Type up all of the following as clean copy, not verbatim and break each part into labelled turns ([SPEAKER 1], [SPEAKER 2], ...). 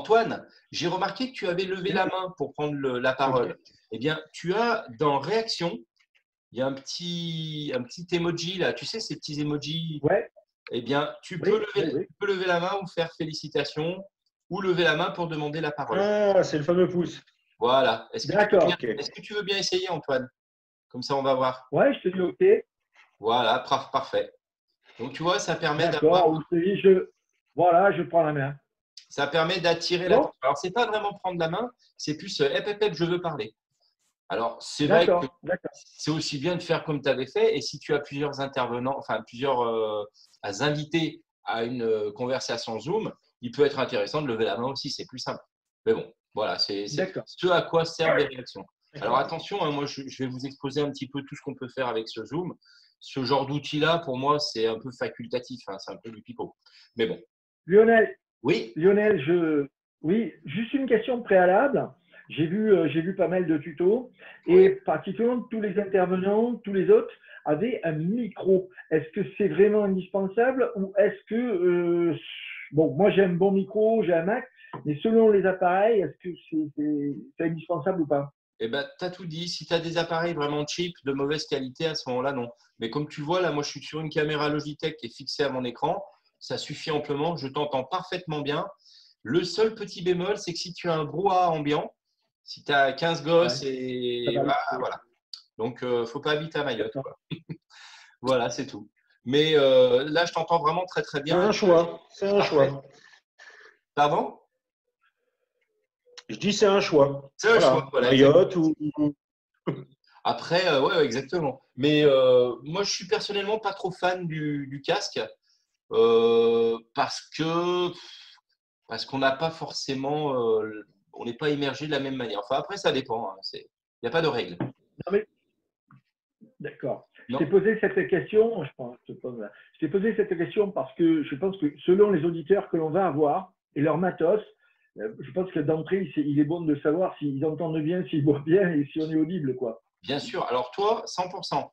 [SPEAKER 1] Antoine, j'ai remarqué que tu avais levé la main pour prendre la parole. Eh bien, tu as dans réaction, il y a un petit emoji là. Tu sais, ces petits emojis.
[SPEAKER 2] Ouais,
[SPEAKER 1] Eh bien,
[SPEAKER 2] oui, oui, oui.
[SPEAKER 1] tu peux lever la main ou faire félicitations ou lever la main pour demander la parole.
[SPEAKER 2] Ah, c'est le fameux pouce.
[SPEAKER 1] Voilà.
[SPEAKER 2] D'accord, ok.
[SPEAKER 1] Est-ce que tu veux bien essayer, Antoine? Comme ça, on va voir.
[SPEAKER 2] Ouais, je te dis OK.
[SPEAKER 1] Voilà, parfait. Donc, tu vois, ça permet d'avoir,
[SPEAKER 2] D'accord, ou je te dis, voilà, je prends la main.
[SPEAKER 1] ça permet d'attirer
[SPEAKER 2] Bon,
[SPEAKER 1] l'attention. Alors, c'est pas vraiment prendre la main, c'est plus hep, je veux parler. Alors, c'est vrai que
[SPEAKER 2] d'accord, d'accord.
[SPEAKER 1] c'est aussi bien de faire comme tu avais fait. Et si tu as plusieurs intervenants, enfin plusieurs invités à une conversation Zoom, il peut être intéressant de lever la main aussi. C'est plus simple. Mais bon, voilà, c'est
[SPEAKER 2] D'accord.
[SPEAKER 1] ce à quoi servent les réactions. Alors attention, hein, moi je vais vous exposer un petit peu tout ce qu'on peut faire avec ce Zoom. Ce genre d'outil-là, pour moi, c'est un peu facultatif. Hein, c'est un peu du pipeau. Mais bon.
[SPEAKER 2] Lionel,
[SPEAKER 1] Oui,
[SPEAKER 2] oui, juste une question préalable. J'ai vu pas mal de tutos
[SPEAKER 1] oui.
[SPEAKER 2] et particulièrement tous les intervenants, tous les autres avaient un micro. Est-ce que c'est vraiment indispensable ou est-ce que, bon, moi j'ai un bon micro, j'ai un Mac, mais selon les appareils, est-ce que c'est indispensable ou pas?
[SPEAKER 1] Eh ben, tu as tout dit. Si tu as des appareils vraiment cheap, de mauvaise qualité, à ce moment-là, non. Mais comme tu vois, là, moi, je suis sur une caméra Logitech qui est fixée à mon écran. Ça suffit amplement. Je t'entends parfaitement bien. Le seul petit bémol, c'est que si tu as un brouhaha ambiant, si tu as 15
[SPEAKER 2] Ouais,
[SPEAKER 1] gosses
[SPEAKER 2] ça
[SPEAKER 1] et
[SPEAKER 2] va
[SPEAKER 1] bah,
[SPEAKER 2] vite.
[SPEAKER 1] voilà. Donc, faut pas habiter à Mayotte,
[SPEAKER 2] D'accord.
[SPEAKER 1] quoi. Voilà, c'est tout. Mais là, je t'entends vraiment très, très
[SPEAKER 2] C'est
[SPEAKER 1] bien.
[SPEAKER 2] un choix. C'est un
[SPEAKER 1] Parfait.
[SPEAKER 2] choix.
[SPEAKER 1] Pardon?
[SPEAKER 2] Je dis c'est un choix.
[SPEAKER 1] C'est un choix.
[SPEAKER 2] Voilà.
[SPEAKER 1] Voilà, exactement.
[SPEAKER 2] Mayotte ou.
[SPEAKER 1] Après, ouais, exactement. Mais moi, je suis personnellement pas trop fan du casque parce que parce qu'on n'a pas forcément, on n'est pas immergé de la même manière. Enfin, après, ça dépend. Hein, il n'y a pas de règle.
[SPEAKER 2] Non, mais d'accord. Je t'ai
[SPEAKER 1] Non,
[SPEAKER 2] posé cette question, je t'ai posé cette question parce que je pense que selon les auditeurs que l'on va avoir et leur matos, je pense que d'entrée, il est bon de savoir s'ils entendent bien, s'ils voient bien et si on est audible, quoi.
[SPEAKER 1] bien sûr. Alors toi, 100%.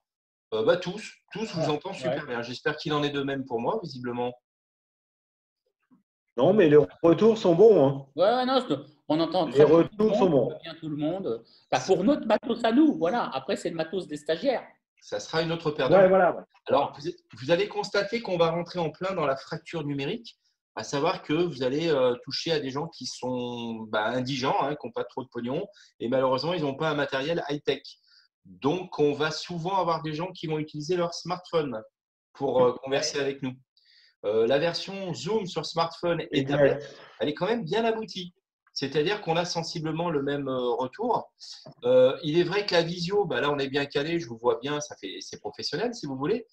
[SPEAKER 1] Bah, tous, je vous
[SPEAKER 2] Ah,
[SPEAKER 1] entends super
[SPEAKER 2] ouais.
[SPEAKER 1] bien. J'espère qu'il en est de même pour moi, visiblement.
[SPEAKER 2] Non, mais les retours sont bons, hein.
[SPEAKER 3] Ouais, non, on entend
[SPEAKER 2] Les
[SPEAKER 3] très bien tout le
[SPEAKER 2] retours sont
[SPEAKER 3] monde, on voit
[SPEAKER 2] bons.
[SPEAKER 3] bien tout le monde. Enfin, pour notre matos à nous, voilà. Après, c'est le matos des stagiaires.
[SPEAKER 1] Ça sera une autre paire de
[SPEAKER 2] Ouais,
[SPEAKER 1] manches.
[SPEAKER 2] voilà. Ouais.
[SPEAKER 1] Alors, vous allez constater qu'on va rentrer en plein dans la fracture numérique, à savoir que vous allez toucher à des gens qui sont indigents, hein, qui n'ont pas trop de pognon, et malheureusement, ils n'ont pas un matériel high-tech. Donc, on va souvent avoir des gens qui vont utiliser leur smartphone pour converser avec nous. La version Zoom sur smartphone et tablette,
[SPEAKER 2] Exact.
[SPEAKER 1] elle est quand même bien aboutie. C'est-à-dire qu'on a sensiblement le même retour. Il est vrai que la visio, là on est bien calé, je vous vois bien, c'est professionnel si vous voulez.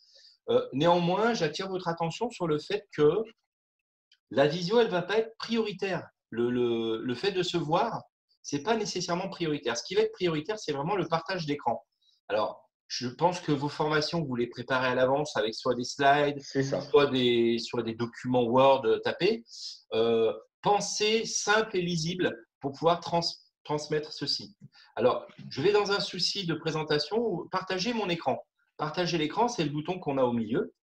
[SPEAKER 1] Néanmoins, j'attire votre attention sur le fait que la visio, elle ne va pas être prioritaire. Le fait de se voir, ce n'est pas nécessairement prioritaire. Ce qui va être prioritaire, c'est vraiment le partage d'écran. Alors, je pense que vos formations, vous les préparez à l'avance avec soit des slides,
[SPEAKER 2] C'est ça.
[SPEAKER 1] soit des documents Word tapés. Pensez simple et lisible pour pouvoir transmettre ceci. Alors, je vais dans un souci de présentation, partager mon écran. Partager l'écran, c'est le bouton qu'on a au milieu.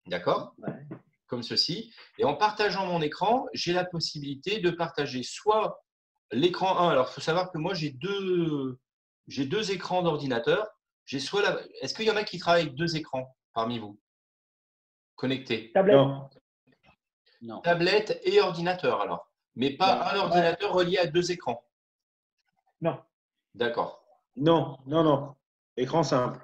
[SPEAKER 1] D'accord?
[SPEAKER 2] Ouais.
[SPEAKER 1] Comme ceci. Et en partageant mon écran, j'ai la possibilité de partager soit l'écran 1. Alors, il faut savoir que moi, j'ai deux écrans d'ordinateur. Est-ce qu'il y en a qui travaillent avec deux écrans parmi vous connectés?
[SPEAKER 2] Tablette.
[SPEAKER 3] Non. Non.
[SPEAKER 1] Tablette et ordinateur, alors. Mais pas un ordinateur relié à deux écrans.
[SPEAKER 2] Non.
[SPEAKER 1] D'accord.
[SPEAKER 2] Non, non, non. Écran simple.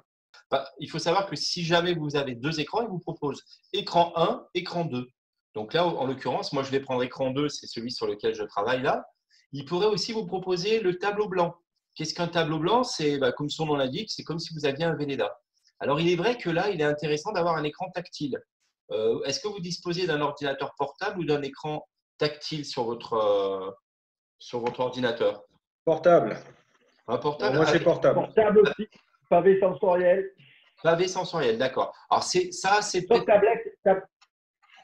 [SPEAKER 1] Il faut savoir que si jamais vous avez deux écrans, ils vous proposent écran 1, écran 2. Donc là, en l'occurrence, moi, je vais prendre écran 2, c'est celui sur lequel je travaille là. Il pourrait aussi vous proposer le tableau blanc. Qu'est-ce qu'un tableau blanc? C'est, comme son nom l'indique, c'est comme si vous aviez un Velleda. Alors, il est vrai que là, il est intéressant d'avoir un écran tactile. Est-ce que vous disposez d'un ordinateur portable ou d'un écran tactile sur votre ordinateur?
[SPEAKER 2] Portable.
[SPEAKER 1] Un portable
[SPEAKER 2] Moi, c'est
[SPEAKER 1] avec
[SPEAKER 2] portable. Portable aussi. Pavé sensoriel.
[SPEAKER 1] pavé sensoriel, d'accord. Alors, c'est
[SPEAKER 2] Sauf
[SPEAKER 1] peut-être…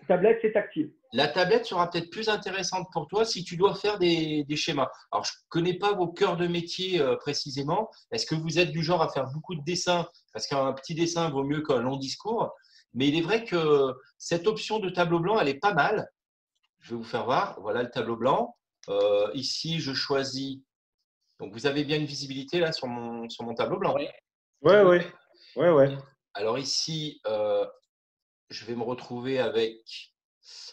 [SPEAKER 2] tablette, c'est tactile.
[SPEAKER 1] La tablette sera peut-être plus intéressante pour toi si tu dois faire des schémas. Alors, je ne connais pas vos cœurs de métier précisément. Est-ce que vous êtes du genre à faire beaucoup de dessins? Parce qu'un petit dessin vaut mieux qu'un long discours. Mais il est vrai que cette option de tableau blanc, elle est pas mal. Je vais vous faire voir. Voilà le tableau blanc. Ici, je choisis. Donc, vous avez bien une visibilité là sur mon tableau blanc.
[SPEAKER 3] Oui.
[SPEAKER 4] Ouais.
[SPEAKER 1] Alors ici, je vais me retrouver avec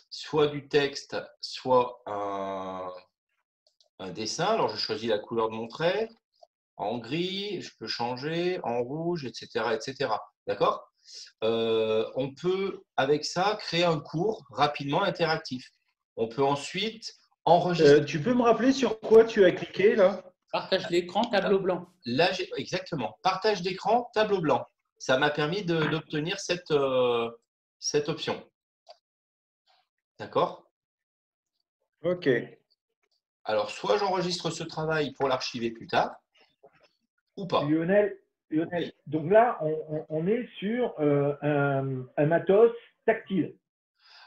[SPEAKER 1] soit du texte, soit un dessin. Alors, je choisis la couleur de mon trait. En gris, je peux changer, en rouge, etc. etc. D'accord? On peut, avec ça, créer un cours rapidement interactif. On peut ensuite enregistrer.
[SPEAKER 4] Tu peux me rappeler sur quoi tu as cliqué là?
[SPEAKER 3] Partage l'écran, tableau blanc.
[SPEAKER 1] Là, exactement. Partage d'écran, tableau blanc. Ça m'a permis d'obtenir cette option. D'accord?
[SPEAKER 4] Ok.
[SPEAKER 1] Alors, soit j'enregistre ce travail pour l'archiver plus tard, ou pas.
[SPEAKER 2] Lionel, donc là, on est sur un matos tactile.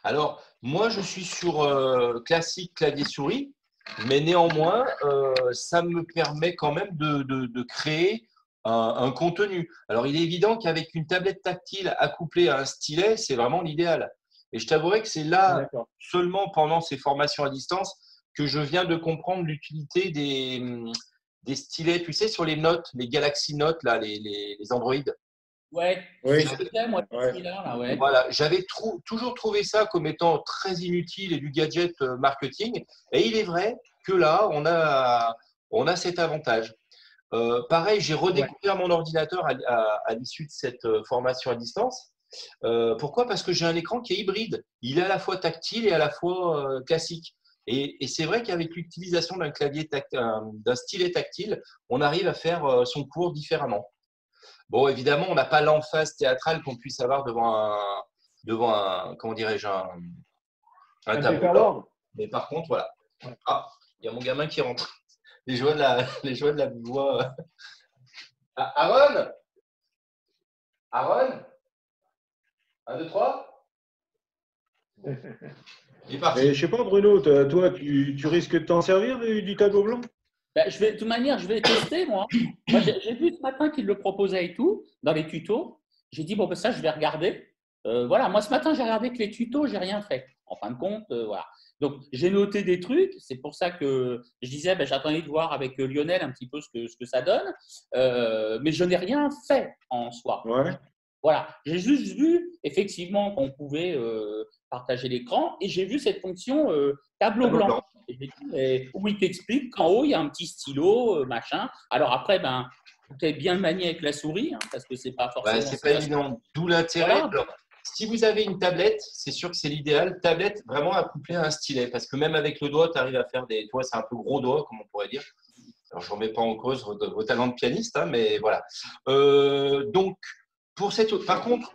[SPEAKER 1] Alors, moi, je suis sur classique clavier-souris, mais néanmoins, ça me permet quand même de créer un contenu. Alors, il est évident qu'avec une tablette tactile accouplée à un stylet, c'est vraiment l'idéal. Et je t'avouerai que c'est là, seulement pendant ces formations à distance, que je viens de comprendre l'utilité des stylets, tu sais, sur les notes, les Galaxy Notes, là, les Android.
[SPEAKER 3] Ouais,
[SPEAKER 4] Oui.
[SPEAKER 3] moi, là, ouais.
[SPEAKER 1] Voilà, j'avais toujours trouvé ça comme étant très inutile et du gadget marketing. Et il est vrai que là, on a cet avantage. Pareil, j'ai redécouvert mon ordinateur à l'issue de cette formation à distance. Pourquoi? Parce que j'ai un écran qui est hybride. Il est à la fois tactile et à la fois classique. Et c'est vrai qu'avec l'utilisation d'un d'un stylet tactile, on arrive à faire son cours différemment. Bon, évidemment, on n'a pas l'emphase théâtrale qu'on puisse avoir devant un comment dirais-je, un tableau blanc. Mais par contre, voilà. Ah, il y a mon gamin qui rentre. Les joies de la voix. Ah, Aaron? Aaron? 1, 2, 3. Il est parti.
[SPEAKER 4] Et je sais pas, Bruno, toi, tu risques de t'en servir du tableau blanc?
[SPEAKER 3] Ben, de toute manière, je vais tester, moi. J'ai vu ce matin qu'il le proposait et tout, dans les tutos. J'ai dit, bon, ben, ça, je vais regarder. Voilà, moi, ce matin, j'ai regardé que les tutos, j'ai rien fait. En fin de compte, voilà. Donc, j'ai noté des trucs. C'est pour ça que je disais, ben, j'attendais de voir avec Lionel un petit peu ce que ça donne. Mais je n'ai rien fait en soi.
[SPEAKER 4] Ouais.
[SPEAKER 3] Voilà, j'ai juste vu effectivement qu'on pouvait partager l'écran et j'ai vu cette fonction tableau blanc. Où il t'explique qu'en haut, il y a un petit stylo, machin. Alors après, ben, tu es bien manié avec la souris, hein, parce que c'est pas forcément…
[SPEAKER 1] c'est pas évident. D'où l'intérêt.
[SPEAKER 3] Voilà.
[SPEAKER 1] Si vous avez une tablette, c'est sûr que c'est l'idéal. Tablette vraiment accouplée à un stylet. Parce que même avec le doigt, tu arrives à faire des… Tu vois, c'est un peu gros doigt, comme on pourrait dire. Alors, je ne remets pas en cause vos talents de pianiste, hein, mais voilà. Donc, par contre,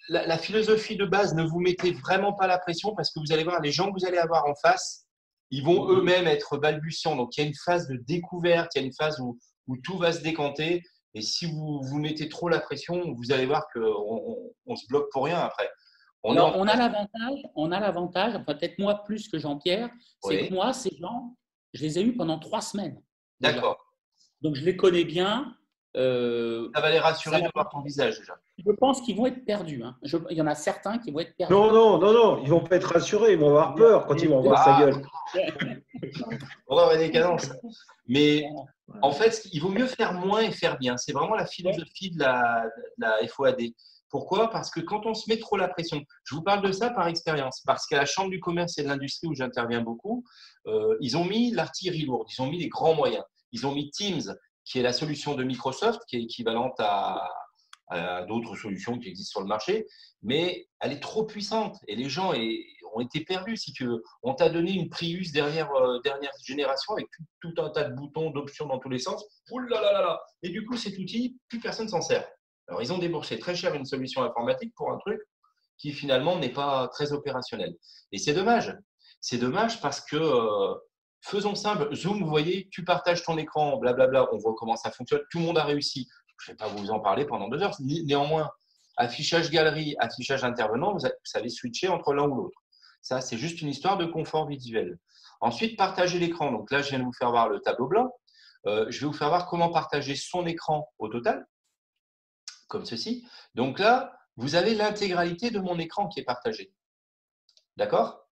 [SPEAKER 1] la philosophie de base, ne vous mettez vraiment pas la pression parce que vous allez voir, les gens que vous allez avoir en face, ils vont eux-mêmes être balbutiants. Donc, il y a une phase de découverte, il y a une phase où tout va se décanter. Et si vous vous mettez trop la pression, vous allez voir qu'on se bloque pour rien après.
[SPEAKER 3] On a l'avantage, peut-être moi plus que Jean-Pierre, c'est que moi, ces gens, je les ai eus pendant 3 semaines.
[SPEAKER 1] D'accord.
[SPEAKER 3] Donc, je les connais bien.
[SPEAKER 1] Ça va les rassurer de voir ton visage déjà.
[SPEAKER 3] Je pense qu'ils vont être perdus. Hein. Il y en a certains qui vont être perdus.
[SPEAKER 4] Non, ils vont pas être rassurés, ils vont avoir peur quand ils vont voir sa gueule.
[SPEAKER 1] On va avoir des cadences. Mais en fait, il vaut mieux faire moins et faire bien. C'est vraiment la philosophie de la FOAD. Pourquoi? Parce que quand on se met trop la pression, je vous parle de ça par expérience, parce qu'à la Chambre du commerce et de l'industrie où j'interviens beaucoup, ils ont mis l'artillerie lourde, ils ont mis les grands moyens. Ils ont mis Teams, qui est la solution de Microsoft, qui est équivalente à d'autres solutions qui existent sur le marché, mais elle est trop puissante et les gens ont été perdus. Si tu veux, on t'a donné une Prius dernière génération avec tout un tas de boutons, d'options dans tous les sens. Ouh là là là là. Et du coup, cet outil, plus personne s'en sert. Alors, ils ont déboursé très cher une solution informatique pour un truc qui finalement n'est pas très opérationnel. Et c'est dommage. C'est dommage parce que faisons simple. Zoom, vous voyez, tu partages ton écran, blablabla, on voit comment ça fonctionne. Tout le monde a réussi. Je ne vais pas vous en parler pendant 2 heures. Néanmoins, affichage galerie, affichage intervenant, vous savez switcher entre l'un ou l'autre. Ça, c'est juste une histoire de confort visuel. Ensuite, partager l'écran. Donc là, je viens de vous faire voir le tableau blanc. Je vais vous faire voir comment partager son écran au total, comme ceci. Donc là, vous avez l'intégralité de mon écran qui est partagé. D'accord?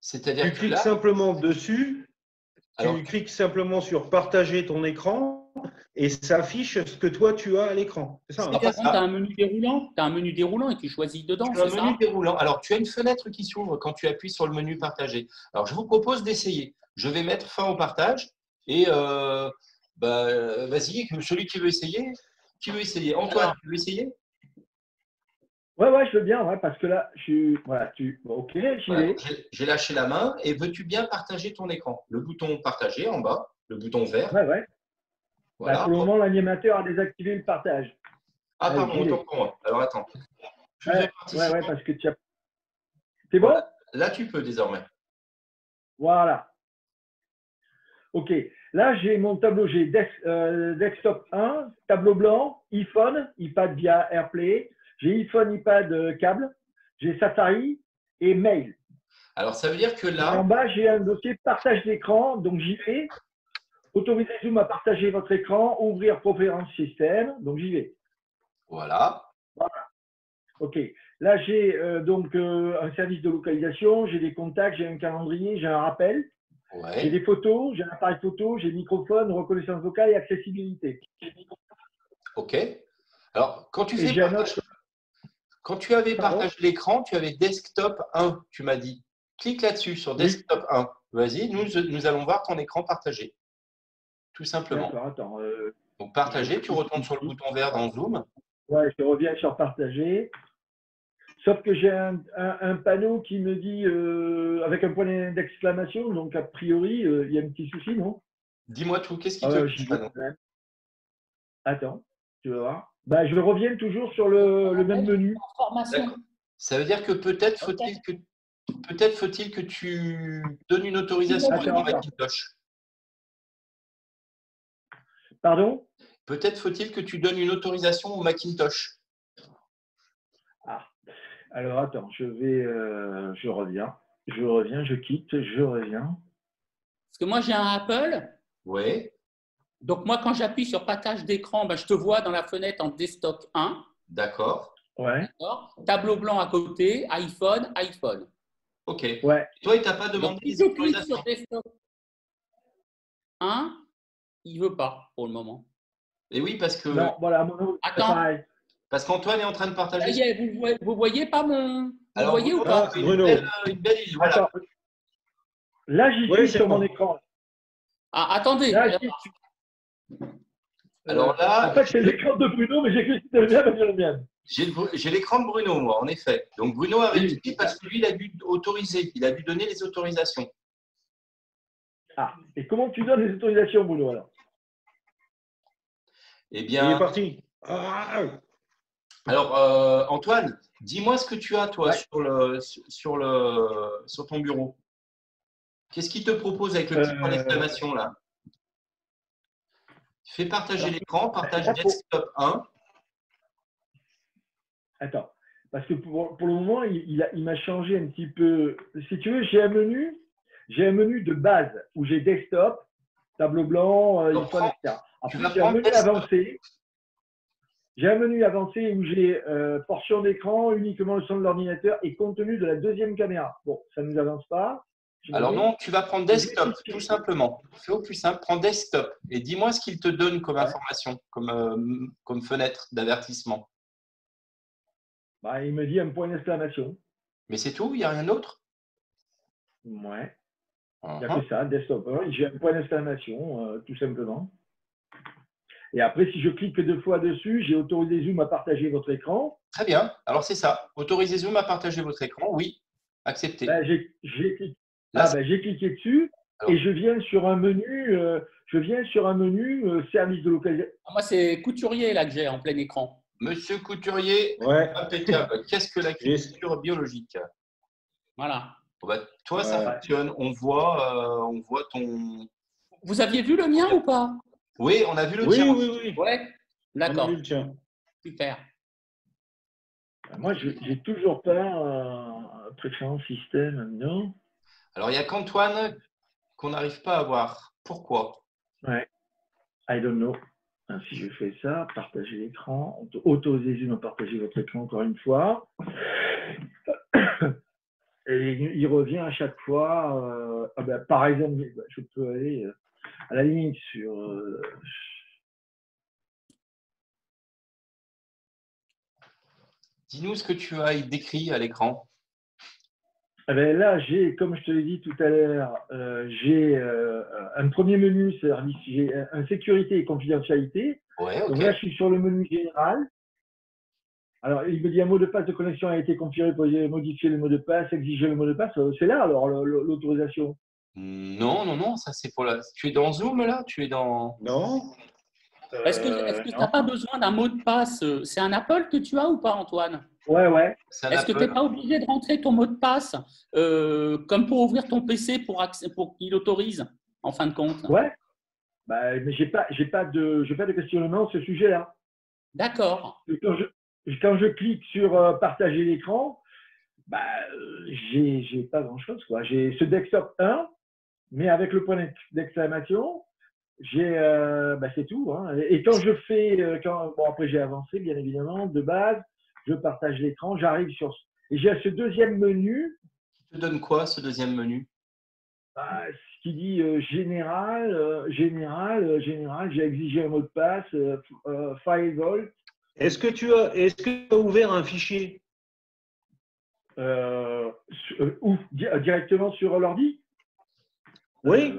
[SPEAKER 1] C'est-à-dire
[SPEAKER 4] tu cliques simplement dessus
[SPEAKER 1] Alors,
[SPEAKER 4] tu cliques simplement sur partager ton écran et ça affiche ce que toi tu as à l'écran. C'est ça,
[SPEAKER 1] c'est
[SPEAKER 4] hein?
[SPEAKER 1] bien
[SPEAKER 3] Par contre, tu
[SPEAKER 1] ça.
[SPEAKER 3] as un menu déroulant. Tu as un menu déroulant et tu choisis dedans,
[SPEAKER 1] Tu as un
[SPEAKER 3] c'est
[SPEAKER 1] menu
[SPEAKER 3] ça?
[SPEAKER 1] déroulant. Alors, tu as une fenêtre qui s'ouvre quand tu appuies sur le menu partager. Alors, je vous propose d'essayer. Je vais mettre fin au partage et vas-y, celui qui veut essayer. Qui veut essayer? Antoine,
[SPEAKER 3] Alors,
[SPEAKER 1] tu veux essayer?
[SPEAKER 2] Ouais, je veux bien, ouais, parce que là, voilà, bon, ok, j'y
[SPEAKER 1] Voilà,
[SPEAKER 2] vais.
[SPEAKER 1] donc j'ai lâché la main et veux-tu bien partager ton écran? Le bouton partager en bas, le bouton vert.
[SPEAKER 2] Ouais. Bah,
[SPEAKER 1] Voilà.
[SPEAKER 2] pour le moment, l'animateur a désactivé le partage.
[SPEAKER 1] Ah,
[SPEAKER 2] Allez,
[SPEAKER 1] pardon,
[SPEAKER 2] j'y
[SPEAKER 1] autant
[SPEAKER 2] vais.
[SPEAKER 1] pour moi. Alors, attends. Plusieurs
[SPEAKER 2] Ouais,
[SPEAKER 1] participants.
[SPEAKER 2] parce que tu as. C'est bon?
[SPEAKER 1] Voilà. Là, tu peux désormais.
[SPEAKER 2] Voilà. Ok. Là, j'ai mon tableau, j'ai desktop 1, tableau blanc, iPhone, iPad via AirPlay, j'ai iPhone, iPad câble, j'ai Safari et mail.
[SPEAKER 1] Alors, ça veut dire que
[SPEAKER 2] Et en
[SPEAKER 1] là,
[SPEAKER 2] bas, j'ai un dossier partage d'écran, donc j'y vais. Autoriser Zoom à partager votre écran, ouvrir préférences système, donc j'y vais.
[SPEAKER 1] voilà.
[SPEAKER 2] Ok. Là, j'ai donc un service de localisation, j'ai des contacts, j'ai un calendrier, j'ai un rappel, j'ai
[SPEAKER 1] Ouais.
[SPEAKER 2] des photos, j'ai un appareil photo, j'ai microphone, reconnaissance vocale et accessibilité.
[SPEAKER 1] OK. Alors, quand tu
[SPEAKER 2] Et
[SPEAKER 1] fais
[SPEAKER 2] j'ai un
[SPEAKER 1] partage,
[SPEAKER 2] autre.
[SPEAKER 1] quand tu avais
[SPEAKER 2] Pardon?
[SPEAKER 1] partagé l'écran, tu avais desktop 1, tu m'as dit. Clique là-dessus sur
[SPEAKER 2] Oui.
[SPEAKER 1] desktop 1. Vas-y, nous allons voir ton écran partagé. Tout simplement.
[SPEAKER 2] D'accord, attends.
[SPEAKER 1] Donc, partager, tu retournes sur le bouton vert dans Zoom.
[SPEAKER 2] Ouais, je reviens sur partager. Sauf que j'ai un panneau qui me dit avec un point d'exclamation, donc a priori, il y a un petit souci, non?
[SPEAKER 1] Dis-moi tout. Qu'est-ce qui te
[SPEAKER 2] J'y
[SPEAKER 1] dit,
[SPEAKER 2] vais.
[SPEAKER 1] Manon?
[SPEAKER 2] Attends, tu vas voir. Bah, je reviens toujours sur le même menu.
[SPEAKER 3] formation.
[SPEAKER 1] D'accord. Ça veut dire que peut-être faut-il que tu donnes une autorisation à ton
[SPEAKER 2] Attends.
[SPEAKER 1] Macintosh.
[SPEAKER 2] Pardon?
[SPEAKER 1] Peut-être faut-il que tu donnes une autorisation au Macintosh.
[SPEAKER 2] Ah. Alors attends, je reviens. Je quitte, je reviens.
[SPEAKER 3] Parce que moi, j'ai un Apple.
[SPEAKER 1] Oui,
[SPEAKER 3] Donc, moi, quand j'appuie sur partage d'écran, ben, je te vois dans la fenêtre en desktop 1.
[SPEAKER 1] d'accord.
[SPEAKER 2] Ouais.
[SPEAKER 3] D'accord. Tableau blanc à côté, iPhone.
[SPEAKER 1] OK.
[SPEAKER 2] Ouais.
[SPEAKER 1] Toi, il t'a pas
[SPEAKER 3] Donc,
[SPEAKER 1] demandé
[SPEAKER 3] si
[SPEAKER 1] les
[SPEAKER 3] je clique
[SPEAKER 1] autorisations.
[SPEAKER 3] sur desktop 1, il ne veut pas pour le moment.
[SPEAKER 1] Et oui, parce que
[SPEAKER 2] Non, voilà, mon autre, c'est
[SPEAKER 3] Attends,
[SPEAKER 2] pareil.
[SPEAKER 1] parce qu'Antoine est en train de
[SPEAKER 3] ça
[SPEAKER 1] partager.
[SPEAKER 3] y est, vous voyez pas mon. Vous
[SPEAKER 1] Alors,
[SPEAKER 3] voyez ou
[SPEAKER 1] Bruno,
[SPEAKER 3] pas?
[SPEAKER 1] a fait
[SPEAKER 4] Bruno.
[SPEAKER 1] une belle île. Voilà.
[SPEAKER 2] Attends. Là, j'y
[SPEAKER 4] Oui,
[SPEAKER 2] suis
[SPEAKER 4] c'est
[SPEAKER 2] sur
[SPEAKER 4] bon.
[SPEAKER 2] mon écran.
[SPEAKER 3] Ah, attendez.
[SPEAKER 2] Là, j'y suis.
[SPEAKER 1] Alors là,
[SPEAKER 2] En fait, c'est l'écran de Bruno, mais j'ai cru que c'était le mien, mais c'est le mien.
[SPEAKER 1] j'ai l'écran de Bruno, moi, en effet. Donc, Bruno a
[SPEAKER 2] Oui.
[SPEAKER 1] réussi parce que lui, il a dû autoriser. Il a dû donner les autorisations.
[SPEAKER 2] Ah, et comment tu donnes les autorisations, Bruno, alors?
[SPEAKER 1] Eh
[SPEAKER 4] Il est
[SPEAKER 1] bien,
[SPEAKER 4] parti. Ah,
[SPEAKER 1] alors, Antoine, dis-moi ce que tu as, toi,
[SPEAKER 2] Ouais.
[SPEAKER 1] sur ton bureau. Qu'est-ce qu'il te propose avec le petit point d'exclamation, là? Fais partager l'écran, partage
[SPEAKER 2] là, pour-
[SPEAKER 1] desktop 1.
[SPEAKER 2] Attends, parce que pour le moment, il m'a changé un petit peu. Si tu veux, j'ai un menu de base où j'ai desktop, tableau blanc,
[SPEAKER 1] Donc,
[SPEAKER 2] iPhone, etc.
[SPEAKER 1] tu
[SPEAKER 2] Après,
[SPEAKER 1] vas
[SPEAKER 2] j'ai un
[SPEAKER 1] prendre
[SPEAKER 2] menu
[SPEAKER 1] desktop.
[SPEAKER 2] avancé. J'ai un menu avancé où j'ai portion d'écran, uniquement le son de l'ordinateur et contenu de la deuxième caméra. Bon, ça ne nous avance pas.
[SPEAKER 1] Alors
[SPEAKER 2] j'imagine.
[SPEAKER 1] non, tu vas prendre desktop, tout simplement. Fais au plus simple, prends desktop et dis-moi ce qu'il te donne comme information, comme fenêtre d'avertissement.
[SPEAKER 2] Bah, il me dit un point d'exclamation.
[SPEAKER 1] Mais c'est tout, il n'y a rien d'autre?
[SPEAKER 2] Ouais, il n'y a
[SPEAKER 1] Uh-huh.
[SPEAKER 2] que ça, desktop 1. J'ai un point d'exclamation, tout simplement. Et après, si je clique 2 fois dessus, j'ai autorisé Zoom à partager votre écran.
[SPEAKER 1] Très bien, alors c'est ça. Autorisez Zoom à partager votre écran, oui. Accepté.
[SPEAKER 2] Ben, j'ai cliqué,
[SPEAKER 1] Là,
[SPEAKER 2] j'ai cliqué dessus
[SPEAKER 1] Alors.
[SPEAKER 2] et je viens sur un menu, service de localisation.
[SPEAKER 3] Moi, c'est couturier là que j'ai en plein écran.
[SPEAKER 1] Monsieur Couturier,
[SPEAKER 4] ouais.
[SPEAKER 1] impeccable. Qu'est-ce que la culture biologique?
[SPEAKER 3] Voilà.
[SPEAKER 1] Bon, bah, toi, ça fonctionne. On voit ton.
[SPEAKER 3] Vous aviez vu le mien ou pas?
[SPEAKER 1] Oui, on a vu le
[SPEAKER 4] Oui,
[SPEAKER 1] tien.
[SPEAKER 4] oui.
[SPEAKER 3] Ouais.
[SPEAKER 4] On a
[SPEAKER 3] D'accord.
[SPEAKER 4] vu le tien.
[SPEAKER 3] Super.
[SPEAKER 2] Moi, j'ai toujours pas préférence système, non?
[SPEAKER 1] Alors, il n'y a qu'Antoine qu'on n'arrive pas à voir. Pourquoi?
[SPEAKER 2] Ouais. I don't know. Si je fais ça, partager l'écran, autoriser Zoom à partager votre écran encore une fois. Et il revient à chaque fois. Par exemple, je peux aller à la limite sur.
[SPEAKER 1] Dis-nous ce que tu as décrit à l'écran.
[SPEAKER 2] Là, comme je te l'ai dit tout à l'heure, j'ai un premier menu, c'est-à-dire j'ai un sécurité et confidentialité.
[SPEAKER 1] Ouais, ok.
[SPEAKER 2] Donc là, je suis sur le menu général. Alors, il me dit un mot de passe de connexion a été configuré pour modifier le mot de passe, exiger le mot de passe. C'est là, alors, l'autorisation.
[SPEAKER 1] Non, non, non, ça c'est pour la. Tu es dans Zoom là? Tu es dans.
[SPEAKER 4] Non.
[SPEAKER 3] Est-ce que tu n'as pas besoin d'un mot de passe? C'est un Apple que tu as ou pas, Antoine?
[SPEAKER 2] Ouais.
[SPEAKER 3] Est-ce que tu n'es pas obligé de rentrer ton mot de passe comme pour ouvrir ton PC pour qu'il autorise, en fin de compte?
[SPEAKER 2] Ouais. Mais j'ai pas de questionnement sur ce sujet-là.
[SPEAKER 3] D'accord.
[SPEAKER 2] Quand je clique sur partager l'écran, j'ai pas grand-chose, quoi. J'ai ce desktop 1, mais avec le point d'exclamation, c'est tout. Hein. Et quand je fais, après j'ai avancé, bien évidemment, de base, je partage l'écran, j'arrive sur. Et j'ai ce deuxième menu.
[SPEAKER 1] Tu te donnes quoi, ce deuxième menu?
[SPEAKER 2] Ce qui dit général, j'ai exigé un mot de passe, firewall.
[SPEAKER 4] Est-ce que tu as ouvert un fichier?
[SPEAKER 2] Directement sur l'ordi?
[SPEAKER 4] Oui,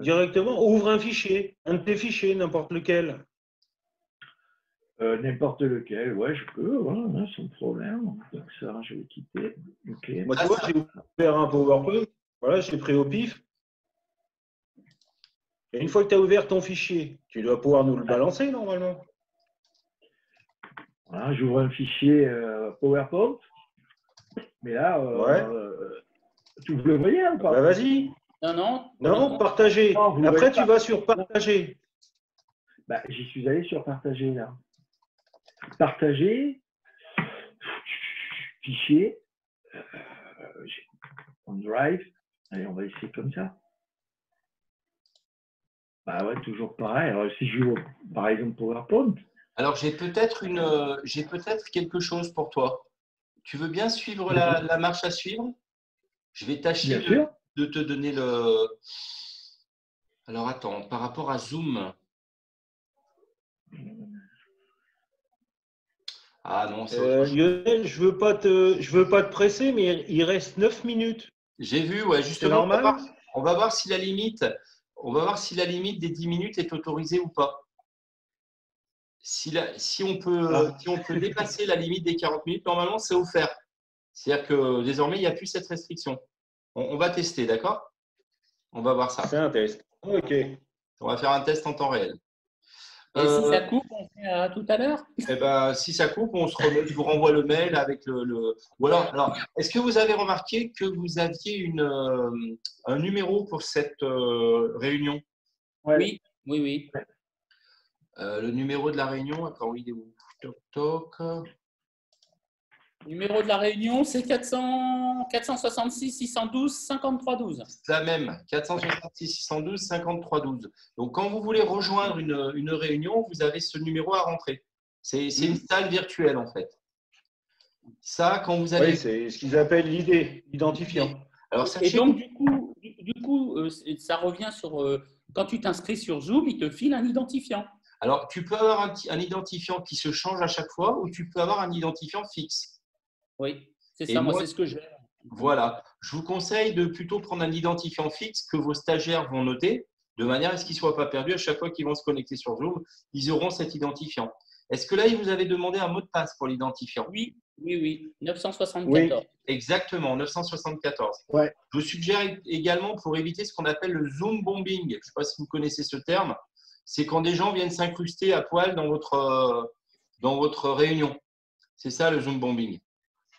[SPEAKER 4] directement. Ouvre un fichier, un de tes fichiers, n'importe lequel.
[SPEAKER 2] N'importe lequel, ouais, je peux, ouais, sans problème. Donc ça, je vais quitter. Okay.
[SPEAKER 4] Moi, tu vois, j'ai ouvert un PowerPoint. Voilà, je l'ai pris au pif. Et une fois que tu as ouvert ton fichier, tu dois pouvoir nous le balancer normalement.
[SPEAKER 2] Voilà, j'ouvre un fichier PowerPoint. Mais là, tu le voyais ou pas?
[SPEAKER 4] Vas-y. Non, partager. Après, tu vas sur partager.
[SPEAKER 2] J'y suis allé sur partager là. Partager, fichier, OneDrive. Allez, on va essayer comme ça. Ouais, toujours pareil. Alors, si je joue par exemple PowerPoint.
[SPEAKER 1] Alors, j'ai peut-être quelque chose pour toi. Tu veux bien suivre la marche à suivre? Je vais tâcher de te donner le. Alors, attends, par rapport à Zoom. Ah non, c'est
[SPEAKER 4] Lionel, je veux pas te presser, mais il reste 9 minutes.
[SPEAKER 1] J'ai vu, ouais, justement.
[SPEAKER 4] C'est normal.
[SPEAKER 1] On va voir si la limite des 10 minutes est autorisée ou pas. Si on peut dépasser la limite des 40 minutes, normalement, c'est offert. C'est-à-dire que désormais, il n'y a plus cette restriction. On va tester, d'accord? On va voir ça.
[SPEAKER 4] C'est un test. OK.
[SPEAKER 1] On va faire un test en temps réel.
[SPEAKER 3] Et si ça coupe, on fait tout à l'heure?
[SPEAKER 1] Si ça coupe, je vous renvoie le mail avec le. Ou alors, est-ce que vous avez remarqué que vous aviez un numéro pour cette réunion?
[SPEAKER 3] Ouais. Oui.
[SPEAKER 1] Le numéro de la réunion, attends, il est où? Toc.
[SPEAKER 3] Numéro de la réunion, c'est 466 612 53 12.
[SPEAKER 1] C'est la même, 466 612 53 12. Donc, quand vous voulez rejoindre une réunion, vous avez ce numéro à rentrer. C'est une salle virtuelle, en fait. Ça, quand vous allez…
[SPEAKER 4] Oui, c'est ce qu'ils appellent l'identifiant.
[SPEAKER 3] Alors, et donc, du coup, ça revient sur… quand tu t'inscris sur Zoom, il te file un identifiant.
[SPEAKER 1] Alors, tu peux avoir un identifiant qui se change à chaque fois ou tu peux avoir un identifiant fixe.
[SPEAKER 3] Oui, c'est ça, moi c'est ce que j'ai.
[SPEAKER 1] Voilà. Je vous conseille de plutôt prendre un identifiant fixe que vos stagiaires vont noter, de manière à ce qu'ils ne soient pas perdus à chaque fois qu'ils vont se connecter sur Zoom. Ils auront cet identifiant. Est-ce que là, il vous avait demandé un mot de passe pour l'identifiant?
[SPEAKER 3] Oui. 974.
[SPEAKER 1] Oui, exactement, 974.
[SPEAKER 2] Ouais.
[SPEAKER 1] Je vous suggère également, pour éviter ce qu'on appelle le Zoom bombing, je ne sais pas si vous connaissez ce terme, c'est quand des gens viennent s'incruster à poil dans votre réunion. C'est ça le Zoom bombing.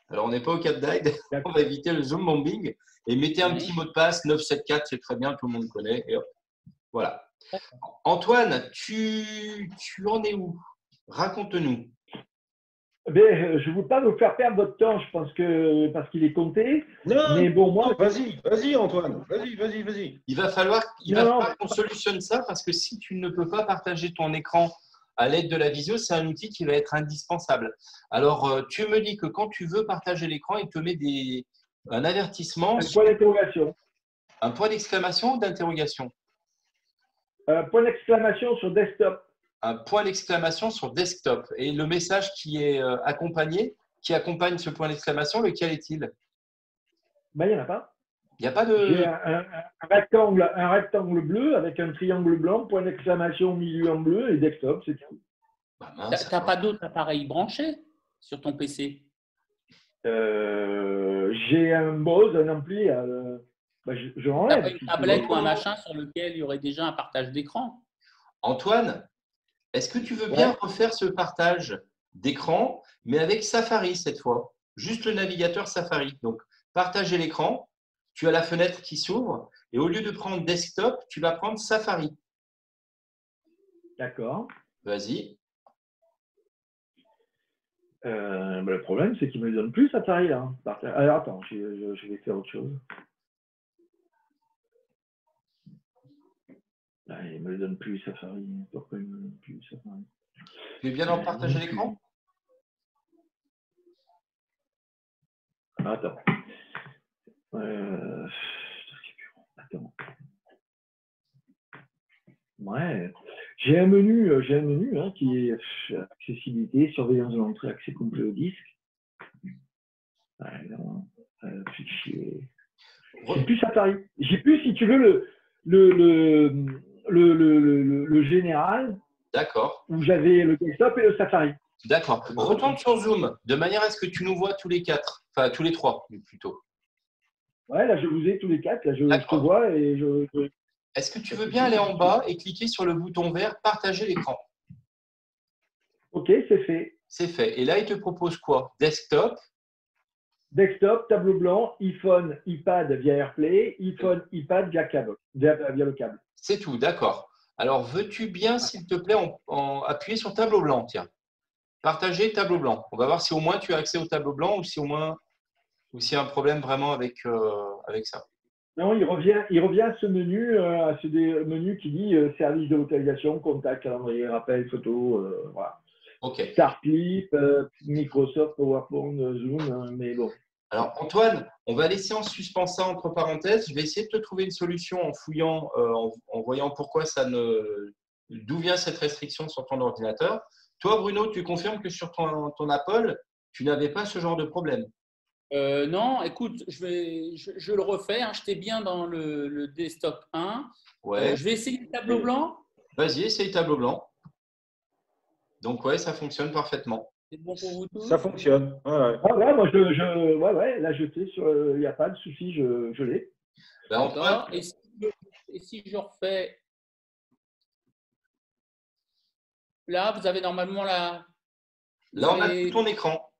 [SPEAKER 1] Alors, on n'est pas au Cap d'Agde, on va éviter le Zoom bombing et mettez un petit mot de passe, 974, c'est très bien, tout le monde connaît. Et hop. Voilà. Antoine, tu en es où? Raconte-nous.
[SPEAKER 2] Je ne veux pas vous faire perdre votre temps, je pense que parce qu'il est compté.
[SPEAKER 4] Non,
[SPEAKER 2] mais bon, moi.
[SPEAKER 4] Vas-y, Antoine. Vas-y.
[SPEAKER 1] Il va falloir qu'on solutionne ça parce que si tu ne peux pas partager ton écran à l'aide de la visio, c'est un outil qui va être indispensable. Alors, tu me dis que quand tu veux partager l'écran, il te met des Un avertissement,
[SPEAKER 2] Un point d'interrogation.
[SPEAKER 1] un point d'exclamation ou d'interrogation?
[SPEAKER 2] Un point d'exclamation sur desktop.
[SPEAKER 1] Un point d'exclamation sur desktop. Et le message qui est accompagné, qui accompagne ce point d'exclamation, lequel est-il?
[SPEAKER 2] Ben, il n'y en a pas.
[SPEAKER 1] Il n'y a pas
[SPEAKER 2] J'ai
[SPEAKER 1] de…
[SPEAKER 2] un rectangle bleu avec un triangle blanc, point d'exclamation au milieu en bleu et desktop, c'est tout.
[SPEAKER 1] Bah, mince,
[SPEAKER 3] Tu n'as pas d'autres appareils branchés sur ton PC?
[SPEAKER 2] J'ai un Bose, un ampli. Ben, je
[SPEAKER 3] Tu n'as
[SPEAKER 2] l'enlève.
[SPEAKER 3] pas une tablette ou un machin sur lequel il y aurait déjà un partage d'écran?
[SPEAKER 1] Antoine, est-ce que tu veux bien refaire ce partage d'écran, mais avec Safari cette fois? Juste le navigateur Safari. Donc, partager l'écran, tu as la fenêtre qui s'ouvre, et au lieu de prendre desktop, tu vas prendre Safari.
[SPEAKER 2] D'accord.
[SPEAKER 1] Vas-y.
[SPEAKER 2] Ben, le problème, c'est qu'il ne me le donne plus, Safari, là. Alors, attends, je vais faire autre chose. Là, il ne me le donne plus, Safari. Pourquoi il ne me le donne plus, Safari?
[SPEAKER 1] Tu es bien dans partager l'écran?
[SPEAKER 2] Attends. Attends. Ouais. J'ai un menu hein, qui est accessibilité, surveillance de l'entrée, accès complet au disque. Fichier. J'ai plus Safari. J'ai plus, si tu veux, le général.
[SPEAKER 1] D'accord.
[SPEAKER 2] Où j'avais le desktop et le Safari.
[SPEAKER 1] D'accord. Retourne sur Zoom, de manière à ce que tu nous vois tous les quatre, enfin tous les trois plutôt.
[SPEAKER 2] Ouais, là je vous ai tous les quatre, là je te vois et je…
[SPEAKER 1] Est-ce que tu veux bien aller en bas et cliquer sur le bouton vert partager l'écran?
[SPEAKER 2] Ok, c'est fait.
[SPEAKER 1] C'est fait. Et là, il te propose quoi? Desktop.
[SPEAKER 2] Desktop, tableau blanc, iPhone, iPad via AirPlay, iPhone, iPad via le câble.
[SPEAKER 1] C'est tout, d'accord. Alors, veux-tu bien, s'il te plaît, appuyer sur tableau blanc, tiens. Partager tableau blanc. On va voir si au moins tu as accès au tableau blanc ou si au moins s'il y a un problème vraiment avec ça.
[SPEAKER 2] Non, il revient à ce menu, menu qui dit service de localisation, contact, calendrier, rappel, photo, voilà.
[SPEAKER 1] Ok.
[SPEAKER 2] Starclip, Microsoft, PowerPoint, Zoom, mais bon.
[SPEAKER 1] Alors Antoine, on va laisser en suspens ça entre parenthèses. Je vais essayer de te trouver une solution en fouillant, en voyant pourquoi d'où vient cette restriction sur ton ordinateur. Toi, Bruno, tu confirmes que sur ton Apple, tu n'avais pas ce genre de problème?
[SPEAKER 3] Non, écoute, je le refais. Hein, j'étais bien dans le desktop 1.
[SPEAKER 1] Ouais.
[SPEAKER 3] Je vais essayer le tableau blanc.
[SPEAKER 1] Vas-y, essaye tableau blanc. Donc, ouais, ça fonctionne parfaitement.
[SPEAKER 3] C'est bon pour vous tous?
[SPEAKER 4] Ça fonctionne. Ouais.
[SPEAKER 2] Ah ouais, moi là je sais, il n'y a pas de souci, je l'ai.
[SPEAKER 1] Ben, Antoine,
[SPEAKER 3] et si je refais… Là, vous avez normalement
[SPEAKER 1] là, on a tout ton écran.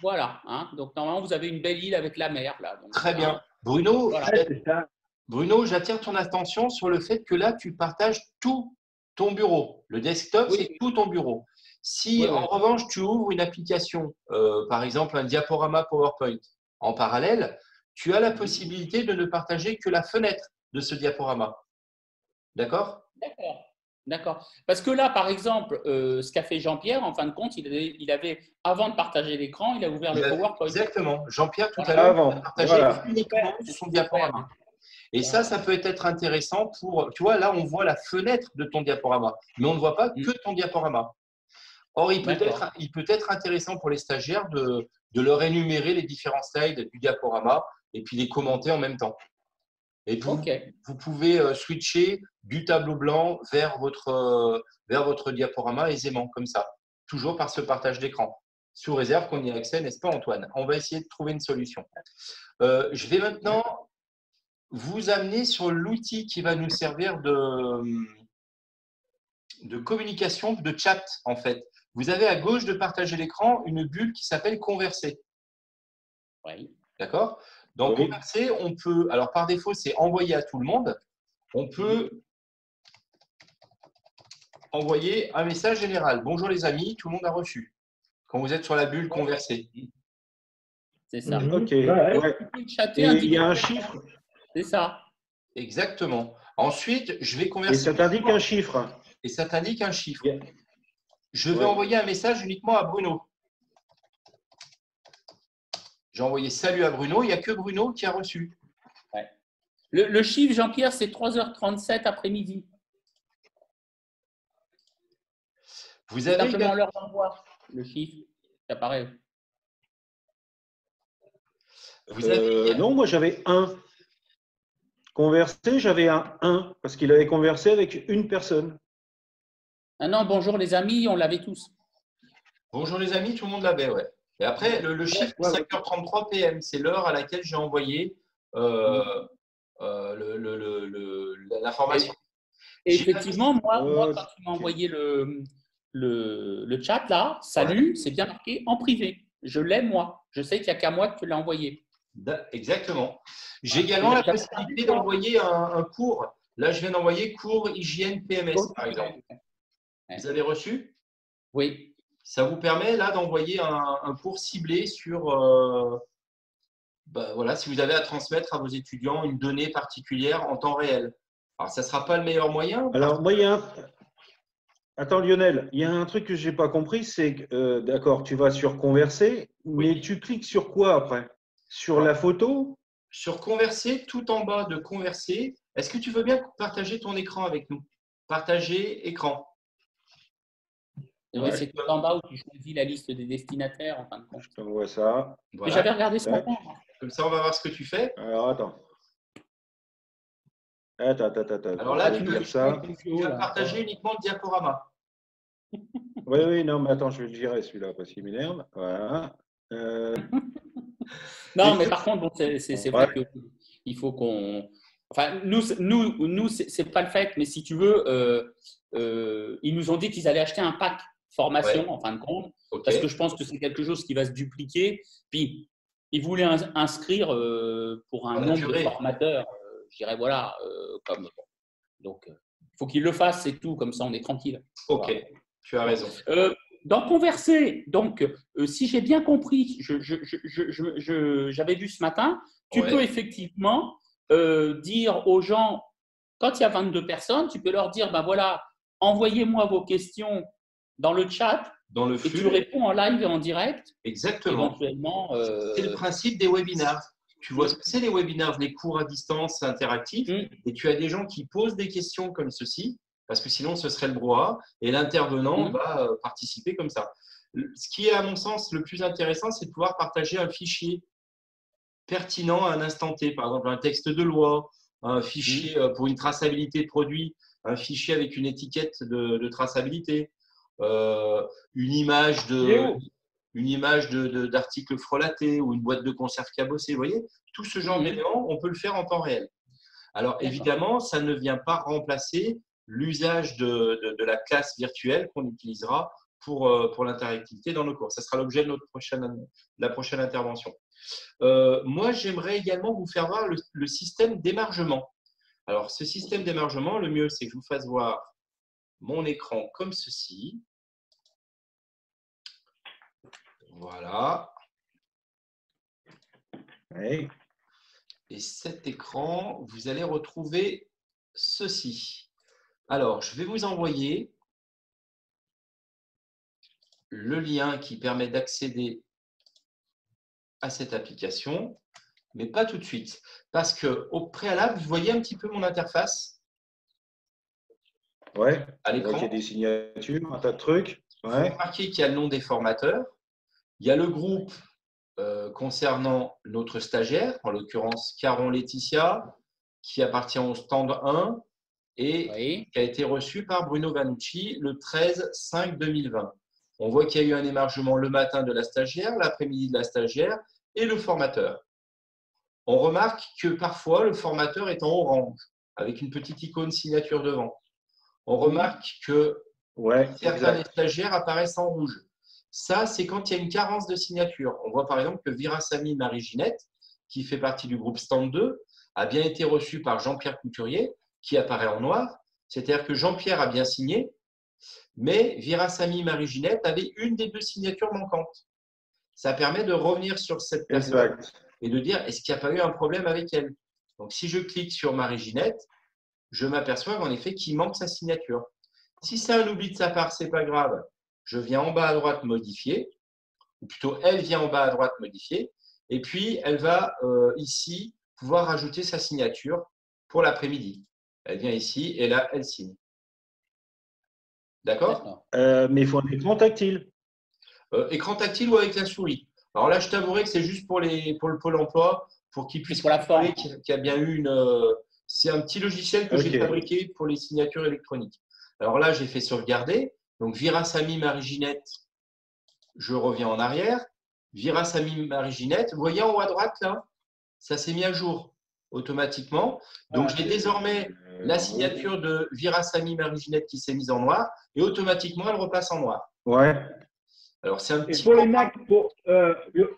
[SPEAKER 3] Voilà. Hein, donc, normalement, vous avez une belle île avec la mer. Là, donc,
[SPEAKER 1] très bien. Bruno,
[SPEAKER 3] voilà.
[SPEAKER 1] Bruno, j'attire ton attention sur le fait que là, tu partages tout ton bureau. Le desktop,
[SPEAKER 3] Oui.
[SPEAKER 1] c'est tout ton bureau. Si, en revanche, tu ouvres une application, par exemple un diaporama PowerPoint, en parallèle, tu as la possibilité de ne partager que la fenêtre de ce diaporama. D'accord?
[SPEAKER 3] D'accord. Parce que là, par exemple, ce qu'a fait Jean-Pierre, en fin de compte, il avait, avant de partager l'écran, il a ouvert le PowerPoint.
[SPEAKER 1] Exactement. Jean-Pierre, tout à l'heure, a partagé uniquement son diaporama. Et ça peut être intéressant pour… Tu vois, là, on voit la fenêtre de ton diaporama, mais on ne voit pas que ton diaporama. Or, il peut être intéressant pour les stagiaires de leur énumérer les différents slides du diaporama et puis les commenter en même temps. Et vous pouvez switcher du tableau blanc vers votre diaporama aisément, comme ça, toujours par ce partage d'écran, sous réserve qu'on y ait accès, n'est-ce pas Antoine? On va essayer de trouver une solution. Je vais maintenant vous amener sur l'outil qui va nous servir de communication, de chat en fait. Vous avez à gauche de partager l'écran une bulle qui s'appelle Converser.
[SPEAKER 3] Oui.
[SPEAKER 1] D'accord? Dans Converser, on peut, alors par défaut, c'est envoyer à tout le monde. On peut envoyer un message général. Bonjour les amis, tout le monde a reçu. Quand vous êtes sur la bulle Converser.
[SPEAKER 3] C'est ça.
[SPEAKER 4] Ok.
[SPEAKER 3] Et
[SPEAKER 4] il y a un chiffre.
[SPEAKER 3] C'est ça.
[SPEAKER 1] Exactement. Ensuite, je vais converser.
[SPEAKER 4] Et ça t'indique un chiffre.
[SPEAKER 1] Et ça t'indique un chiffre. Je vais envoyer un message uniquement à Bruno. J'ai envoyé salut à Bruno. Il n'y a que Bruno qui a reçu.
[SPEAKER 3] Ouais. Le chiffre, Jean-Pierre, c'est 3h37 après-midi.
[SPEAKER 1] Vous avez
[SPEAKER 3] Simplement
[SPEAKER 1] également...
[SPEAKER 3] l'heure d'envoi, le chiffre qui apparaît.
[SPEAKER 1] Vous avez...
[SPEAKER 4] Non, moi j'avais un. Conversé, j'avais un 1 parce qu'il avait conversé avec une personne.
[SPEAKER 3] Ah non, bonjour les amis, on l'avait tous.
[SPEAKER 1] Bonjour les amis, tout le monde l'avait, ouais. Et après, le chiffre 5h33 PM, c'est l'heure à laquelle j'ai envoyé l'information.
[SPEAKER 3] Et effectivement, moi, quand tu m'as envoyé le chat là, salut, c'est bien marqué en privé. Je l'ai moi. Je sais qu'il n'y a qu'à moi que tu l'as envoyé.
[SPEAKER 1] Exactement. J'ai également la possibilité d'envoyer un cours. Là, je viens d'envoyer cours hygiène PMS, par exemple. Vous avez reçu?
[SPEAKER 3] Oui.
[SPEAKER 1] Ça vous permet là d'envoyer un cours ciblé sur, voilà, si vous avez à transmettre à vos étudiants une donnée particulière en temps réel. Alors, ça ne sera pas le meilleur moyen.
[SPEAKER 4] Alors, moi, Attends, Lionel, il y a un truc que je n'ai pas compris, c'est que, d'accord, tu vas sur Converser, mais tu cliques sur quoi après? Sur la photo?
[SPEAKER 1] Sur Converser, tout en bas de Converser, est-ce que tu veux bien partager ton écran avec nous? Partager écran.
[SPEAKER 3] Oui, c'est tout en bas où tu choisis la liste des destinataires en fin de compte.
[SPEAKER 4] Je t'envoie ça.
[SPEAKER 3] Voilà. J'avais regardé ce matin.
[SPEAKER 1] Comme ça, on va voir ce que tu fais.
[SPEAKER 4] Alors, attends.
[SPEAKER 1] Alors là, tu vas partager uniquement le diaporama.
[SPEAKER 4] Oui, non, mais attends, je vais le virer celui-là parce qu'il m'énerve. Voilà.
[SPEAKER 3] Non, mais par contre, bon, c'est vrai qu'il faut qu'on… Enfin, nous c'est pas le fait, mais si tu veux, ils nous ont dit qu'ils allaient acheter un pack formation en fin de compte, parce que je pense que c'est quelque chose qui va se dupliquer. Puis, ils voulaient inscrire pour un nombre de formateurs, je dirais, voilà, comme… Donc, il faut qu'ils le fassent, c'est tout, comme ça on est tranquille.
[SPEAKER 1] Ok, voilà. Tu as raison.
[SPEAKER 3] Dans Converser, donc, si j'ai bien compris, j'avais vu ce matin, tu peux effectivement dire aux gens, quand il y a 22 personnes, tu peux leur dire, ben voilà, envoyez-moi vos questions dans le chat et tu réponds en live et en direct.
[SPEAKER 1] Exactement.
[SPEAKER 3] Éventuellement.
[SPEAKER 1] C'est le principe des webinars. Tu vois ce que c'est les webinars, les cours à distance interactifs, et tu as des gens qui posent des questions comme ceci, parce que sinon ce serait le brouhaha, et l'intervenant va participer comme ça. Ce qui est à mon sens le plus intéressant, c'est de pouvoir partager un fichier pertinent à un instant T, par exemple un texte de loi, un fichier pour une traçabilité de produit, un fichier avec une étiquette de traçabilité, une image d'article frelaté ou une boîte de conserve cabossée. Vous voyez, tout ce genre d'éléments, on peut le faire en temps réel. Alors évidemment, ça ne vient pas remplacer l'usage de la classe virtuelle qu'on utilisera pour l'interactivité dans nos cours. Ça sera l'objet de la prochaine intervention. Moi, j'aimerais également vous faire voir le système d'émargement. Alors, ce système d'émargement, le mieux, c'est que je vous fasse voir mon écran comme ceci. Voilà.
[SPEAKER 4] Oui.
[SPEAKER 1] Et cet écran, vous allez retrouver ceci. Alors, je vais vous envoyer le lien qui permet d'accéder à cette application, mais pas tout de suite. Parce qu'au préalable, vous voyez un petit peu mon interface?
[SPEAKER 4] Oui,
[SPEAKER 1] à l'écran.
[SPEAKER 4] Il y a des signatures, un tas de trucs.
[SPEAKER 1] Vous remarquez qu'il y a le nom des formateurs. Il y a le groupe concernant notre stagiaire, en l'occurrence Caron Laetitia, qui appartient au stand 1 et qui a été reçu par Bruno Vanucci le 13/5/2020. On voit qu'il y a eu un émargement le matin de la stagiaire, l'après-midi de la stagiaire et le formateur. On remarque que parfois le formateur est en orange, avec une petite icône signature devant. On remarque que certains stagiaires apparaissent en rouge. Ça, c'est quand il y a une carence de signature. On voit par exemple que Virasamy Marie-Ginette, qui fait partie du groupe Stand 2, a bien été reçue par Jean-Pierre Couturier, qui apparaît en noir. C'est-à-dire que Jean-Pierre a bien signé, mais Virasamy Marie-Ginette avait une des deux signatures manquantes. Ça permet de revenir sur cette personne et de dire est-ce qu'il n'y a pas eu un problème avec elle. Donc, si je clique sur Marie-Ginette, je m'aperçois en effet qu'il manque sa signature. Si c'est un oubli de sa part, ce n'est pas grave. Je viens en bas à droite modifier, ou plutôt elle vient en bas à droite modifier, Et puis, elle va ici pouvoir rajouter sa signature pour l'après-midi. Elle vient ici et là, elle signe. D'accord?
[SPEAKER 4] Mais il faut un écran tactile.
[SPEAKER 1] Écran tactile ou avec la souris. Alors là, je t'avouerai que c'est juste pour le Pôle emploi, pour qu'ils puissent
[SPEAKER 3] pour la forme.
[SPEAKER 1] qu'il y a bien eu une. C'est un petit logiciel que j'ai fabriqué pour les signatures électroniques. Alors là, j'ai fait sauvegarder. Donc, Virasamy Marie-Ginette, je reviens en arrière. Virasamy Marie-Ginette, vous voyez en haut à droite, là, ça s'est mis à jour automatiquement. Donc, j'ai désormais la signature de Virasamy Marie-Ginette qui s'est mise en noir et automatiquement, elle repasse en noir.
[SPEAKER 4] Ouais.
[SPEAKER 1] Alors, c'est un petit
[SPEAKER 2] pour les Mac,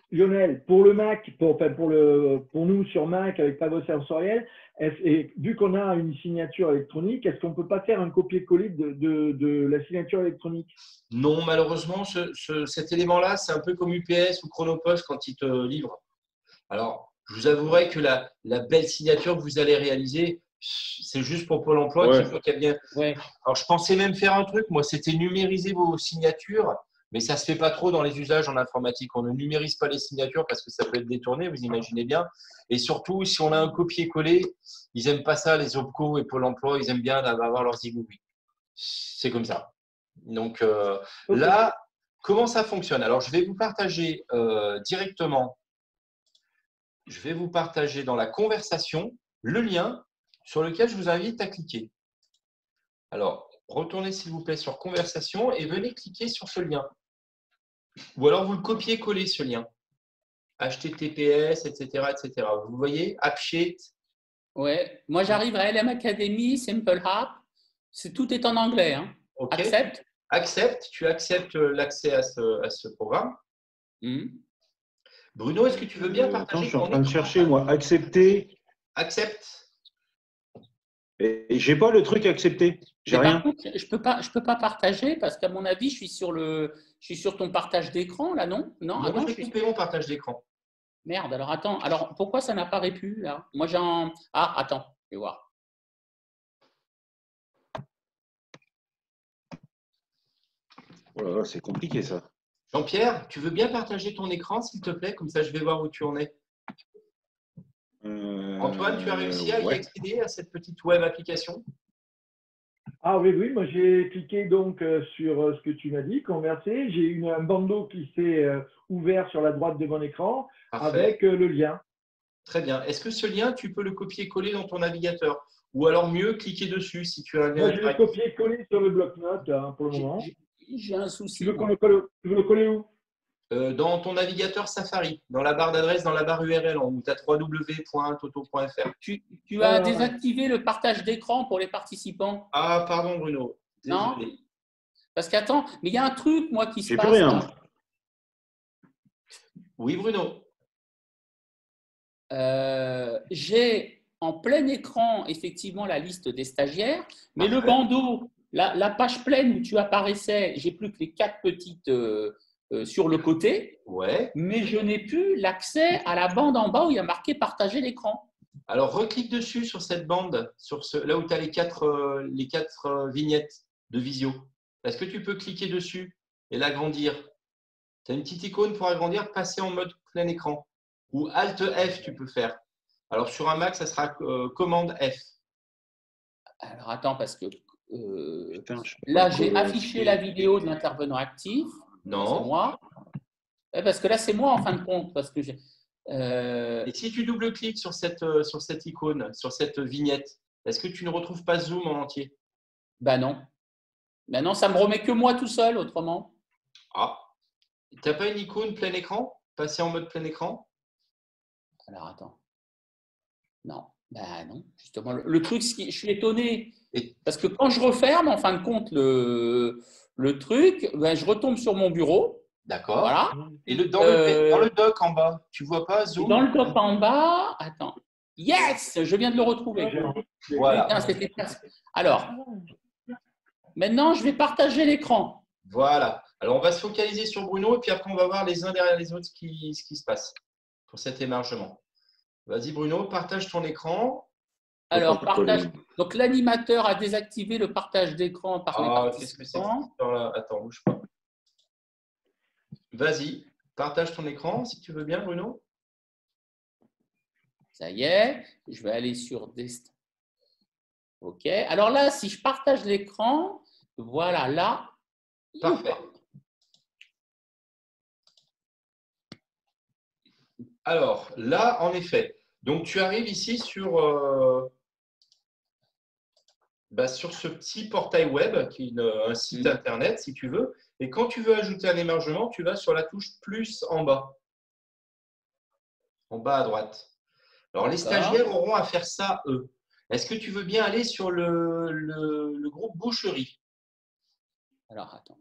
[SPEAKER 2] Lionel, pour le Mac, pour nous sur Mac avec Pavo Sensoriel, et vu qu'on a une signature électronique, est-ce qu'on ne peut pas faire un copier-coller de la signature électronique?
[SPEAKER 1] Non, malheureusement, cet élément-là, c'est un peu comme UPS ou Chronopost quand ils te livrent. Alors, je vous avouerai que la belle signature que vous allez réaliser, c'est juste pour Pôle emploi. Qu'il y a bien... Alors, je pensais même faire un truc, moi, c'était numériser vos signatures, mais ça ne se fait pas trop dans les usages en informatique. On ne numérise pas les signatures parce que ça peut être détourné, vous imaginez bien. Et surtout, si on a un copier-coller, ils n'aiment pas ça, les OPCO et Pôle emploi, ils aiment bien avoir leurs zigouilles. C'est comme ça. Donc là, comment ça fonctionne? Alors, je vais vous partager directement, je vais vous partager dans la conversation le lien sur lequel je vous invite à cliquer. Alors, retournez s'il vous plaît sur conversation et venez cliquer sur ce lien. Ou alors, vous le copiez-collez ce lien. HTTPS, etc., etc. Vous voyez, AppSheet.
[SPEAKER 3] Ouais, moi j'arrive à LM Academy, Simple App, tout est en anglais. Hein.
[SPEAKER 1] Okay.
[SPEAKER 3] Accepte.
[SPEAKER 1] Accepte, tu acceptes l'accès à ce programme. Bruno, est-ce que tu veux bien partager?
[SPEAKER 4] Je suis en train de chercher, moi. Accepter.
[SPEAKER 1] Accepte.
[SPEAKER 4] Et j'ai pas le truc accepter. J'ai rien.
[SPEAKER 3] Par contre, je peux pas partager parce qu'à mon avis, je suis sur ton partage d'écran là, non? Non,
[SPEAKER 1] moi, je vais couper mon partage d'écran.
[SPEAKER 3] Merde, alors attends. Alors pourquoi ça n'apparaît plus là? Moi j'ai un. Ah, attends, je vais voir.
[SPEAKER 4] Oh là là, c'est compliqué ça.
[SPEAKER 1] Jean-Pierre, tu veux bien partager ton écran, s'il te plaît? Comme ça, je vais voir où tu en es. Antoine, tu as réussi à y accéder à cette petite web application?
[SPEAKER 2] Ah oui, oui, moi j'ai cliqué donc sur ce que tu m'as dit, converser. J'ai eu un bandeau qui s'est ouvert sur la droite de mon écran. Parfait. Avec le lien.
[SPEAKER 1] Très bien. Est-ce que ce lien, tu peux le copier-coller dans ton navigateur? Ou alors mieux, cliquer dessus si tu as un lien.
[SPEAKER 2] Moi, je vais le copier-coller sur le bloc-notes pour le moment.
[SPEAKER 3] J'ai un souci.
[SPEAKER 2] Tu veux le coller où?
[SPEAKER 1] Dans ton navigateur Safari, dans la barre d'adresse, dans la barre URL en haut, tu as www.toto.fr.
[SPEAKER 3] Tu as désactivé le partage d'écran pour les participants?
[SPEAKER 1] Ah, pardon Bruno. Désolé.
[SPEAKER 3] Non? Parce qu'attends, mais il y a un truc, moi, qui se passe.
[SPEAKER 4] J'ai plus rien.
[SPEAKER 1] Oui, Bruno.
[SPEAKER 3] J'ai en plein écran, effectivement, la liste des stagiaires, mais le bandeau, la page pleine où tu apparaissais, j'ai plus que les 4 petites sur le côté, mais je n'ai plus l'accès à la bande en bas où il y a marqué « Partager l'écran ».
[SPEAKER 1] Alors, reclique dessus sur cette bande, là où tu as les quatre vignettes de visio. Est-ce que tu peux cliquer dessus et l'agrandir? Tu as une petite icône pour agrandir, passer en mode plein écran. Ou Alt F, tu peux faire. Alors, sur un Mac, ça sera Commande F.
[SPEAKER 3] Alors, attends, parce que là, j'ai affiché la vidéo de l'intervenant actif.
[SPEAKER 1] Non.
[SPEAKER 3] C'est moi. Parce que là, c'est moi en fin de compte. Parce que
[SPEAKER 1] Et si tu double-cliques sur cette icône, sur cette vignette, est-ce que tu ne retrouves pas Zoom en entier?
[SPEAKER 3] Ben non. Ben non, ça me remet que moi tout seul, autrement.
[SPEAKER 1] Ah. Tu n'as pas une icône plein écran? Passer en mode plein écran?
[SPEAKER 3] Alors, attends. Non. Ben non. Justement, le truc, je suis étonné. Parce que quand je referme, en fin de compte, le truc, ben, je retombe sur mon bureau.
[SPEAKER 1] D'accord.
[SPEAKER 3] Voilà.
[SPEAKER 1] Et dans le doc en bas, tu ne vois pas Zoom?
[SPEAKER 3] Dans le doc en bas, attends. Yes, je viens de le retrouver.
[SPEAKER 1] Voilà.
[SPEAKER 3] Alors, maintenant, je vais partager l'écran.
[SPEAKER 1] Voilà. Alors, on va se focaliser sur Bruno et puis après, on va voir les uns derrière les autres ce qui se passe pour cet émargement. Vas-y, Bruno, partage ton écran.
[SPEAKER 3] Alors, partage. Donc, l'animateur a désactivé le partage d'écran par les participants.
[SPEAKER 1] Qu'est-ce que c'est que attends, bouge pas. Vas-y, partage ton écran si tu veux bien, Bruno.
[SPEAKER 3] Ça y est, je vais aller sur Destin. OK. Alors là, si je partage l'écran, voilà, là.
[SPEAKER 1] Parfait. Alors, là, en effet, donc tu arrives ici sur ce petit portail web qui est un site internet, si tu veux. Et quand tu veux ajouter un hébergement, tu vas sur la touche plus en bas à droite. Alors, les stagiaires auront à faire ça, eux. Est-ce que tu veux bien aller sur le groupe boucherie?
[SPEAKER 3] Alors, attends.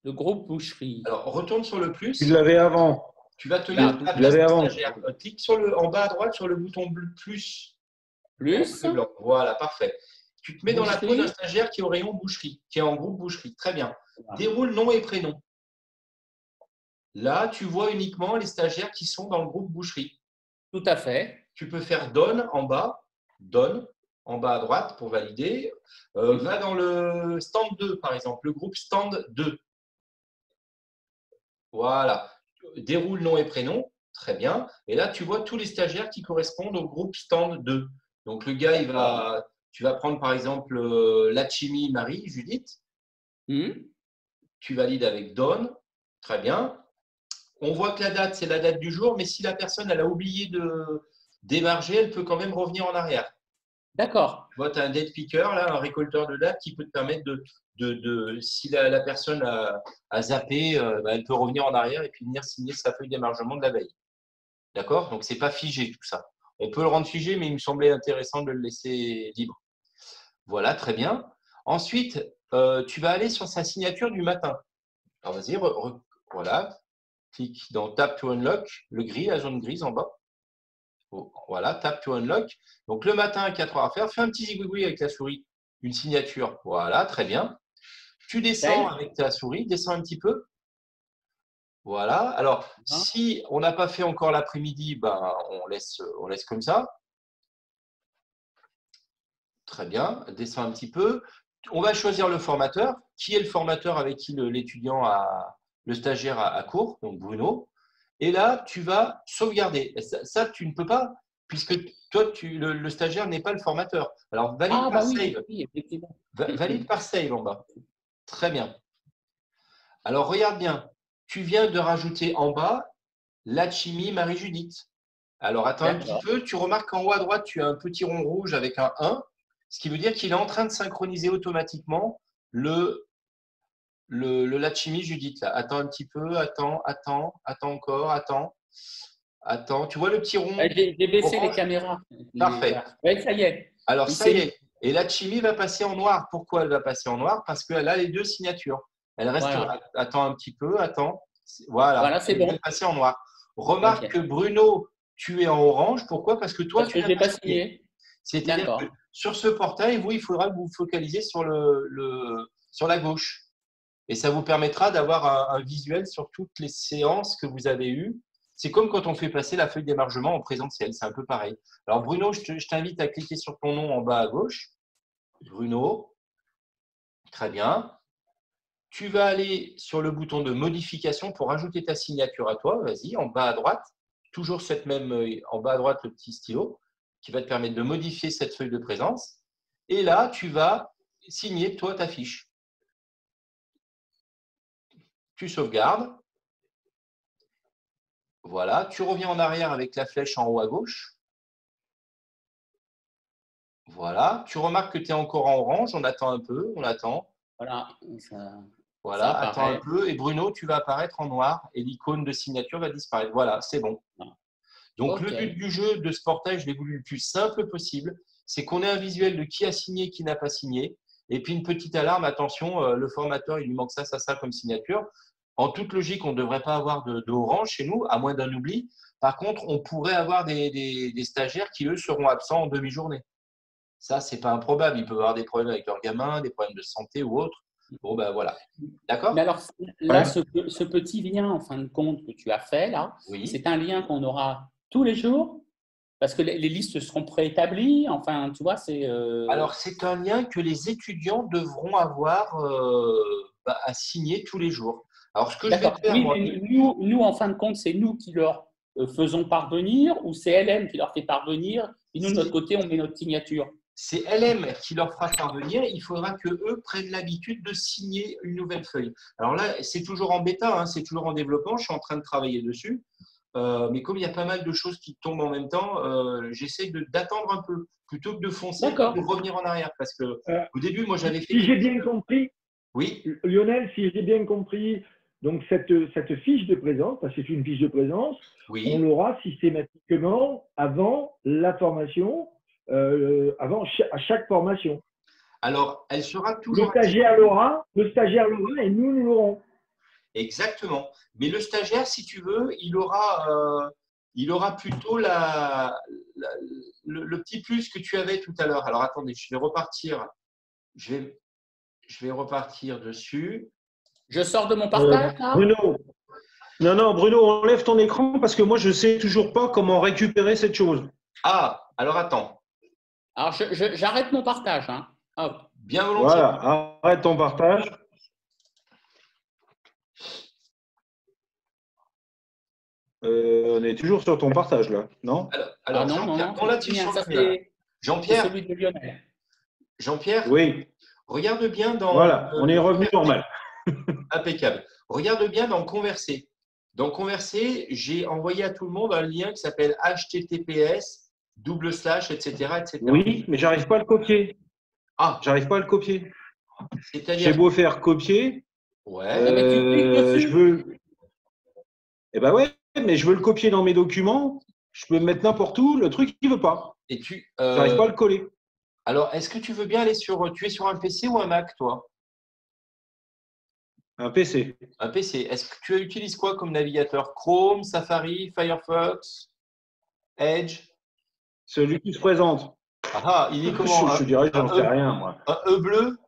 [SPEAKER 3] Le groupe boucherie.
[SPEAKER 1] Alors, retourne sur le plus.
[SPEAKER 4] Tu l'avais avant.
[SPEAKER 1] Tu vas te mettre à la place stagiaire. Clique en bas à droite sur le bouton plus.
[SPEAKER 3] Plus.
[SPEAKER 1] Voilà, parfait. Tu te mets dans la peau d'un stagiaire qui est au rayon boucherie, qui est en groupe boucherie. Très bien. Déroule nom et prénom. Là, tu vois uniquement les stagiaires qui sont dans le groupe boucherie.
[SPEAKER 3] Tout à fait.
[SPEAKER 1] Tu peux faire donne en bas à droite pour valider. Va dans le stand 2, par exemple, le groupe stand 2. Voilà. Déroule nom et prénom. Très bien. Et là, tu vois tous les stagiaires qui correspondent au groupe stand 2. Donc, le gars, tu vas prendre par exemple Lachimi Marie, Judith. Tu valides avec Don. Très bien. On voit que la date, c'est la date du jour, mais si la personne elle a oublié de démarger, elle peut quand même revenir en arrière.
[SPEAKER 3] D'accord.
[SPEAKER 1] Tu vois, tu as un date picker, là, un récolteur de date qui peut te permettre si la personne a zappé, elle peut revenir en arrière et puis venir signer sa feuille d'émargement de la veille. D'accord? Donc, ce n'est pas figé tout ça. On peut le rendre figé, mais il me semblait intéressant de le laisser libre. Voilà, très bien. Ensuite, tu vas aller sur sa signature du matin. Alors, vas-y, voilà. Clique dans Tap to Unlock, la zone grise en bas. Voilà, Tap to Unlock. Donc, le matin à 4 heures à faire, fais un petit zigouigoui avec la souris, une signature. Voilà, très bien. Tu descends avec ta souris, descends un petit peu. Voilà. Alors, si on n'a pas fait encore l'après-midi, on laisse comme ça. Très bien. Descends un petit peu. On va choisir le formateur. Qui est le formateur avec qui le stagiaire a cours? Donc, Bruno. Et là, tu vas sauvegarder. Ça, tu ne peux pas, puisque toi, le stagiaire n'est pas le formateur. Alors, valide par save.
[SPEAKER 3] Oui, effectivement.
[SPEAKER 1] Valide par save en bas. Très bien. Alors, regarde bien. Tu viens de rajouter en bas Lachimi Marie-Judith. Alors, attends un petit peu. Tu remarques qu'en haut à droite, tu as un petit rond rouge avec un 1, ce qui veut dire qu'il est en train de synchroniser automatiquement le Lachimi Judith. Là. Attends un petit peu. Attends encore. Attends. Tu vois le petit rond?
[SPEAKER 3] J'ai baissé les caméras.
[SPEAKER 1] Parfait.
[SPEAKER 3] Oui, ça y est.
[SPEAKER 1] Alors, ça y est. Et Lachimi va passer en noir. Pourquoi elle va passer en noir? Parce qu'elle a les deux signatures. Elle reste. Attends un petit peu. Attends. Voilà,
[SPEAKER 3] c'est bon.
[SPEAKER 1] Elle va passer en noir. Remarque que Bruno, tu es en orange. Pourquoi? Parce que toi,
[SPEAKER 3] tu n'as pas signé.
[SPEAKER 1] C'est-à-dire que sur ce portail, il faudra que vous vous focalisiez sur la gauche. Et ça vous permettra d'avoir un visuel sur toutes les séances que vous avez eues. C'est comme quand on fait passer la feuille d'émargement en présentiel. C'est un peu pareil. Alors, Bruno, je t'invite à cliquer sur ton nom en bas à gauche. Bruno. Très bien. Tu vas aller sur le bouton de modification pour ajouter ta signature à toi. Vas-y, en bas à droite. Toujours en bas à droite, le petit stylo qui va te permettre de modifier cette feuille de présence. Et là, tu vas signer, toi, ta fiche. Tu sauvegardes. Voilà. Tu reviens en arrière avec la flèche en haut à gauche. Voilà. Tu remarques que tu es encore en orange. On attend un peu. On attend.
[SPEAKER 3] Voilà.
[SPEAKER 1] Attends un peu. Et Bruno, tu vas apparaître en noir et l'icône de signature va disparaître. Voilà, c'est bon. Donc, le but du jeu de ce portail, je l'ai voulu le plus simple possible. C'est qu'on ait un visuel de qui a signé, qui n'a pas signé. Et puis, une petite alarme. Attention, le formateur, il lui manque ça comme signature. En toute logique, on ne devrait pas avoir de orange chez nous, à moins d'un oubli. Par contre, on pourrait avoir des stagiaires qui, eux, seront absents en demi-journée. Ça, ce n'est pas improbable. Ils peuvent avoir des problèmes avec leurs gamins, des problèmes de santé ou autre. Bon, voilà. D'accord?
[SPEAKER 3] Mais alors, là, ce petit lien, en fin de compte, que tu as fait, là, c'est un lien qu'on aura tous les jours parce que les listes seront préétablies. Enfin, tu vois, c'est…
[SPEAKER 1] Alors, c'est un lien que les étudiants devront avoir à signer tous les jours. Alors, ce que je vais faire,
[SPEAKER 3] nous, en fin de compte, c'est nous qui leur faisons parvenir ou c'est LM qui leur fait parvenir et nous, de notre côté, on met notre signature?
[SPEAKER 1] C'est LM qui leur fera parvenir. Il faudra qu'eux prennent l'habitude de signer une nouvelle feuille. Alors là, c'est toujours en bêta, hein, c'est toujours en développement. Je suis en train de travailler dessus. Mais comme il y a pas mal de choses qui tombent en même temps, j'essaie d'attendre un peu plutôt que de foncer, de revenir en arrière. Parce que au début, moi, j'avais fait…
[SPEAKER 2] Si j'ai bien compris,
[SPEAKER 1] oui.
[SPEAKER 2] Lionel, si j'ai bien compris, donc cette fiche de présence, parce que c'est une fiche de présence,
[SPEAKER 1] oui.
[SPEAKER 2] On l'aura systématiquement avant la formation, à chaque formation.
[SPEAKER 1] Alors, elle sera toujours…
[SPEAKER 2] Le stagiaire l'aura et nous l'aurons.
[SPEAKER 1] Exactement. Mais le stagiaire, si tu veux, il aura plutôt le petit plus que tu avais tout à l'heure. Alors, attendez, je vais repartir. Je vais repartir dessus.
[SPEAKER 3] Je sors de mon partage, là.
[SPEAKER 4] Bruno. Non, Bruno, enlève ton écran parce que moi, je ne sais toujours pas comment récupérer cette chose.
[SPEAKER 1] Ah, alors attends.
[SPEAKER 3] Alors, j'arrête mon partage. Hein. Hop.
[SPEAKER 1] Bien volontiers.
[SPEAKER 4] Voilà, arrête ton partage. On est toujours sur ton partage, là, non?
[SPEAKER 1] Alors
[SPEAKER 3] non.
[SPEAKER 1] quand là-dessus sur Jean-Pierre.
[SPEAKER 3] Celui de Lionel.
[SPEAKER 1] Jean-Pierre,
[SPEAKER 4] oui.
[SPEAKER 1] Regarde bien dans…
[SPEAKER 4] Voilà, on est revenu normal.
[SPEAKER 1] Impeccable. Regarde bien dans Converser. Dans Converser, j'ai envoyé à tout le monde un lien qui s'appelle https, etc.
[SPEAKER 4] Oui, mais j'arrive pas à le copier.
[SPEAKER 1] Ah,
[SPEAKER 4] j'arrive pas à le copier.
[SPEAKER 1] C'est-à-dire…
[SPEAKER 4] J'ai beau faire copier.
[SPEAKER 1] Ouais.
[SPEAKER 4] Je veux… Eh ben ouais, mais je veux le copier dans mes documents. Je peux le mettre n'importe où. Le truc, il veut pas.
[SPEAKER 1] Et tu…
[SPEAKER 4] J'arrive pas à le coller.
[SPEAKER 1] Alors, est-ce que tu veux bien aller sur… Tu es sur un PC ou un Mac, toi?
[SPEAKER 4] Un PC.
[SPEAKER 1] Un PC. Est-ce que tu utilises quoi comme navigateur? Chrome, Safari, Firefox, Edge?
[SPEAKER 4] Celui qui se présente.
[SPEAKER 1] Ah, il est comment?
[SPEAKER 4] Je dirais, j'en sais rien, moi.
[SPEAKER 1] Un E bleu?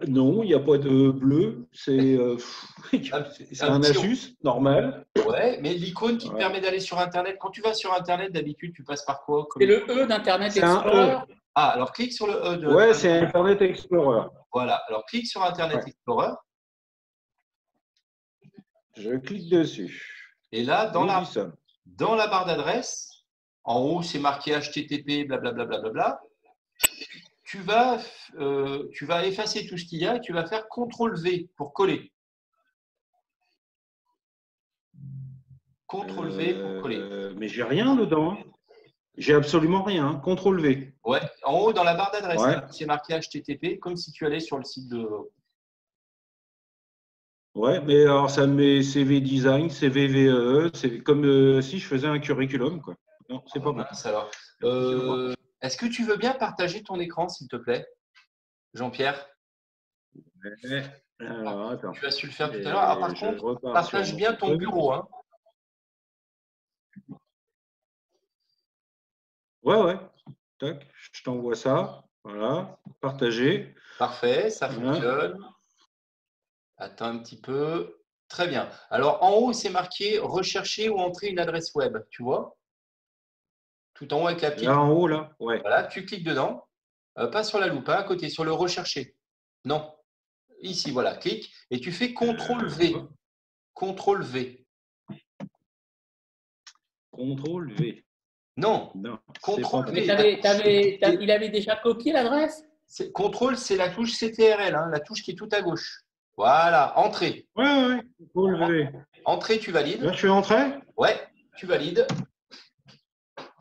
[SPEAKER 4] Non, il n'y a pas de bleu. C'est un Asus, normal.
[SPEAKER 1] Ouais, mais l'icône qui te permet d'aller sur Internet. Quand tu vas sur Internet, d'habitude, tu passes par quoi?
[SPEAKER 3] C'est le E d'Internet Explorer.
[SPEAKER 1] Ah, alors clique sur le E de…
[SPEAKER 4] Ouais, c'est Internet Explorer.
[SPEAKER 1] Voilà, alors clique sur Internet Explorer.
[SPEAKER 4] Je clique dessus.
[SPEAKER 1] Et là, dans la barre d'adresse, en haut, c'est marqué HTTP, blablabla. Tu vas effacer tout ce qu'il y a et tu vas faire CTRL-V pour coller. CTRL-V pour coller.
[SPEAKER 4] Mais j'ai rien dedans. J'ai absolument rien. CTRL-V.
[SPEAKER 1] Ouais, en haut, dans la barre d'adresse, c'est marqué HTTP, comme si tu allais sur le site de… Ouais,
[SPEAKER 4] mais alors ça me met CV Design, CV VE, c'est comme si je faisais un curriculum, quoi. Non, c'est pas bon.
[SPEAKER 1] Alors. Est-ce que tu veux bien partager ton écran, s'il te plaît, Jean-Pierre?
[SPEAKER 4] Alors, attends.
[SPEAKER 1] Tu as su le faire tout à l'heure. Ah, par contre, partage bien ton bureau. Hein.
[SPEAKER 4] Ouais. Tac, je t'envoie ça. Voilà, partager.
[SPEAKER 1] Parfait, ça fonctionne. Attends un petit peu. Très bien. Alors, en haut, c'est marqué « Rechercher ou entrer une adresse web ». Tu vois? Tout en haut avec la petite…
[SPEAKER 4] Là, en haut, là. Ouais.
[SPEAKER 1] Voilà, tu cliques dedans. Pas sur la loupe, à côté, sur le « Rechercher ». Non. Ici, voilà, clique. Et tu fais CTRL-V. CTRL-V.
[SPEAKER 4] CTRL-V.
[SPEAKER 1] Non.
[SPEAKER 3] CTRL-V. Il avait déjà copié l'adresse?
[SPEAKER 1] CTRL, c'est la touche CTRL, hein, la touche qui est tout à gauche. Voilà, entrée.
[SPEAKER 4] Ouais. CTRL-V.
[SPEAKER 1] Entrée, tu valides.
[SPEAKER 4] Là, je suis entré?
[SPEAKER 1] Ouais, tu valides.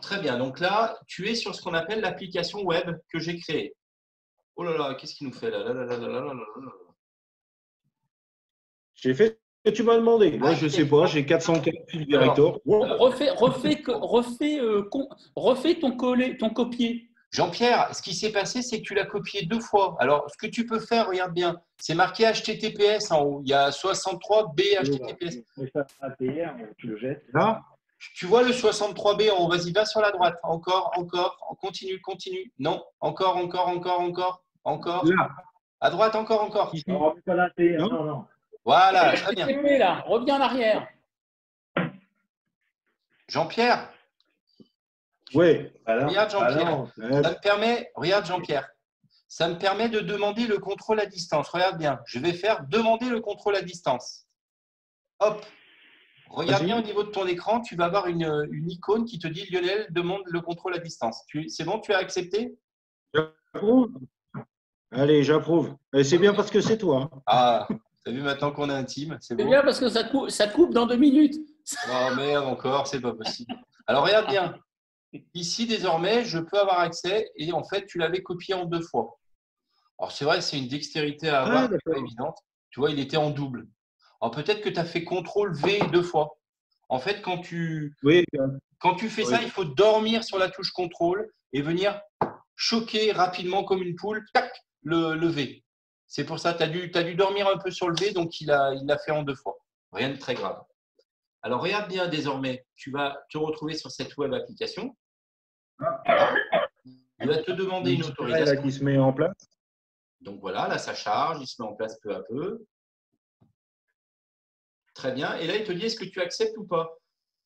[SPEAKER 1] Très bien. Donc là, tu es sur ce qu'on appelle l'application web que j'ai créée. Oh là là, qu'est-ce qu'il nous fait là?
[SPEAKER 4] J'ai fait ce que tu m'as demandé. Moi, je ne sais pas, j'ai 404 fil director.
[SPEAKER 3] Refais ton copier.
[SPEAKER 1] Jean-Pierre, ce qui s'est passé, c'est que tu l'as copié 2 fois. Alors, ce que tu peux faire, regarde bien, c'est marqué HTTPS en haut. Il y a 63 B HTTPS.
[SPEAKER 2] Tu le jettes.
[SPEAKER 4] Là?
[SPEAKER 1] Tu vois le 63B en haut. Vas-y, va sur la droite. Encore. Continue. Non. Encore.
[SPEAKER 4] Là.
[SPEAKER 1] À droite, encore.
[SPEAKER 2] Non.
[SPEAKER 1] Voilà, très bien.
[SPEAKER 3] Là, reviens en arrière.
[SPEAKER 1] Jean-Pierre.
[SPEAKER 4] Oui.
[SPEAKER 1] Regarde Jean-Pierre. Regarde Jean-Pierre. Ça me permet de demander le contrôle à distance. Regarde bien. Je vais faire demander le contrôle à distance. hop, regarde
[SPEAKER 4] Vas-y.
[SPEAKER 1] bien au niveau de ton écran, tu vas avoir une icône qui te dit Lionel demande le contrôle à distance. C'est bon, tu as accepté?
[SPEAKER 4] J'approuve. Allez, j'approuve. Et c'est bien parce que c'est toi.
[SPEAKER 1] Ah, tu as vu maintenant qu'on est intime, c'est
[SPEAKER 3] C'est
[SPEAKER 1] bon?
[SPEAKER 3] bien parce que ça coupe dans 2 minutes.
[SPEAKER 1] Non, merde, encore, c'est pas possible. Alors, regarde bien. Ici, désormais, je peux avoir accès et en fait, tu l'avais copié en 2 fois. Alors, c'est vrai, c'est une dextérité à avoir,
[SPEAKER 4] Ah,
[SPEAKER 1] c'est pas
[SPEAKER 4] d'accord.
[SPEAKER 1] évidente. Tu vois, il était en double. Alors, peut-être que tu as fait CTRL V 2 fois. En fait,
[SPEAKER 4] Oui,
[SPEAKER 1] quand tu fais
[SPEAKER 4] oui.
[SPEAKER 1] ça, il faut dormir sur la touche CTRL et venir choquer rapidement comme une poule, tac, le V. C'est pour ça, tu as dû dormir un peu sur le V, donc il l'a fait en 2 fois. Rien de très grave. Alors, regarde bien désormais, tu vas te retrouver sur cette web application. Voilà. Il va te demander une
[SPEAKER 4] Là,
[SPEAKER 1] autorisation.
[SPEAKER 4] qui se met en place.
[SPEAKER 1] Donc voilà, là, ça charge, il se met en place peu à peu. Très bien. Et là, il te dit est-ce que tu acceptes ou pas?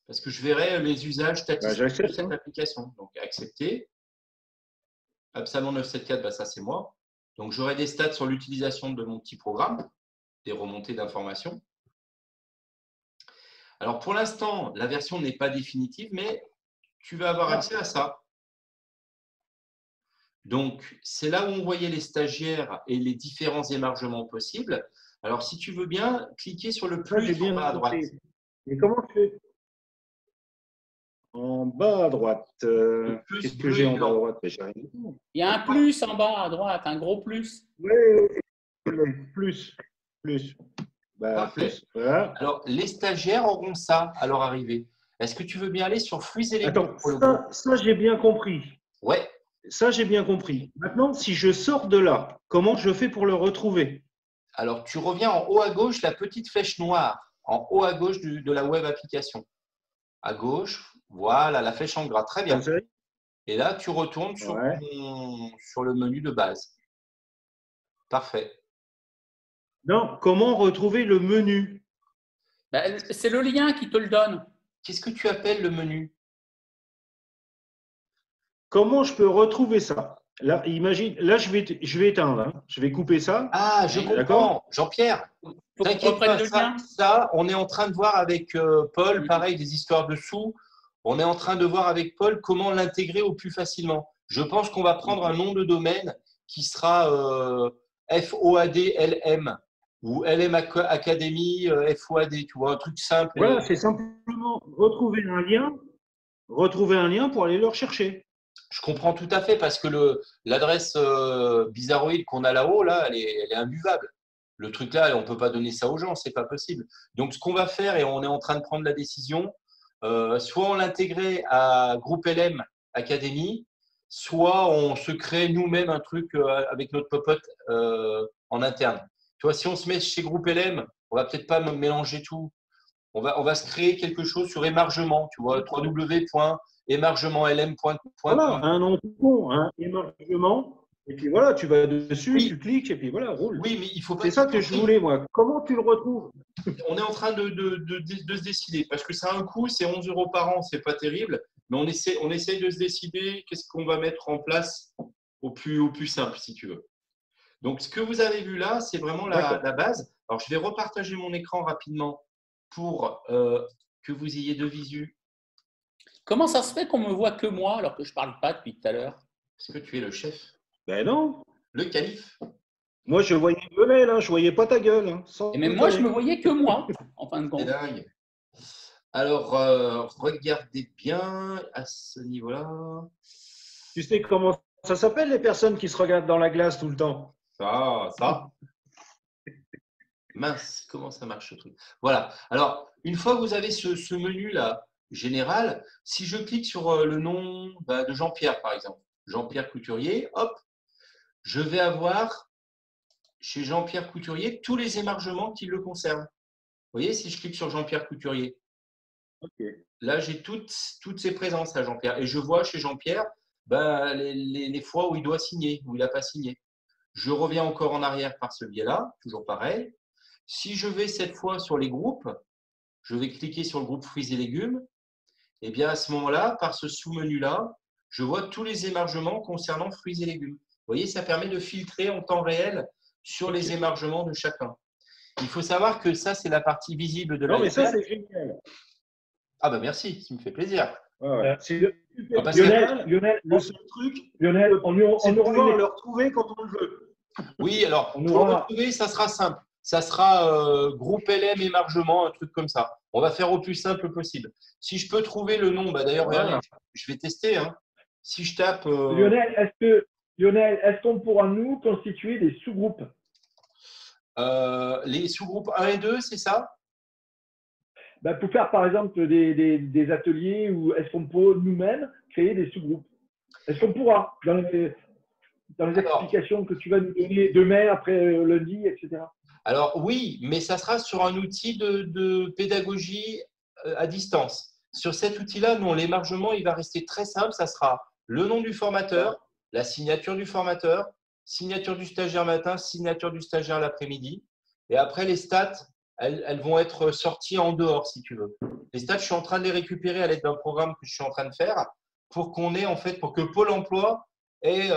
[SPEAKER 1] Parce que je verrai les usages statistiques de
[SPEAKER 4] J'accepte.
[SPEAKER 1] cette application. Donc, accepter. Absalon 974, bah, ça, c'est moi. Donc, j'aurai des stats sur l'utilisation de mon petit programme, des remontées d'informations. Alors, pour l'instant, la version n'est pas définitive, mais tu vas avoir accès à ça. Donc, c'est là où on voyait les stagiaires et les différents émargements possibles. Alors, si tu veux bien, cliquez sur le
[SPEAKER 4] Ça, j'ai
[SPEAKER 1] plus en
[SPEAKER 4] bien
[SPEAKER 1] bas à droite.
[SPEAKER 4] compris. Et comment tu fais? En bas à droite.
[SPEAKER 1] Le plus
[SPEAKER 4] Qu'est-ce que
[SPEAKER 1] bleu
[SPEAKER 4] j'ai
[SPEAKER 1] et
[SPEAKER 4] en bas à
[SPEAKER 1] blanc.
[SPEAKER 4] droite? J'ai rien du tout.
[SPEAKER 3] Il y a un plus en bas à droite, un gros plus.
[SPEAKER 4] Oui, plus. Bah,
[SPEAKER 1] Parfait.
[SPEAKER 4] plus. Voilà.
[SPEAKER 1] Alors, les stagiaires auront ça à leur arrivée. Est-ce que tu veux bien aller sur fruits et légumes
[SPEAKER 4] Attends,
[SPEAKER 1] pour le groupe?
[SPEAKER 4] ça j'ai bien compris.
[SPEAKER 1] Ouais.
[SPEAKER 4] Ça, j'ai bien compris. Maintenant, si je sors de là, comment je fais pour le retrouver?
[SPEAKER 1] Alors, tu reviens en haut à gauche, la petite flèche noire, en haut à gauche de la web application. À gauche, voilà, la flèche en gras. Très bien.
[SPEAKER 4] Comme ça.
[SPEAKER 1] Et là, tu retournes sur,
[SPEAKER 4] Ouais.
[SPEAKER 1] sur le menu de base. Parfait.
[SPEAKER 4] Non, comment retrouver le menu?
[SPEAKER 3] Ben, c'est le lien qui te le donne.
[SPEAKER 1] Qu'est-ce que tu appelles le menu?
[SPEAKER 4] Comment je peux retrouver ça? Là, imagine, là, je vais éteindre, hein. Je vais couper ça.
[SPEAKER 1] Ah, je
[SPEAKER 3] Oui,
[SPEAKER 1] comprends.
[SPEAKER 4] d'accord.
[SPEAKER 1] Jean-Pierre,
[SPEAKER 3] Faut que tu
[SPEAKER 1] t'inquiète
[SPEAKER 3] reprennes
[SPEAKER 1] pas,
[SPEAKER 3] le lien.
[SPEAKER 1] ça, on est en train de voir avec Paul, pareil, des histoires de sous. On est en train de voir avec Paul comment l'intégrer au plus facilement. Je pense qu'on va prendre un nom de domaine qui sera FOADLM ou LM Academy FOAD, tu vois, un truc simple.
[SPEAKER 4] Voilà, c'est simplement retrouver un lien pour aller le rechercher.
[SPEAKER 1] Je comprends tout à fait parce que l'adresse bizarroïde qu'on a là-haut, là, elle est imbuvable. Le truc là, on ne peut pas donner ça aux gens, c'est pas possible. Donc, ce qu'on va faire, et on est en train de prendre la décision, soit on l'intégrait à Groupe LM Academy, soit on se crée nous-mêmes un truc avec notre popote en interne. Tu vois, si on se met chez Groupe LM, on va peut-être pas mélanger tout. On va se créer quelque chose sur émargement, tu vois, www.émargementlm.com.
[SPEAKER 4] Voilà, un nom tout con, un émargement. Et puis voilà, tu vas dessus,
[SPEAKER 1] Oui.
[SPEAKER 4] tu cliques, et puis voilà, roule.
[SPEAKER 1] Oui, mais il faut pas.
[SPEAKER 4] C'est ça que je voulais, moi. Comment tu le retrouves?
[SPEAKER 1] On est en train de se décider parce que ça a un coût, c'est 11 € par an, c'est pas terrible, mais on essaye de se décider qu'est-ce qu'on va mettre en place au plus simple, si tu veux. Donc, ce que vous avez vu là, c'est vraiment la base. Alors, je vais repartager mon écran rapidement pour que vous ayez de visu.
[SPEAKER 3] Comment ça se fait qu'on me voit que moi alors que je parle pas depuis tout à l'heure?
[SPEAKER 1] Parce que tu es le chef,
[SPEAKER 4] Ben non.
[SPEAKER 1] le calife.
[SPEAKER 4] Moi, je voyais Lionel, hein, je voyais pas ta gueule. Hein, sans
[SPEAKER 3] Et même moi, je
[SPEAKER 4] déconner.
[SPEAKER 3] me voyais que moi, en fin de
[SPEAKER 1] C'est
[SPEAKER 3] compte.
[SPEAKER 1] dingue. Alors, regardez bien à ce niveau-là.
[SPEAKER 4] Tu sais comment ça s'appelle, les personnes qui se regardent dans la glace tout le temps?
[SPEAKER 1] Ça. Mince, comment ça marche ce truc? Voilà. Alors, une fois que vous avez ce menu-là général, si je clique sur le nom de Jean-Pierre, par exemple, Jean-Pierre Couturier, hop, je vais avoir chez Jean-Pierre Couturier tous les émargements qui le concernent. Vous voyez, si je clique sur Jean-Pierre Couturier, là, j'ai toutes ses présences à Jean-Pierre. Et je vois chez Jean-Pierre les fois où il doit signer, où il n'a pas signé. Je reviens encore en arrière par ce biais-là, toujours pareil. Si je vais cette fois sur les groupes, je vais cliquer sur le groupe fruits et légumes. Et bien à ce moment-là, par ce sous-menu-là, je vois tous les émargements concernant fruits et légumes. Vous voyez, ça permet de filtrer en temps réel sur les émargements de chacun. Il faut savoir que ça, c'est la partie visible de
[SPEAKER 4] Non, mais ça,
[SPEAKER 1] l'iceberg.
[SPEAKER 4] c'est génial.
[SPEAKER 1] Ah bah merci, ça me fait plaisir.
[SPEAKER 4] Ouais. C'est super
[SPEAKER 1] Parce que-
[SPEAKER 4] génial.
[SPEAKER 2] Lionel,
[SPEAKER 4] Le seul truc,
[SPEAKER 2] Lionel,
[SPEAKER 4] c'est
[SPEAKER 2] on
[SPEAKER 4] de
[SPEAKER 2] aura
[SPEAKER 4] pouvoir
[SPEAKER 2] une-
[SPEAKER 4] le retrouver quand on le veut.
[SPEAKER 1] Oui, alors,
[SPEAKER 2] On
[SPEAKER 1] pour le
[SPEAKER 2] aura-
[SPEAKER 1] retrouver, ça sera simple. Ça sera groupe LM émargement, un truc comme ça. On va faire au plus simple possible. Si je peux trouver le nom, bah d'ailleurs,
[SPEAKER 4] Voilà.
[SPEAKER 1] regardez, je vais tester. Hein. Si je tape
[SPEAKER 2] Lionel, est-ce qu'on pourra nous constituer des sous-groupes?
[SPEAKER 1] les sous-groupes 1 et 2, c'est ça?
[SPEAKER 2] Ben, pour faire par exemple des ateliers, ou est-ce qu'on peut nous-mêmes créer des sous-groupes? Est-ce qu'on pourra dans les
[SPEAKER 1] Alors.
[SPEAKER 2] explications que tu vas nous donner demain, après lundi, etc.
[SPEAKER 1] Alors oui, mais ça sera sur un outil de pédagogie à distance. Sur cet outil-là, non, l'émargement, il va rester très simple. Ça sera le nom du formateur, la signature du formateur, signature du stagiaire matin, signature du stagiaire l'après-midi. Et après, les stats, elles vont être sorties en dehors, si tu veux. Les stats, je suis en train de les récupérer à l'aide d'un programme que je suis en train de faire pour qu'on ait, en fait, pour que Pôle emploi ait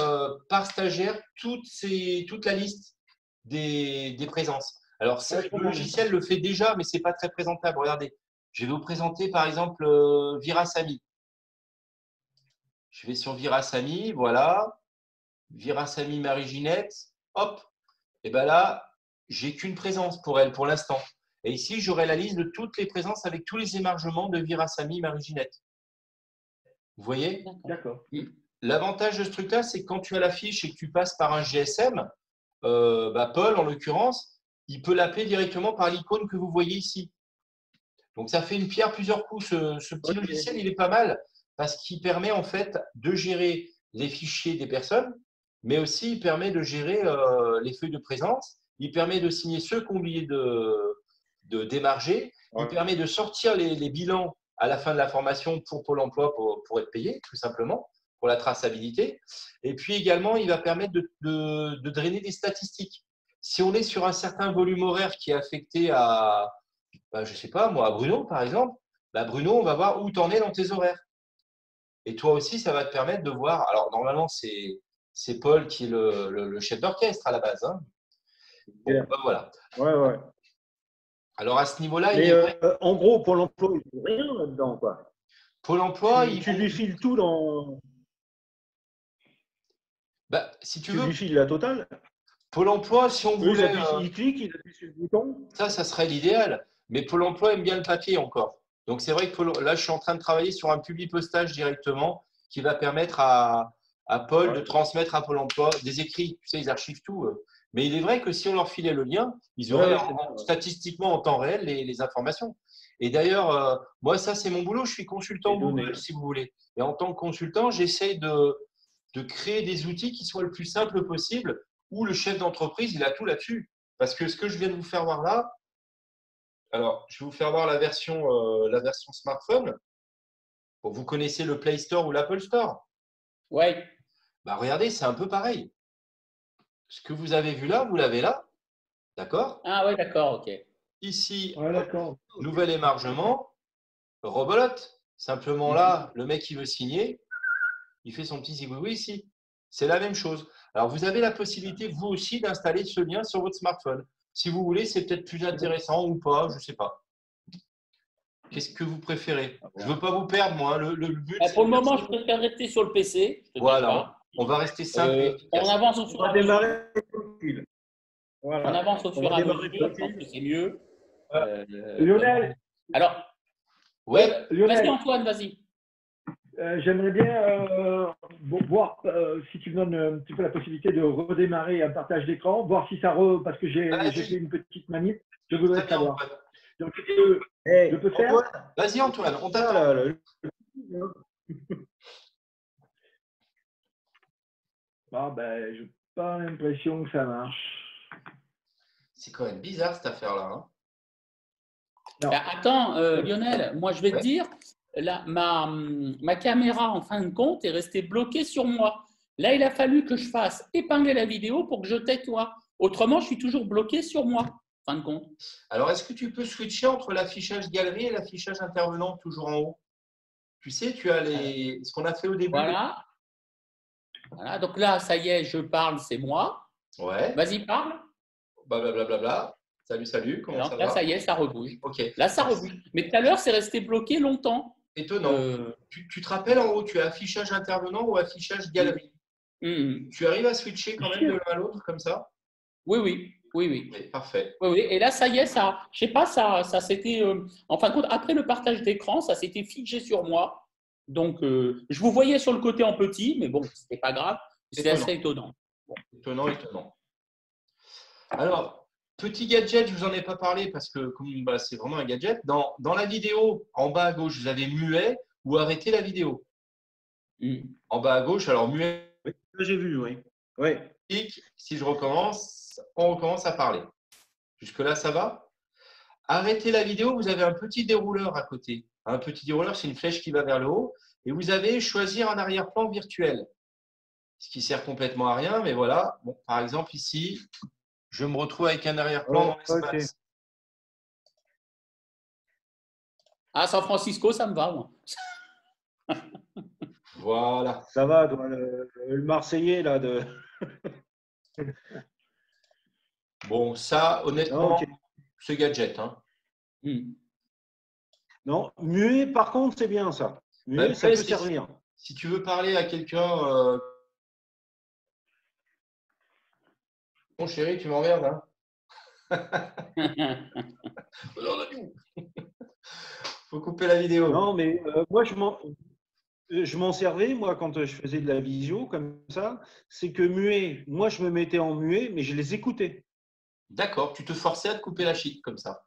[SPEAKER 1] par stagiaire toute la liste des présences. Alors, le logiciel le fait déjà, mais ce n'est pas très présentable. Regardez, je vais vous présenter par exemple Virasamy. Je vais sur Virasamy, voilà. Virasamy Marie-Ginette, hop. Et bien là, j'ai qu'une présence pour elle pour l'instant. Et ici, j'aurai la liste de toutes les présences avec tous les émargements de Virasamy Marie-Ginette. Vous voyez?
[SPEAKER 2] D'accord.
[SPEAKER 1] L'avantage de ce truc-là, c'est que quand tu as la fiche et que tu passes par un GSM, Paul, en l'occurrence, il peut l'appeler directement par l'icône que vous voyez ici. Donc, ça fait une pierre plusieurs coups. Ce petit logiciel, il est pas mal parce qu'il permet en fait de gérer les fichiers des personnes, mais aussi il permet de gérer les feuilles de présence. Il permet de signer ceux qui ont oublié de démarger. Il permet de sortir les bilans à la fin de la formation pour Pôle emploi pour être payé, tout simplement, pour la traçabilité. Et puis également, il va permettre de drainer des statistiques. Si on est sur un certain volume horaire qui est affecté à, je ne sais pas, moi, à Bruno, par exemple, Bruno, on va voir où tu en es dans tes horaires. Et toi aussi, ça va te permettre de voir. Alors, normalement, c'est Paul qui est le chef d'orchestre à la base. Hein. Bon, voilà.
[SPEAKER 4] Ouais.
[SPEAKER 1] Alors, à ce niveau-là,
[SPEAKER 4] mais en gros, Pôle emploi, il ne fait rien là-dedans, quoi.
[SPEAKER 1] Pôle emploi,
[SPEAKER 4] tu lui files tout dans.
[SPEAKER 1] Si tu
[SPEAKER 4] Tu
[SPEAKER 1] veux.
[SPEAKER 4] lui files la totale.
[SPEAKER 1] Pôle emploi, si on voulait.
[SPEAKER 4] Il clique, il appuie sur le bouton.
[SPEAKER 1] Ça serait l'idéal. Mais Pôle emploi aime bien le papier encore. Donc, c'est vrai que là, je suis en train de travailler sur un publipostage directement qui va permettre à Paul de transmettre à Pôle emploi des écrits. Tu sais, ils archivent tout. Mais il est vrai que si on leur filait le lien, ils auraient statistiquement en temps réel les informations. Et d'ailleurs, moi, ça, c'est mon boulot. Je suis consultant Google, si vous voulez. Et en tant que consultant, j'essaie de créer des outils qui soient le plus simple possible où le chef d'entreprise, il a tout là-dessus. Parce que ce que je viens de vous faire voir là, alors, je vais vous faire voir la version smartphone. Bon, vous connaissez le Play Store ou l'Apple Store?
[SPEAKER 3] Oui.
[SPEAKER 1] Regardez, c'est un peu pareil. Ce que vous avez vu là, vous l'avez là. D'accord?
[SPEAKER 3] Ah oui, d'accord, ok.
[SPEAKER 1] Ici,
[SPEAKER 2] d'accord.
[SPEAKER 1] Nouvel émargement, rebolote. Simplement là, le mec qui veut signer, il fait son petit zigouigoui ici. C'est la même chose. Alors, vous avez la possibilité, vous aussi, d'installer ce lien sur votre smartphone. Si vous voulez, c'est peut-être plus intéressant ou pas, je ne sais pas. Qu'est-ce que vous préférez? Je ne veux pas vous perdre, moi. Le but,
[SPEAKER 3] pour le moment, je préfère rester sur le PC.
[SPEAKER 1] Voilà. On va rester simple.
[SPEAKER 3] On avance au fur et à mesure.
[SPEAKER 4] Voilà.
[SPEAKER 3] On avance au fur et à mesure. Je pense que c'est mieux.
[SPEAKER 2] Lionel.
[SPEAKER 3] Alors,
[SPEAKER 1] ouais.
[SPEAKER 3] Vas-y, Antoine, vas-y.
[SPEAKER 2] J'aimerais bien voir si tu me donnes un petit peu la possibilité de redémarrer un partage d'écran, voir si ça parce que j'ai fait une petite manip. Je voudrais savoir. Donc, je peux faire.
[SPEAKER 1] Vas-y, Antoine, on t'attend.
[SPEAKER 2] J'ai pas l'impression que ça marche.
[SPEAKER 1] C'est quand même bizarre cette affaire-là. Hein.
[SPEAKER 3] Attends, Lionel, moi je vais te dire, là, ma caméra, en fin de compte, est restée bloquée sur moi. Là, il a fallu que je fasse épingler la vidéo pour que je t'aie toi. Autrement, je suis toujours bloqué sur moi, en fin de compte.
[SPEAKER 1] Alors, est-ce que tu peux switcher entre l'affichage galerie et l'affichage intervenant toujours en haut? Tu sais, tu as ce qu'on a fait au début.
[SPEAKER 3] Voilà. Voilà. Donc là, ça y est, je parle, c'est moi.
[SPEAKER 1] Ouais.
[SPEAKER 3] Vas-y, parle.
[SPEAKER 1] Blablabla. Salut, salut. Comment ça
[SPEAKER 3] Là,
[SPEAKER 1] va?
[SPEAKER 3] ça y est, ça rebouge.
[SPEAKER 1] Ok.
[SPEAKER 3] Là, ça rebouge. Mais tout à l'heure, c'est resté bloqué longtemps.
[SPEAKER 1] Étonnant. Tu te rappelles en haut, tu as affichage intervenant ou affichage galerie. Tu arrives à switcher quand même de l'un à l'autre comme ça?
[SPEAKER 3] Oui.
[SPEAKER 1] Oui, parfait.
[SPEAKER 3] Oui. Et là, ça y est, ça, je sais pas, ça s'était. En fin de compte, après le partage d'écran, ça s'était figé sur moi. Donc, je vous voyais sur le côté en petit, mais bon, c'était pas grave. C'est assez étonnant.
[SPEAKER 1] Étonnant. Alors, petit gadget, je vous en ai pas parlé parce que c'est vraiment un gadget. Dans la vidéo, en bas à gauche, vous avez muet ou arrêter la vidéo. En bas à gauche, alors muet.
[SPEAKER 4] Oui, j'ai vu, oui.
[SPEAKER 1] Si je recommence, on recommence à parler. Jusque-là, ça va? Arrêtez la vidéo, vous avez un petit dérouleur à côté. Un petit dérouleur, c'est une flèche qui va vers le haut. Et vous avez choisir un arrière-plan virtuel. Ce qui sert complètement à rien, mais voilà. Bon, par exemple, ici, je me retrouve avec un arrière-plan dans l'espace.
[SPEAKER 4] Okay.
[SPEAKER 3] À San Francisco, ça me va, moi.
[SPEAKER 1] Voilà.
[SPEAKER 4] Ça va, le Marseillais, là.
[SPEAKER 1] Bon, ça, honnêtement, c'est gadget. Hein.
[SPEAKER 4] Non, muet, par contre, c'est bien ça. Muet, ça peut servir.
[SPEAKER 1] Si tu veux parler à quelqu'un… Bon, chéri, tu m'emmerdes, hein. Faut couper la vidéo.
[SPEAKER 4] Non, mais moi, je m'en servais, moi, quand je faisais de la visio, comme ça. C'est que muet, moi, je me mettais en muet, mais je les écoutais.
[SPEAKER 1] D'accord, tu te forçais à te couper la chic comme ça.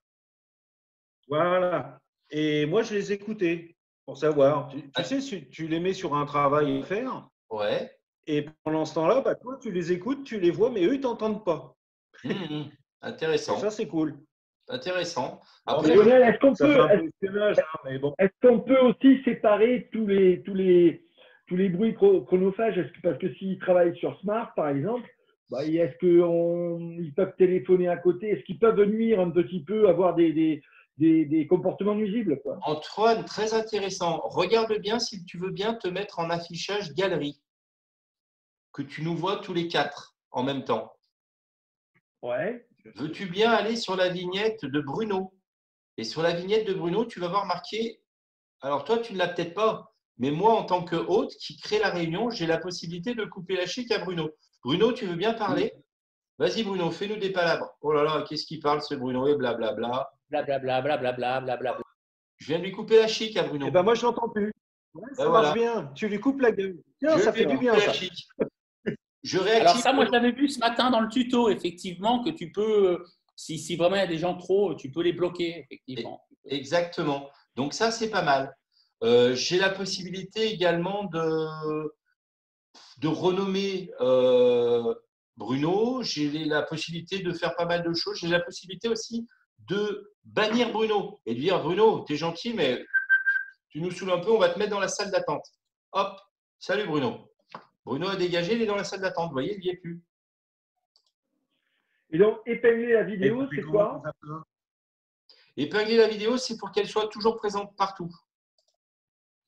[SPEAKER 4] Voilà. Et moi, je les écoutais pour savoir. Tu sais, tu les mets sur un travail à faire.
[SPEAKER 1] Ouais.
[SPEAKER 4] Et pendant ce temps-là, toi, tu les écoutes, tu les vois, mais eux, ils ne t'entendent pas.
[SPEAKER 1] Intéressant.
[SPEAKER 4] Et ça, c'est cool.
[SPEAKER 1] Intéressant.
[SPEAKER 2] Après, Lionel, est-ce qu'on peut aussi séparer tous les bruits chronophages? Parce que s'ils travaillent sur Smart, par exemple, est-ce qu'ils peuvent téléphoner à côté? Est-ce qu'ils peuvent nuire un petit peu, avoir des comportements nuisibles, quoi?
[SPEAKER 1] Antoine, très intéressant. Regarde bien si tu veux bien te mettre en affichage galerie. Que tu nous vois tous les 4 en même temps.
[SPEAKER 2] Ouais.
[SPEAKER 1] Veux-tu bien aller sur la vignette de Bruno? Et sur la vignette de Bruno, tu vas voir marqué… Alors toi, tu ne l'as peut-être pas, mais moi, en tant que hôte qui crée la réunion, j'ai la possibilité de couper la chic à Bruno. Bruno, tu veux bien parler? Vas-y Bruno, fais-nous des palabres. Oh là là, qu'est-ce qu'il parle ce Bruno? Et blablabla.
[SPEAKER 3] Blablabla.
[SPEAKER 1] Je viens de lui couper la chic à Bruno.
[SPEAKER 4] Eh ben moi, je l'entends plus. Ouais, ça marche bien. Tu lui coupes la gueule. Tiens, ça fait du bien, ça.
[SPEAKER 1] Je réactive.
[SPEAKER 3] Alors ça, moi, je l'avais vu ce matin dans le tuto, effectivement, que tu peux, si vraiment il y a des gens trop, tu peux les bloquer, effectivement.
[SPEAKER 1] Exactement. Donc ça, c'est pas mal. J'ai la possibilité également de renommer Bruno. J'ai la possibilité de faire pas mal de choses. J'ai la possibilité aussi de bannir Bruno et de dire Bruno, t'es gentil, mais tu nous saoules un peu, on va te mettre dans la salle d'attente. Hop, salut Bruno. Bruno a dégagé, il est dans la salle d'attente. Vous voyez, il n'y est plus.
[SPEAKER 2] Et donc, épingler la vidéo, c'est quoi?
[SPEAKER 1] Épingler la vidéo, c'est pour qu'elle soit toujours présente partout.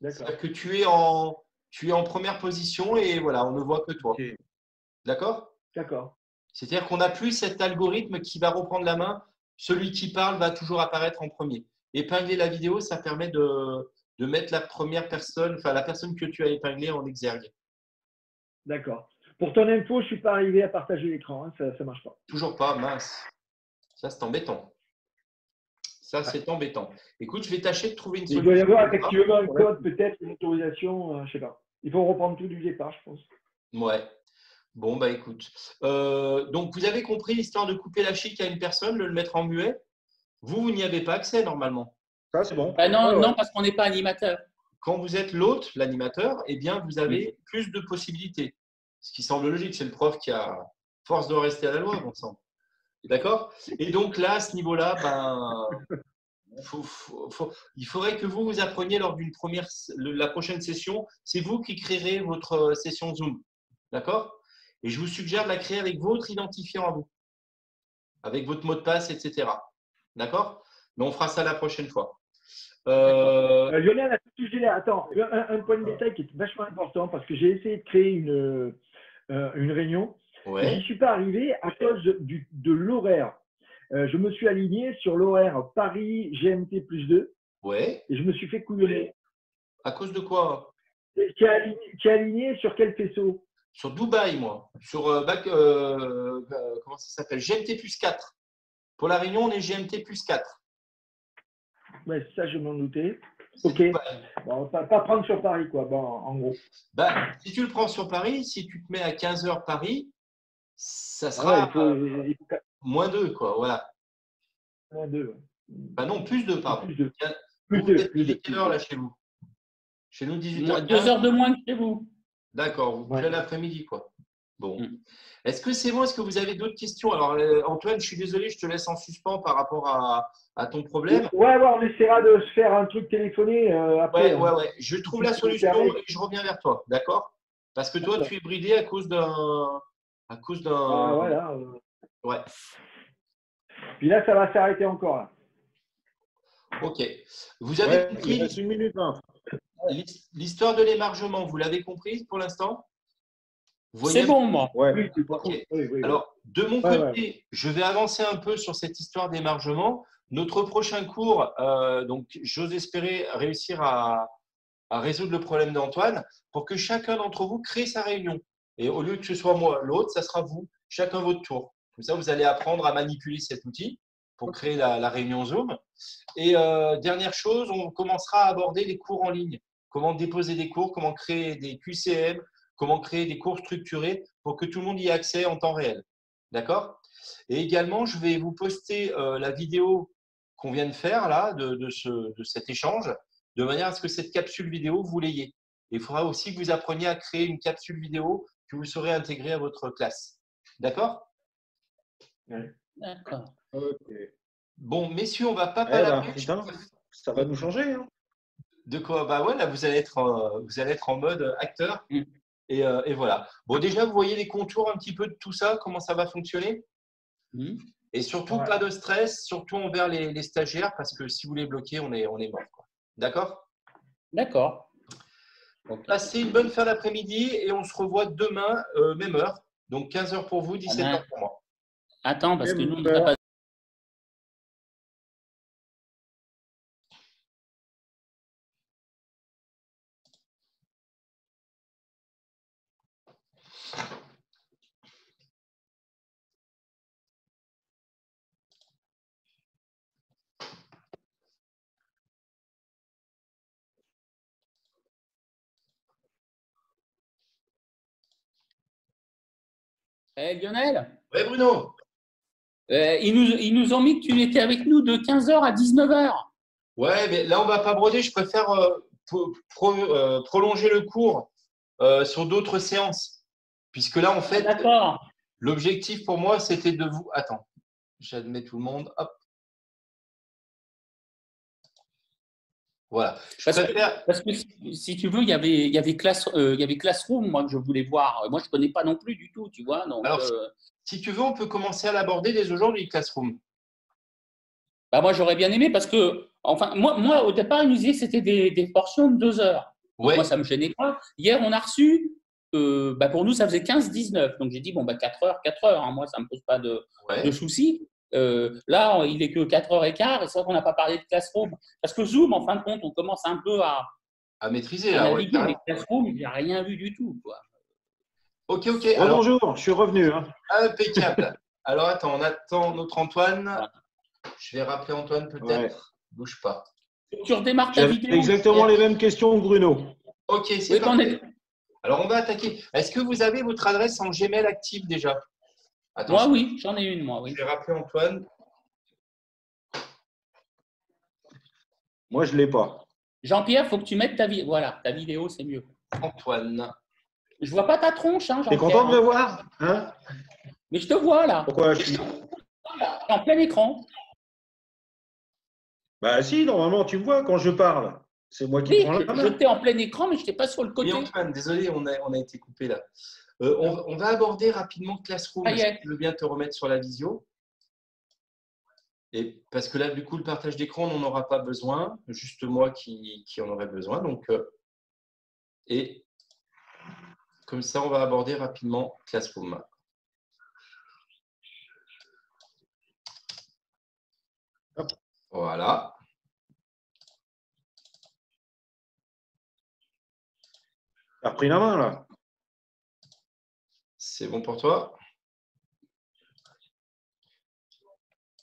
[SPEAKER 1] C'est-à-dire que tu es en première position et voilà, on ne voit que toi. Okay. D'accord?
[SPEAKER 2] D'accord.
[SPEAKER 1] C'est-à-dire qu'on n'a plus cet algorithme qui va reprendre la main. Celui qui parle va toujours apparaître en premier. Épingler la vidéo, ça permet de mettre la première personne, enfin la personne que tu as épinglée en exergue.
[SPEAKER 2] D'accord. Pour ton info, je ne suis pas arrivé à partager l'écran. Hein, ça ne marche pas.
[SPEAKER 1] Toujours pas, mince. Ça, c'est embêtant. Ça, c'est embêtant. Écoute, je vais tâcher de trouver une solution.
[SPEAKER 2] Il doit y avoir effectivement un code, peut-être une autorisation, je ne sais pas. Il faut reprendre tout du départ, je pense.
[SPEAKER 1] Ouais. Bon, bah écoute. Donc, vous avez compris l'histoire de couper la chic à une personne, le mettre en muet. Vous n'y avez pas accès normalement.
[SPEAKER 4] Ça, c'est bon.
[SPEAKER 3] Non, parce qu'on n'est pas animateur.
[SPEAKER 1] Quand vous êtes l'hôte, l'animateur, eh bien, vous avez plus de possibilités. Ce qui semble logique, c'est le prof qui a force de rester à la loi, bon sang. D'accord? Et donc là, à ce niveau-là, il faudrait que vous appreniez lors la prochaine session. C'est vous qui créerez votre session Zoom. D'accord? Et je vous suggère de la créer avec votre identifiant à vous, avec votre mot de passe, etc. D'accord? Mais on fera ça la prochaine fois.
[SPEAKER 2] Lionel, à ce sujet-là, attends, un point de détail qui est vachement important parce que j'ai essayé de créer une réunion.
[SPEAKER 1] Ouais.
[SPEAKER 2] Je n'y suis pas arrivé à cause de l'horaire. Je me suis aligné sur l'horaire Paris GMT plus 2
[SPEAKER 1] Ouais.
[SPEAKER 2] et je me suis fait couillonner.
[SPEAKER 1] À cause de quoi?
[SPEAKER 2] Tu es aligné sur quel faisceau?
[SPEAKER 1] Sur Dubaï, moi. Sur comment ça s'appelle? GMT plus 4. Pour la Réunion, on est GMT plus 4.
[SPEAKER 2] Ouais, ça, je m'en doutais.
[SPEAKER 1] C'est
[SPEAKER 2] Ok.
[SPEAKER 1] Dubaï.
[SPEAKER 2] Bon, pas prendre sur Paris, quoi. Bon, en gros.
[SPEAKER 1] Bah, si tu le prends sur Paris, si tu te mets à 15 heures Paris, ça
[SPEAKER 2] Ah
[SPEAKER 1] sera
[SPEAKER 2] ouais, il faut
[SPEAKER 1] moins 2, quoi. Voilà.
[SPEAKER 2] moins 2.
[SPEAKER 1] Bah non, plus 2, pardon.
[SPEAKER 2] Plus 2.
[SPEAKER 1] Vous,
[SPEAKER 2] Plus 2.
[SPEAKER 1] êtes
[SPEAKER 2] Plus 2.
[SPEAKER 1] quelle heure là chez vous? Chez nous,
[SPEAKER 3] 2
[SPEAKER 1] 18h15.
[SPEAKER 3] heures de moins que chez vous.
[SPEAKER 1] D'accord, vous
[SPEAKER 2] Ouais.
[SPEAKER 1] plein l'après-midi, quoi. Bon.
[SPEAKER 3] Mm.
[SPEAKER 1] Est-ce que c'est bon? Est-ce que vous avez d'autres questions? Alors, Antoine, je suis désolé, je te laisse en suspens par rapport à ton problème.
[SPEAKER 2] Ouais, on essaiera de se faire un truc téléphoné après.
[SPEAKER 1] Ouais. Je trouve la
[SPEAKER 2] Si tu me
[SPEAKER 1] solution
[SPEAKER 2] permets.
[SPEAKER 1] et je reviens vers toi, d'accord? Parce que toi, tu es bridé à cause d'un. À cause d'un.
[SPEAKER 2] Ah, voilà.
[SPEAKER 1] Ouais,
[SPEAKER 2] Puis là, ça va s'arrêter encore. Là.
[SPEAKER 1] ok. Vous avez
[SPEAKER 4] Ouais, il
[SPEAKER 1] compris
[SPEAKER 4] reste 1 minute 20.
[SPEAKER 1] l'histoire de l'émargement, vous l'avez comprise pour l'instant? Vous voyez
[SPEAKER 3] C'est bon, moi.
[SPEAKER 4] Ouais.
[SPEAKER 2] Oui, c'est pas
[SPEAKER 1] Ok.
[SPEAKER 2] cool. Oui.
[SPEAKER 1] Alors, de mon
[SPEAKER 2] Ouais,
[SPEAKER 1] côté, je vais avancer un peu sur cette histoire d'émargement. Notre prochain cours, donc j'ose espérer réussir à résoudre le problème d'Antoine pour que chacun d'entre vous crée sa réunion. Et au lieu que ce soit moi, l'autre, ça sera vous, chacun votre tour. Comme ça, vous allez apprendre à manipuler cet outil pour créer la réunion Zoom. Et dernière chose, on commencera à aborder les cours en ligne. Comment déposer des cours, comment créer des QCM, comment créer des cours structurés pour que tout le monde y ait accès en temps réel. D'accord? Et également, je vais vous poster la vidéo qu'on vient de faire là, de cet échange, de manière à ce que cette capsule vidéo, vous l'ayez. Il faudra aussi que vous appreniez à créer une capsule vidéo que vous saurez intégrer à votre classe. D'accord?
[SPEAKER 3] D'accord.
[SPEAKER 4] Ok.
[SPEAKER 1] Bon, messieurs, on va pas
[SPEAKER 4] Eh ben,
[SPEAKER 1] palabrer.
[SPEAKER 4] putain, ça va nous changer. Hein.
[SPEAKER 1] De quoi? Bah ouais, là, vous allez être en mode acteur.
[SPEAKER 3] Mm.
[SPEAKER 1] Et voilà. Bon, déjà, vous voyez les contours un petit peu de tout ça, comment ça va fonctionner?
[SPEAKER 3] Mm.
[SPEAKER 1] Et surtout,
[SPEAKER 2] Ouais.
[SPEAKER 1] pas de stress, surtout envers les stagiaires, parce que si vous les bloquez, on est mort, quoi. D'accord?
[SPEAKER 3] D'accord. Ok.
[SPEAKER 1] Passez une bonne fin d'après-midi et on se revoit demain, même heure. Donc 15 heures pour vous, 17 heures pour moi.
[SPEAKER 3] Attends, parce que
[SPEAKER 4] Même
[SPEAKER 3] nous, on n'a pas. Lionel,
[SPEAKER 1] Ouais, Bruno.
[SPEAKER 3] ils nous ont mis que tu étais avec nous de 15 heures à 19 heures.
[SPEAKER 1] Ouais, mais là, on va pas broder. Je préfère prolonger le cours sur d'autres séances. Puisque là, en fait,
[SPEAKER 3] D'accord.
[SPEAKER 1] l'objectif pour moi, c'était de vous. Attends, j'admets tout le monde. Hop. Voilà. Je préfère.
[SPEAKER 3] Parce que si tu veux, il y avait Classroom, moi, que je voulais voir. Moi, je ne connais pas non plus du tout, tu vois. Donc,
[SPEAKER 1] Alors, si tu veux, on peut commencer à l'aborder dès aujourd'hui, Classroom.
[SPEAKER 3] bah, moi, j'aurais bien aimé parce que, enfin, moi au départ, ils nous disaient que c'était des portions de 2 heures. Donc,
[SPEAKER 1] Ouais.
[SPEAKER 3] moi, ça ne me gênait pas. Hier, on a reçu, bah, pour nous, ça faisait 15-19. Donc, j'ai dit, bon, bah, 4 heures. Hein. Moi, ça ne me pose pas de soucis. Là, il n'est que 4h15 et c'est vrai qu'on n'a pas parlé de Classroom. Parce que Zoom, en fin de compte, on commence un peu à
[SPEAKER 1] maîtriser là.
[SPEAKER 3] naviguer, mais Classroom, il n'y a rien vu du tout, quoi.
[SPEAKER 1] Ok. Alors,
[SPEAKER 4] bonjour, je suis revenu. Hein.
[SPEAKER 1] impeccable. Alors, attends, on attend notre Antoine.
[SPEAKER 3] Voilà.
[SPEAKER 1] Je vais rappeler Antoine peut-être.
[SPEAKER 4] Ouais.
[SPEAKER 1] Bouge pas.
[SPEAKER 3] Tu redémarres ta
[SPEAKER 4] J'avais
[SPEAKER 3] vidéo.
[SPEAKER 4] exactement les mêmes questions que Bruno.
[SPEAKER 1] Ok, c'est
[SPEAKER 3] Oui,
[SPEAKER 1] parfait. Alors, on va attaquer. Est-ce que vous avez votre adresse en Gmail active déjà? Attention.
[SPEAKER 3] Moi, oui, j'en ai une, moi, oui.
[SPEAKER 1] Je vais rappeler Antoine.
[SPEAKER 4] Moi, je ne l'ai pas.
[SPEAKER 3] Jean-Pierre, il faut que tu mettes ta vidéo. Voilà, ta vidéo, c'est mieux.
[SPEAKER 1] Antoine.
[SPEAKER 3] Je vois pas ta tronche, hein,
[SPEAKER 4] T'es
[SPEAKER 3] Jean-Pierre.
[SPEAKER 4] content de me voir hein?
[SPEAKER 3] Mais je te vois, là.
[SPEAKER 4] Pourquoi je suis…
[SPEAKER 3] T'es en plein écran.
[SPEAKER 4] Bah si, normalement, tu me vois quand je parle. C'est moi qui
[SPEAKER 3] Oui,
[SPEAKER 4] prends la
[SPEAKER 3] je
[SPEAKER 4] main.
[SPEAKER 3] t'ai en plein écran, mais je n'étais pas sur le côté.
[SPEAKER 1] Oui, Antoine, désolé, on a été coupé là. On va aborder rapidement Classroom.
[SPEAKER 3] Ah, yeah.
[SPEAKER 1] Si tu veux bien te remettre sur la visio. Et parce que là, du coup, le partage d'écran, on n'en aura pas besoin. Juste moi qui en aurait besoin. Donc, et comme ça, on va aborder rapidement Classroom. Voilà.
[SPEAKER 4] Tu as pris la main, là.
[SPEAKER 1] C'est bon pour toi?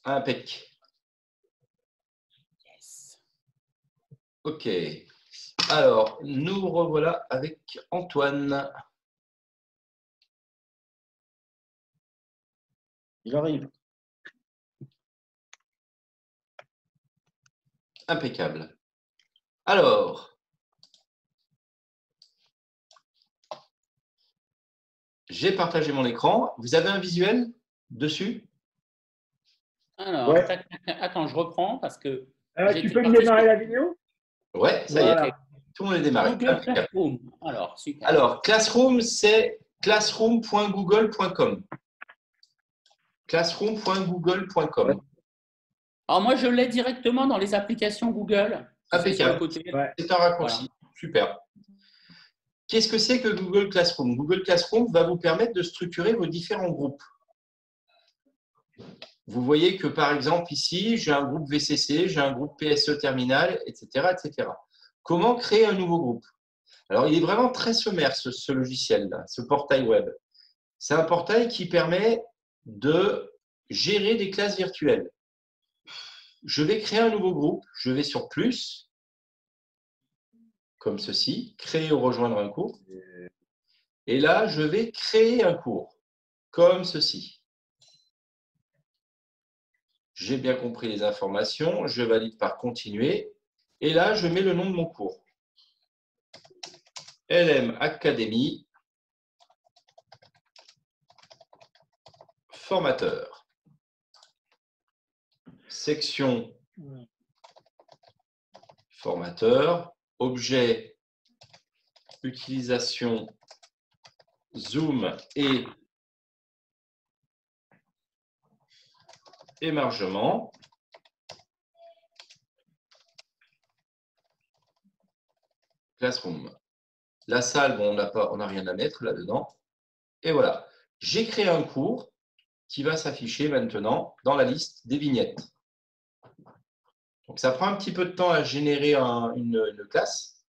[SPEAKER 1] Impec.
[SPEAKER 3] Yes.
[SPEAKER 1] OK. Alors, nous revoilà avec Antoine.
[SPEAKER 4] Il arrive.
[SPEAKER 1] Impeccable. Alors, j'ai partagé mon écran. Vous avez un visuel dessus?
[SPEAKER 3] Alors,
[SPEAKER 4] Ouais.
[SPEAKER 3] attends, je reprends parce que.
[SPEAKER 2] Tu peux me démarrer la vidéo?
[SPEAKER 1] Ouais, ça y est.
[SPEAKER 2] Voilà.
[SPEAKER 1] Tout le monde est démarré.
[SPEAKER 3] Google
[SPEAKER 1] Impeccable.
[SPEAKER 3] Classroom. Alors, super.
[SPEAKER 1] Alors, Classroom, c'est classroom.google.com. Classroom.google.com.
[SPEAKER 3] Alors, moi, je l'ai directement dans les applications Google.
[SPEAKER 1] Impeccable.
[SPEAKER 3] Sur le côté.
[SPEAKER 2] Ouais.
[SPEAKER 1] C'est un raccourci. Super. Qu'est-ce que c'est que Google Classroom? Google Classroom va vous permettre de structurer vos différents groupes. Vous voyez que, par exemple, ici, j'ai un groupe VCC, j'ai un groupe PSE Terminal, etc., etc. Comment créer un nouveau groupe? Alors, il est vraiment très sommaire, ce logiciel-là, ce portail web. C'est un portail qui permet de gérer des classes virtuelles. Je vais créer un nouveau groupe. Je vais sur plus, comme ceci, créer ou rejoindre un cours. Et là, je vais créer un cours, comme ceci. J'ai bien compris les informations. Je valide par continuer. Et là, je mets le nom de mon cours. LM Academy, formateur. Section formateur, objet, utilisation, zoom et émargement. Classroom. La salle, bon, on n'a rien à mettre là-dedans. Et voilà. J'ai créé un cours qui va s'afficher maintenant dans la liste des vignettes. Donc, ça prend un petit peu de temps à générer une classe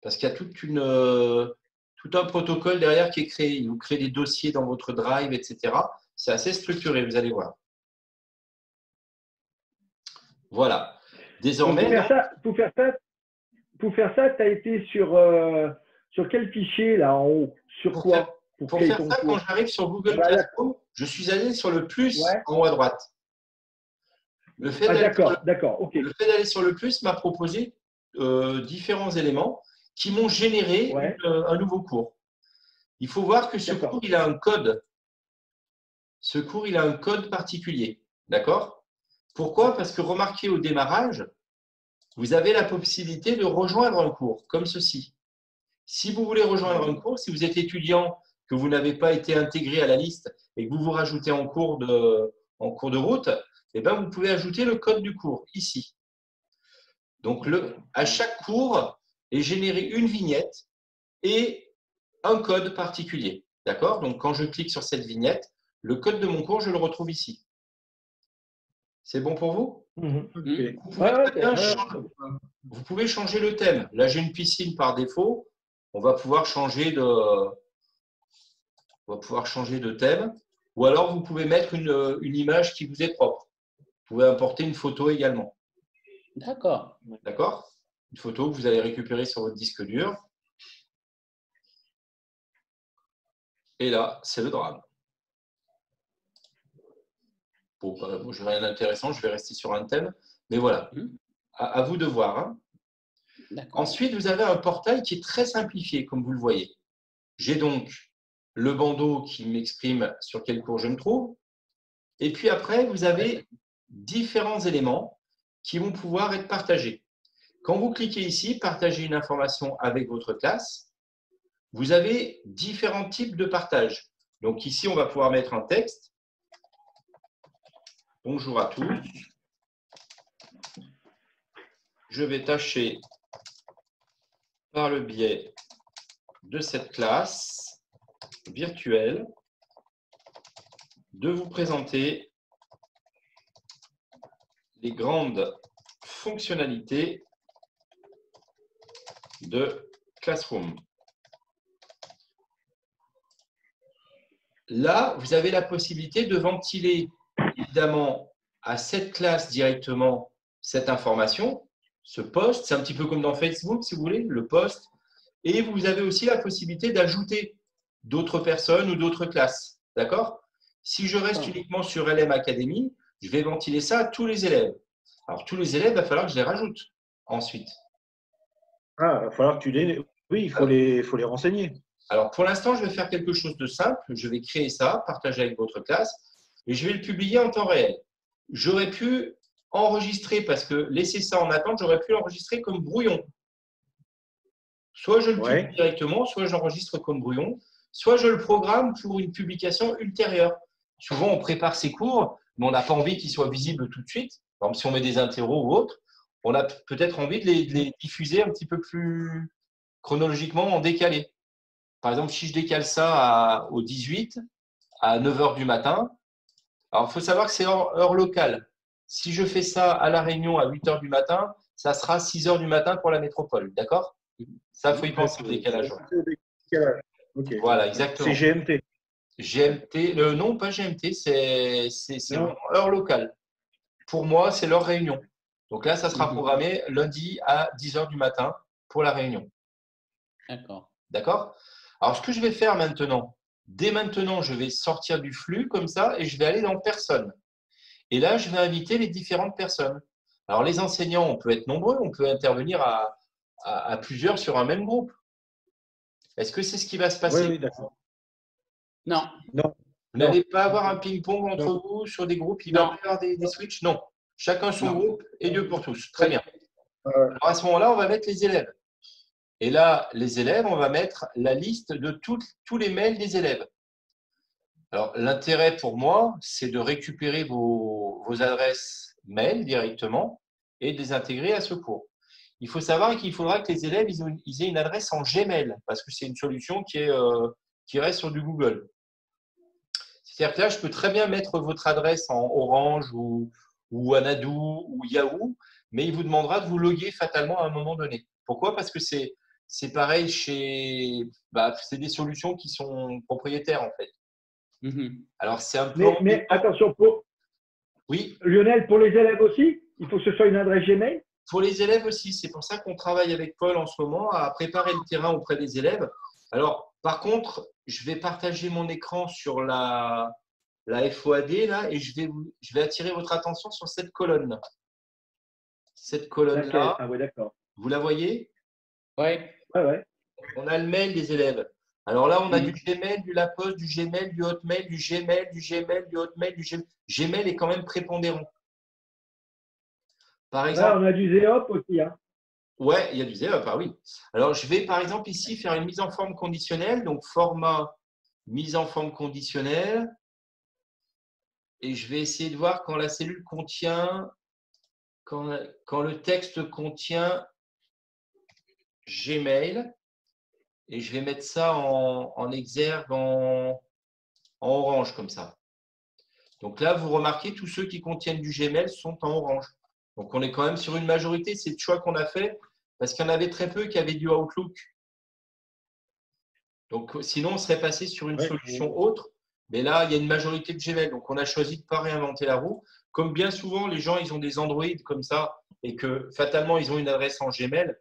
[SPEAKER 1] parce qu'il y a tout un protocole derrière qui est créé. Vous créez des dossiers dans votre Drive, etc. C'est assez structuré, vous allez voir. Voilà. Désormais,
[SPEAKER 2] Pour faire ça, tu as été sur quel fichier là en haut? Sur quoi?
[SPEAKER 1] Pour faire ça, quand j'arrive sur Google Classroom, je suis allé sur le plus en haut à droite. Le fait d'aller sur le plus m'a proposé différents éléments qui m'ont généré un nouveau cours. Il faut voir que ce cours, il a un code. Ce cours, il a un code particulier. D'accord? Pourquoi? Parce que remarquez au démarrage, vous avez la possibilité de rejoindre un cours, comme ceci. Si vous voulez rejoindre un cours, si vous êtes étudiant, que vous n'avez pas été intégré à la liste et que vous vous rajoutez en cours de route, eh bien, vous pouvez ajouter le code du cours, ici. Donc, à chaque cours est générée une vignette et un code particulier. D'accord? Donc, quand je clique sur cette vignette, le code de mon cours, je le retrouve ici. C'est bon pour vous? Vous pouvez changer le thème. Là, j'ai une piscine par défaut. On va pouvoir changer de thème. Ou alors, vous pouvez mettre une image qui vous est propre. Vous pouvez importer une photo également.
[SPEAKER 3] D'accord.
[SPEAKER 1] D'accord? Une photo que vous allez récupérer sur votre disque dur. Et là, c'est le drame. Bon, je n'ai rien d'intéressant, je vais rester sur un thème. Mais voilà, à vous de voir. Hein. Ensuite, vous avez un portail qui est très simplifié, comme vous le voyez. J'ai donc le bandeau qui m'exprime sur quel cours je me trouve. Et puis après, vous avez différents éléments qui vont pouvoir être partagés. Quand vous cliquez ici, partager une information avec votre classe, vous avez différents types de partage. Donc ici, on va pouvoir mettre un texte. Bonjour à tous. Je vais tâcher, par le biais de cette classe virtuelle, de vous présenter les grandes fonctionnalités de Classroom. Là, vous avez la possibilité de ventiler, évidemment, à cette classe directement cette information, ce post. C'est un petit peu comme dans Facebook, si vous voulez, le post. Et vous avez aussi la possibilité d'ajouter d'autres personnes ou d'autres classes. D'accord? Si je reste uniquement sur LM Academy, je vais ventiler ça à tous les élèves. Alors, tous les élèves, il va falloir que je les rajoute ensuite.
[SPEAKER 4] Ah, il va falloir que tu les… Oui, il faut les renseigner.
[SPEAKER 1] Alors, pour l'instant, je vais faire quelque chose de simple. Je vais créer ça, partager avec votre classe, et je vais le publier en temps réel. J'aurais pu enregistrer, parce que laisser ça en attente, j'aurais pu l'enregistrer comme brouillon. Soit je le publie directement, soit j'enregistre comme brouillon, soit je le programme pour une publication ultérieure. Souvent, on prépare ses cours, mais on n'a pas envie qu'ils soient visibles tout de suite. Par exemple, si on met des interros ou autres, on a peut-être envie de les diffuser un petit peu plus chronologiquement en décalé. Par exemple, si je décale ça au 18, à 9 h du matin, alors il faut savoir que c'est heure locale. Si je fais ça à La Réunion à 8 h du matin, ça sera 6 h du matin pour la métropole. D'accord? Ça, il faut y penser au décalage.
[SPEAKER 4] Okay.
[SPEAKER 1] Voilà, exactement.
[SPEAKER 4] C'est GMT.
[SPEAKER 1] GMT, non, pas GMT, c'est heure locale. Pour moi, c'est l'heure Réunion. Donc là, ça sera programmé lundi à 10 h du matin pour la Réunion.
[SPEAKER 3] D'accord.
[SPEAKER 1] D'accord? Alors, ce que je vais faire maintenant, dès maintenant, je vais sortir du flux comme ça et je vais aller dans personnes. Et là, je vais inviter les différentes personnes. Alors, les enseignants, on peut être nombreux, on peut intervenir à plusieurs sur un même groupe. Est-ce que c'est ce qui va se passer?
[SPEAKER 4] Oui, d'accord.
[SPEAKER 3] Non.
[SPEAKER 4] Non.
[SPEAKER 1] Vous n'allez pas avoir un ping-pong entre vous sur des groupes? Il va y avoir des switches? Non. Chacun son groupe et Dieu pour tous. Très bien. Alors, à ce moment-là, on va mettre les élèves. Et là, les élèves, on va mettre la liste de tous les mails des élèves. Alors, l'intérêt pour moi, c'est de récupérer vos adresses mail directement et de les intégrer à ce cours. Il faut savoir qu'il faudra que les élèves ils aient une adresse en Gmail parce que c'est une solution qui reste sur du Google. C'est-à-dire que là, je peux très bien mettre votre adresse en Orange ou Anadou ou Yahoo, mais il vous demandera de vous loguer fatalement à un moment donné. Pourquoi? Parce que c'est pareil c'est des solutions qui sont propriétaires en fait. Alors, c'est un peu…
[SPEAKER 2] Mais attention,
[SPEAKER 1] oui.
[SPEAKER 2] Lionel, pour les élèves aussi, il faut que ce soit une adresse Gmail?
[SPEAKER 1] Pour les élèves aussi. C'est pour ça qu'on travaille avec Paul en ce moment à préparer le terrain auprès des élèves. Alors, par contre, je vais partager mon écran sur la FOAD là, et je vais attirer votre attention sur cette colonne. Cette colonne-là,
[SPEAKER 2] ah ouais, d'accord.
[SPEAKER 1] Vous la voyez?
[SPEAKER 3] Oui.
[SPEAKER 2] Ouais.
[SPEAKER 1] On a le mail des élèves. Alors là, on a du Gmail, du La Poste, du Gmail, du Hotmail, du Gmail, du Gmail, du Hotmail, du Gmail. Gmail est quand même prépondérant. Par exemple,
[SPEAKER 2] là, on a du Zéop aussi. Hein.
[SPEAKER 1] Ouais, il y a du Zéop, ah oui. Alors, je vais par exemple ici faire une mise en forme conditionnelle. Donc, format mise en forme conditionnelle. Et je vais essayer de voir quand la cellule contient, quand le texte contient Gmail. Et je vais mettre ça en exergue en orange comme ça. Donc là, vous remarquez, tous ceux qui contiennent du Gmail sont en orange. Donc, on est quand même sur une majorité. C'est le choix qu'on a fait parce qu'il y en avait très peu qui avaient du Outlook. Donc, sinon, on serait passé sur une solution autre. Mais là, il y a une majorité de Gmail. Donc, on a choisi de ne pas réinventer la roue. Comme bien souvent, les gens, ils ont des Android comme ça et que fatalement, ils ont une adresse en Gmail.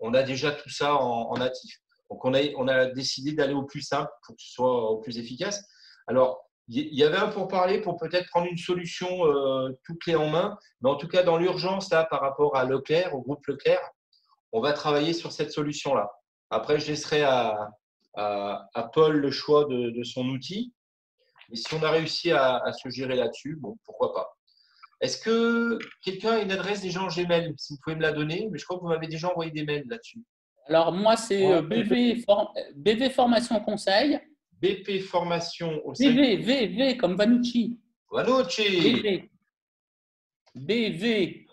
[SPEAKER 1] On a déjà tout ça en natif. Donc, on a décidé d'aller au plus simple pour que ce soit au plus efficace. Alors, il y avait un pourparler pour peut-être prendre une solution tout clé en main. Mais en tout cas, dans l'urgence, là, par rapport à Leclerc, au groupe Leclerc, on va travailler sur cette solution-là. Après, je laisserai à Paul le choix de son outil. Mais si on a réussi à se gérer là-dessus, bon, pourquoi pas. Est-ce que quelqu'un a une adresse déjà en Gmail? Si vous pouvez me la donner, mais je crois que vous m'avez déjà envoyé des mails là-dessus.
[SPEAKER 3] Alors, moi, c'est BV Formation Conseil.
[SPEAKER 1] BP Formation au
[SPEAKER 3] V comme Vanucci.
[SPEAKER 1] Vanucci.
[SPEAKER 3] BV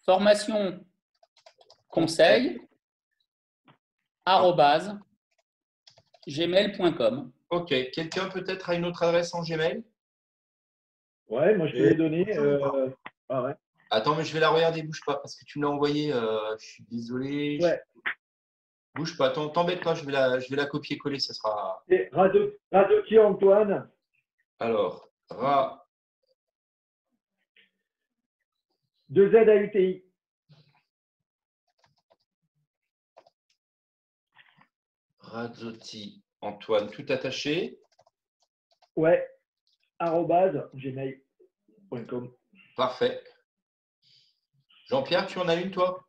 [SPEAKER 3] Formation Conseil @gmail.com.
[SPEAKER 1] Ok. Quelqu'un peut-être a une autre adresse en Gmail?
[SPEAKER 2] Ouais, moi je te l'ai donné. Ah ouais.
[SPEAKER 1] Attends, mais je vais la regarder, bouge pas, parce que tu me l'as envoyé. Je suis désolé.
[SPEAKER 2] Ouais.
[SPEAKER 1] Bouge pas, t'embête pas, je vais la copier-coller, ça sera.
[SPEAKER 2] Et Radotti Antoine.
[SPEAKER 1] Alors,
[SPEAKER 2] 2Z à UTI.
[SPEAKER 1] Razzotti Antoine, tout attaché.
[SPEAKER 2] Ouais. @gmail.com.
[SPEAKER 1] Parfait. Jean-Pierre, tu en as une, toi?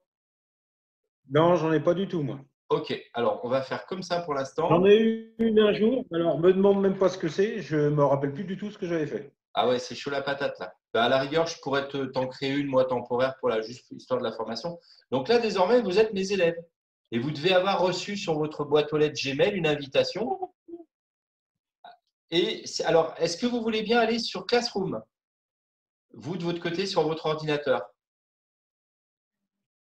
[SPEAKER 4] Non, j'en ai pas du tout, moi.
[SPEAKER 1] Ok, alors on va faire comme ça pour l'instant.
[SPEAKER 4] J'en ai eu une un jour. Alors, me demande même pas ce que c'est. Je me rappelle plus du tout ce que j'avais fait.
[SPEAKER 1] Ah ouais, c'est chaud la patate là. Bah, à la rigueur, je pourrais t'en créer une, moi, temporaire pour la juste histoire de la formation. Donc là, désormais, vous êtes mes élèves. Et vous devez avoir reçu sur votre boîte aux lettres Gmail une invitation. Et alors, est-ce que vous voulez bien aller sur Classroom? Vous, de votre côté, sur votre ordinateur.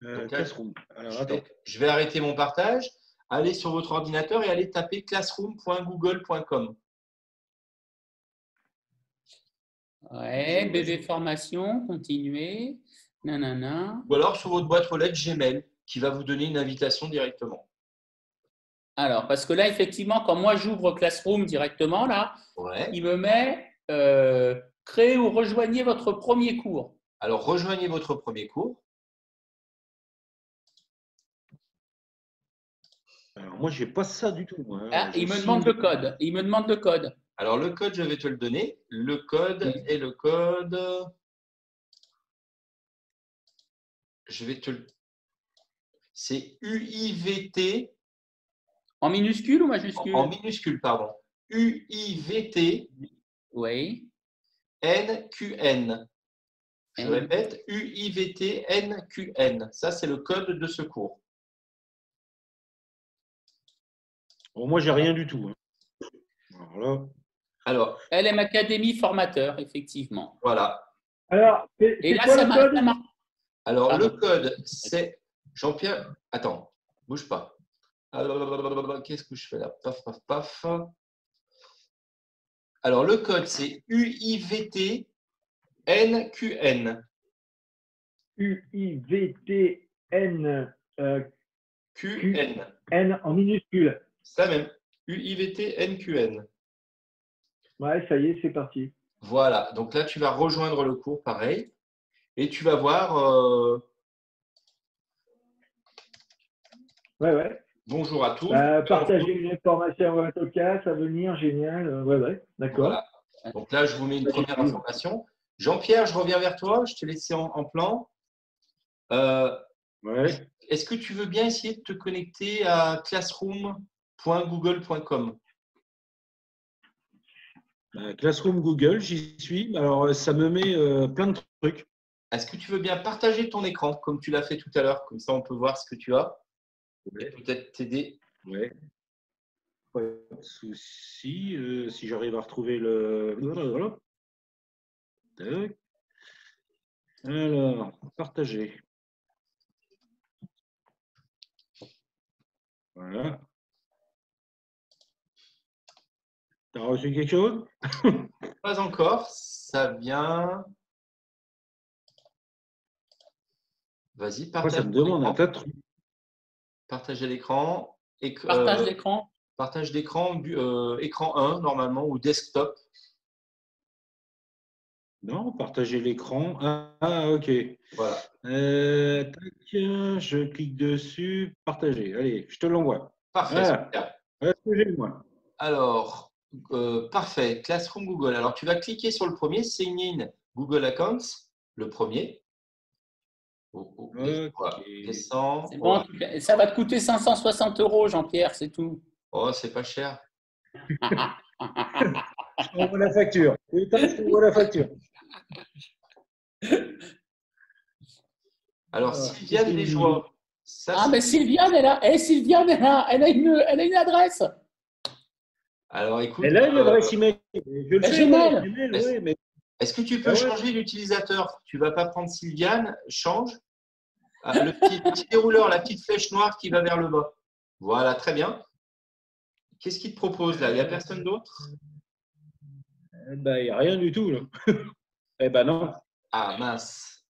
[SPEAKER 1] Donc là,
[SPEAKER 4] Classroom. Alors, attends.
[SPEAKER 1] je vais arrêter mon partage. Allez sur votre ordinateur et allez taper classroom.google.com.
[SPEAKER 3] Ouais, BV formation, continuer. Nanana.
[SPEAKER 1] Ou alors sur votre boîte aux lettres Gmail qui va vous donner une invitation directement.
[SPEAKER 3] Alors, parce que là, effectivement, quand moi j'ouvre Classroom directement, là,
[SPEAKER 1] Ouais.
[SPEAKER 3] il me met créer ou rejoignez votre premier cours.
[SPEAKER 1] Alors, rejoignez votre premier cours.
[SPEAKER 4] Alors, moi, j'ai pas ça du tout. Moi.
[SPEAKER 3] Ah, il me
[SPEAKER 4] signe-
[SPEAKER 3] demande le code. Il me demande le code.
[SPEAKER 1] Alors, le code, je vais te le donner. Le code est le code. Je vais te le. C'est UIVT.
[SPEAKER 3] En minuscule ou majuscule?
[SPEAKER 1] En minuscule, pardon. UIVT
[SPEAKER 3] Oui.
[SPEAKER 1] NQN. Je répète, UIVT NQN. Ça, c'est le code de ce cours.
[SPEAKER 4] Bon, moi, j'ai rien du tout. Hein. Alors là.
[SPEAKER 1] Alors,
[SPEAKER 3] LM Academy formateur, effectivement.
[SPEAKER 1] voilà.
[SPEAKER 2] Alors,
[SPEAKER 3] Et
[SPEAKER 2] c'est
[SPEAKER 3] là,
[SPEAKER 2] quoi
[SPEAKER 3] ça
[SPEAKER 2] le code?
[SPEAKER 3] marche.
[SPEAKER 1] Alors,
[SPEAKER 3] Pardon.
[SPEAKER 1] le code, c'est. Jean-Pierre, attends, bouge pas. Qu'est-ce que je fais là? Paf, paf, paf. Alors, le code, c'est UIVT NQN.
[SPEAKER 2] UIVTN
[SPEAKER 1] QN.
[SPEAKER 2] N en minuscule.
[SPEAKER 1] Ça même. UIVT NQN.
[SPEAKER 2] Ouais, ça y est, c'est parti.
[SPEAKER 1] Voilà. Donc là, tu vas rejoindre le cours, pareil. Et tu vas voir.
[SPEAKER 2] Ouais.
[SPEAKER 1] Bonjour à tous.
[SPEAKER 2] Partager une information à AutoCAD, à venir, génial. Ouais, d'accord.
[SPEAKER 1] Voilà. Donc là, je vous mets une première information. Jean-Pierre, je reviens vers toi. Je te laisse en plan.
[SPEAKER 4] Ouais.
[SPEAKER 1] Est-ce que tu veux bien essayer de te connecter à classroom.google.com?
[SPEAKER 4] Classroom Google, j'y suis. Alors, ça me met plein de trucs.
[SPEAKER 1] Est-ce que tu veux bien partager ton écran comme tu l'as fait tout à l'heure? Comme ça, on peut voir ce que tu as. Peut-être t'aider.
[SPEAKER 4] Ouais. Pas de souci. Si j'arrive à retrouver le. Voilà. Tac. Alors, partager. Voilà. T'as reçu quelque chose?
[SPEAKER 1] Pas encore. Ça vient. Vas-y,
[SPEAKER 4] Moi,
[SPEAKER 1] partage.
[SPEAKER 4] ça me demande un tas de trucs.
[SPEAKER 1] Partager l'écran.
[SPEAKER 3] Partage d'écran.
[SPEAKER 1] Partage d'écran, écran 1 normalement ou desktop.
[SPEAKER 4] Non, partager l'écran. Ah, ok.
[SPEAKER 1] Voilà.
[SPEAKER 4] Tac, je clique dessus. Partager. Allez, je te l'envoie.
[SPEAKER 1] Parfait.
[SPEAKER 4] Voilà.
[SPEAKER 1] Super.
[SPEAKER 4] Voilà ce que j'ai, moi.
[SPEAKER 1] Alors, parfait. Classroom Google. Alors, tu vas cliquer sur le premier, Sign in Google Accounts, le premier. Descends.
[SPEAKER 3] C'est bon, ça va te coûter 560 €, Jean-Pierre, c'est tout.
[SPEAKER 1] Oh, c'est pas cher.
[SPEAKER 4] Je t'envoie la facture. Oui, je t'envoie la facture.
[SPEAKER 1] Alors, Sylviane Desjoie.
[SPEAKER 3] Mais Sylviane, elle a une adresse.
[SPEAKER 1] Alors, écoute.
[SPEAKER 4] Elle a une adresse email. Je le sais,
[SPEAKER 3] Gmail.
[SPEAKER 4] mais.
[SPEAKER 1] Est-ce que tu peux changer l'utilisateur? Tu ne vas pas prendre Sylviane, change. Le petit dérouleur, la petite flèche noire qui va vers le bas. Voilà, très bien. Qu'est-ce qu'il te propose là? Il n'y a personne d'autre?
[SPEAKER 4] Il n'y a rien du tout. Là. Eh ben non.
[SPEAKER 1] Ah mince.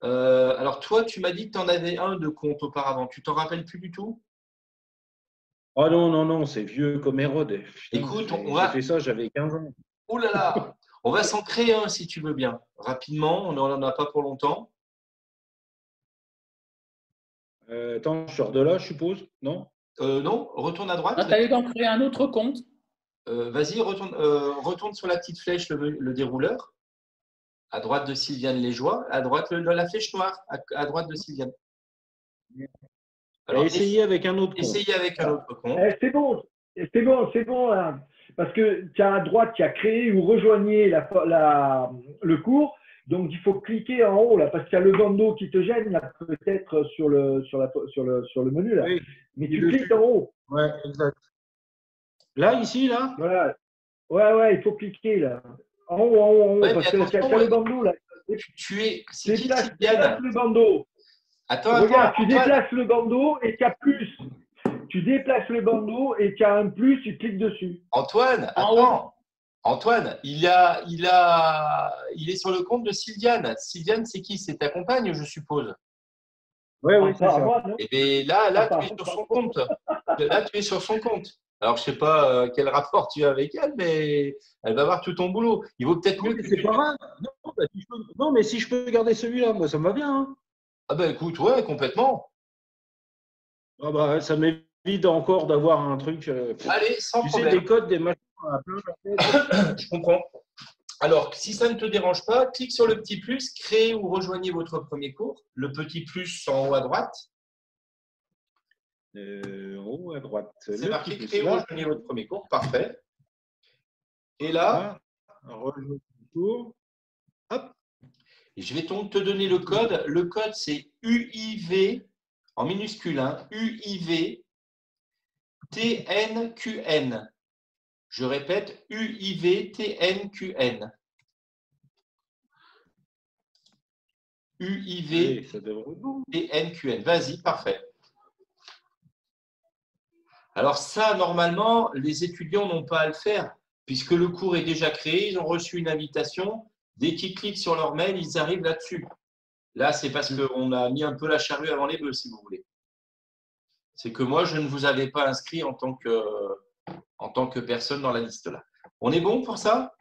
[SPEAKER 1] Alors, toi, tu m'as dit que tu en avais un de compte auparavant. Tu t'en rappelles plus du tout?
[SPEAKER 4] Oh non, non, non, c'est vieux comme Hérode. Putain,
[SPEAKER 1] Écoute, on
[SPEAKER 4] j'ai
[SPEAKER 1] va.
[SPEAKER 4] fait ça, j'avais 15 ans.
[SPEAKER 1] Oh là là! On va s'en créer un si tu veux bien. Rapidement, on n'en a pas pour longtemps.
[SPEAKER 4] Attends, je sors de là, je suppose? Non?
[SPEAKER 1] Non, retourne à droite.
[SPEAKER 3] Ah, tu allais donc créer un autre compte.
[SPEAKER 1] Vas-y, retourne sur la petite flèche, le dérouleur. À droite de Sylviane Léjoie. À droite, la flèche noire. À droite de Sylviane. Alors,
[SPEAKER 4] Essayez avec un autre compte.
[SPEAKER 1] essayez avec un autre compte.
[SPEAKER 2] C'est bon, c'est bon, c'est bon. Hein. Parce que tu as à droite, tu as créé ou rejoignez le cours. Donc, il faut cliquer en haut, là, parce qu'il y a le bandeau qui te gêne, là, peut-être sur le menu, là.
[SPEAKER 4] Oui,
[SPEAKER 2] Mais tu cliques en haut.
[SPEAKER 4] ouais, exact. Là, ici, là?
[SPEAKER 2] Voilà. Ouais, il faut cliquer, là. En haut, en haut,
[SPEAKER 1] Ouais,
[SPEAKER 2] parce
[SPEAKER 1] mais
[SPEAKER 2] que
[SPEAKER 1] attention,
[SPEAKER 2] tu as le bandeau, là.
[SPEAKER 1] C'est qui
[SPEAKER 2] Déplace
[SPEAKER 1] Sylviane?
[SPEAKER 2] le bandeau.
[SPEAKER 1] Attends,
[SPEAKER 2] Regarde, tu
[SPEAKER 1] Antoine.
[SPEAKER 2] déplaces le bandeau et tu as plus. Tu déplaces le bandeau et tu as un plus, tu cliques dessus.
[SPEAKER 1] Antoine,
[SPEAKER 3] En
[SPEAKER 1] attends. Antoine, il est sur le compte de Sylviane. Sylviane, c'est qui? C'est ta compagne, je suppose.
[SPEAKER 4] Oui, oui, c'est
[SPEAKER 2] Pas à
[SPEAKER 4] ça.
[SPEAKER 2] moi, non?
[SPEAKER 1] Et bien là,
[SPEAKER 2] Ah,
[SPEAKER 1] tu es sur son compte. Là, tu es sur son compte. Alors, je ne sais pas quel rapport tu as avec elle, mais elle va voir tout ton boulot. Il vaut peut-être mieux que
[SPEAKER 4] C'est pas grave. Non, bah, non, mais si je peux garder celui-là, moi, ça me va bien. Hein.
[SPEAKER 1] Ah ben écoute, ouais, complètement.
[SPEAKER 4] Ah bah, ça m'évite encore d'avoir un truc.
[SPEAKER 1] Allez, sans
[SPEAKER 4] Tu sais,
[SPEAKER 1] problème.
[SPEAKER 4] des codes, des machins à plein la tête.
[SPEAKER 1] Je comprends. Alors, si ça ne te dérange pas, clique sur le petit plus, créez ou rejoignez votre premier cours. Le petit plus en haut à droite.
[SPEAKER 4] En haut à droite.
[SPEAKER 1] C'est
[SPEAKER 4] Le
[SPEAKER 1] marqué
[SPEAKER 4] petit
[SPEAKER 1] créer
[SPEAKER 4] plus
[SPEAKER 1] ou
[SPEAKER 4] là.
[SPEAKER 1] rejoignez votre premier cours. Parfait. Et là,
[SPEAKER 4] Rejoindre le cours. Hop.
[SPEAKER 1] je vais donc te donner le code. Le code, c'est UIV, en minuscule, hein, UIV TNQN. Je répète, UIV TNQN. UIV
[SPEAKER 4] Allez, ça devrait être bon.
[SPEAKER 1] TNQN. Vas-y, parfait. Alors ça, normalement, les étudiants n'ont pas à le faire puisque le cours est déjà créé, ils ont reçu une invitation. Dès qu'ils cliquent sur leur mail, ils arrivent là-dessus. Là, c'est parce qu'on a mis un peu la charrue avant les bœufs, si vous voulez. C'est que moi, je ne vous avais pas inscrit en tant que personne dans la liste là. On est bon pour ça?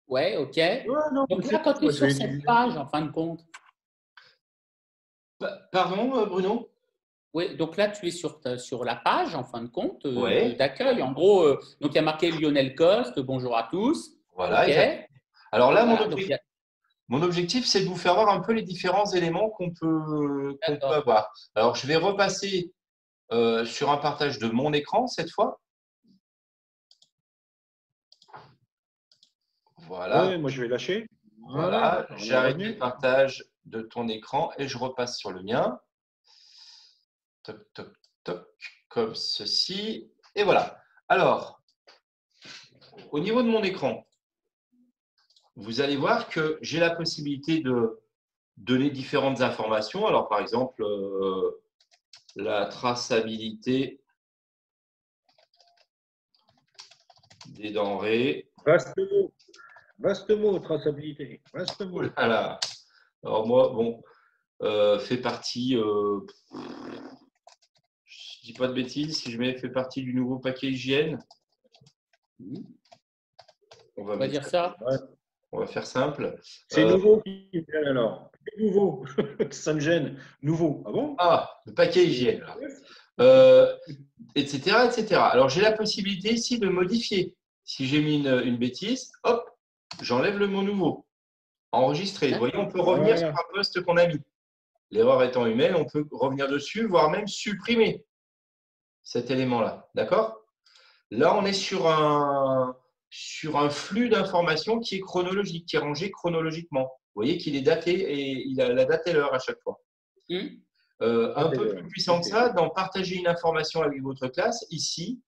[SPEAKER 3] Ouais, ok.
[SPEAKER 4] Ouais, non,
[SPEAKER 3] Donc
[SPEAKER 4] mais
[SPEAKER 3] là, quand tu es
[SPEAKER 4] c'est-
[SPEAKER 3] sur cette page, en fin de compte,
[SPEAKER 1] Pardon, Bruno?
[SPEAKER 3] oui, donc là, tu es sur la page, en fin de compte,
[SPEAKER 1] Ouais.
[SPEAKER 3] d'accueil. En gros, donc il y a marqué Lionel Coste, bonjour à tous.
[SPEAKER 1] Voilà,
[SPEAKER 3] Ok.
[SPEAKER 1] exact. Alors là,
[SPEAKER 3] Voilà, donc il y a-
[SPEAKER 1] mon objectif, c'est de vous faire voir un peu les différents éléments qu'on peut
[SPEAKER 3] D'accord.
[SPEAKER 1] avoir. Alors, je vais repasser sur un partage de mon écran cette fois. Voilà.
[SPEAKER 4] Ouais, moi, je vais lâcher.
[SPEAKER 1] Voilà,
[SPEAKER 4] on est
[SPEAKER 1] j'ai arrêté
[SPEAKER 4] revenu.
[SPEAKER 1] le partage de ton écran et je repasse sur le mien. Toc, toc, toc, comme ceci. Et voilà. Alors, au niveau de mon écran, vous allez voir que j'ai la possibilité de donner différentes informations. Alors, par exemple, la traçabilité des denrées.
[SPEAKER 4] Vaste mot, traçabilité. Vaste mot.
[SPEAKER 1] Voilà. Alors moi, bon, fait partie, je dis pas de bêtises, si je mets fait partie du nouveau paquet hygiène, on va
[SPEAKER 3] dire ça.
[SPEAKER 4] Ouais.
[SPEAKER 1] On va faire simple.
[SPEAKER 4] C'est nouveau qui me gêne alors. C'est nouveau. Ça me gêne. Nouveau. Ah bon?
[SPEAKER 1] Ah, le paquet hygiène, là. Etc., etc. Alors, j'ai la possibilité ici de modifier. Si j'ai mis une bêtise, hop, j'enlève le mot nouveau. Enregistrer. Vous voyez, on peut revenir sur un poste qu'on a mis. L'erreur étant humaine, on peut revenir dessus, voire même supprimer cet élément-là. D'accord? Là, on est sur un flux d'informations qui est chronologique, qui est rangé chronologiquement. Vous voyez qu'il est daté et il a la date et l'heure à chaque fois. Un peu plus puissant que ça, dans partager une information avec votre classe, ici,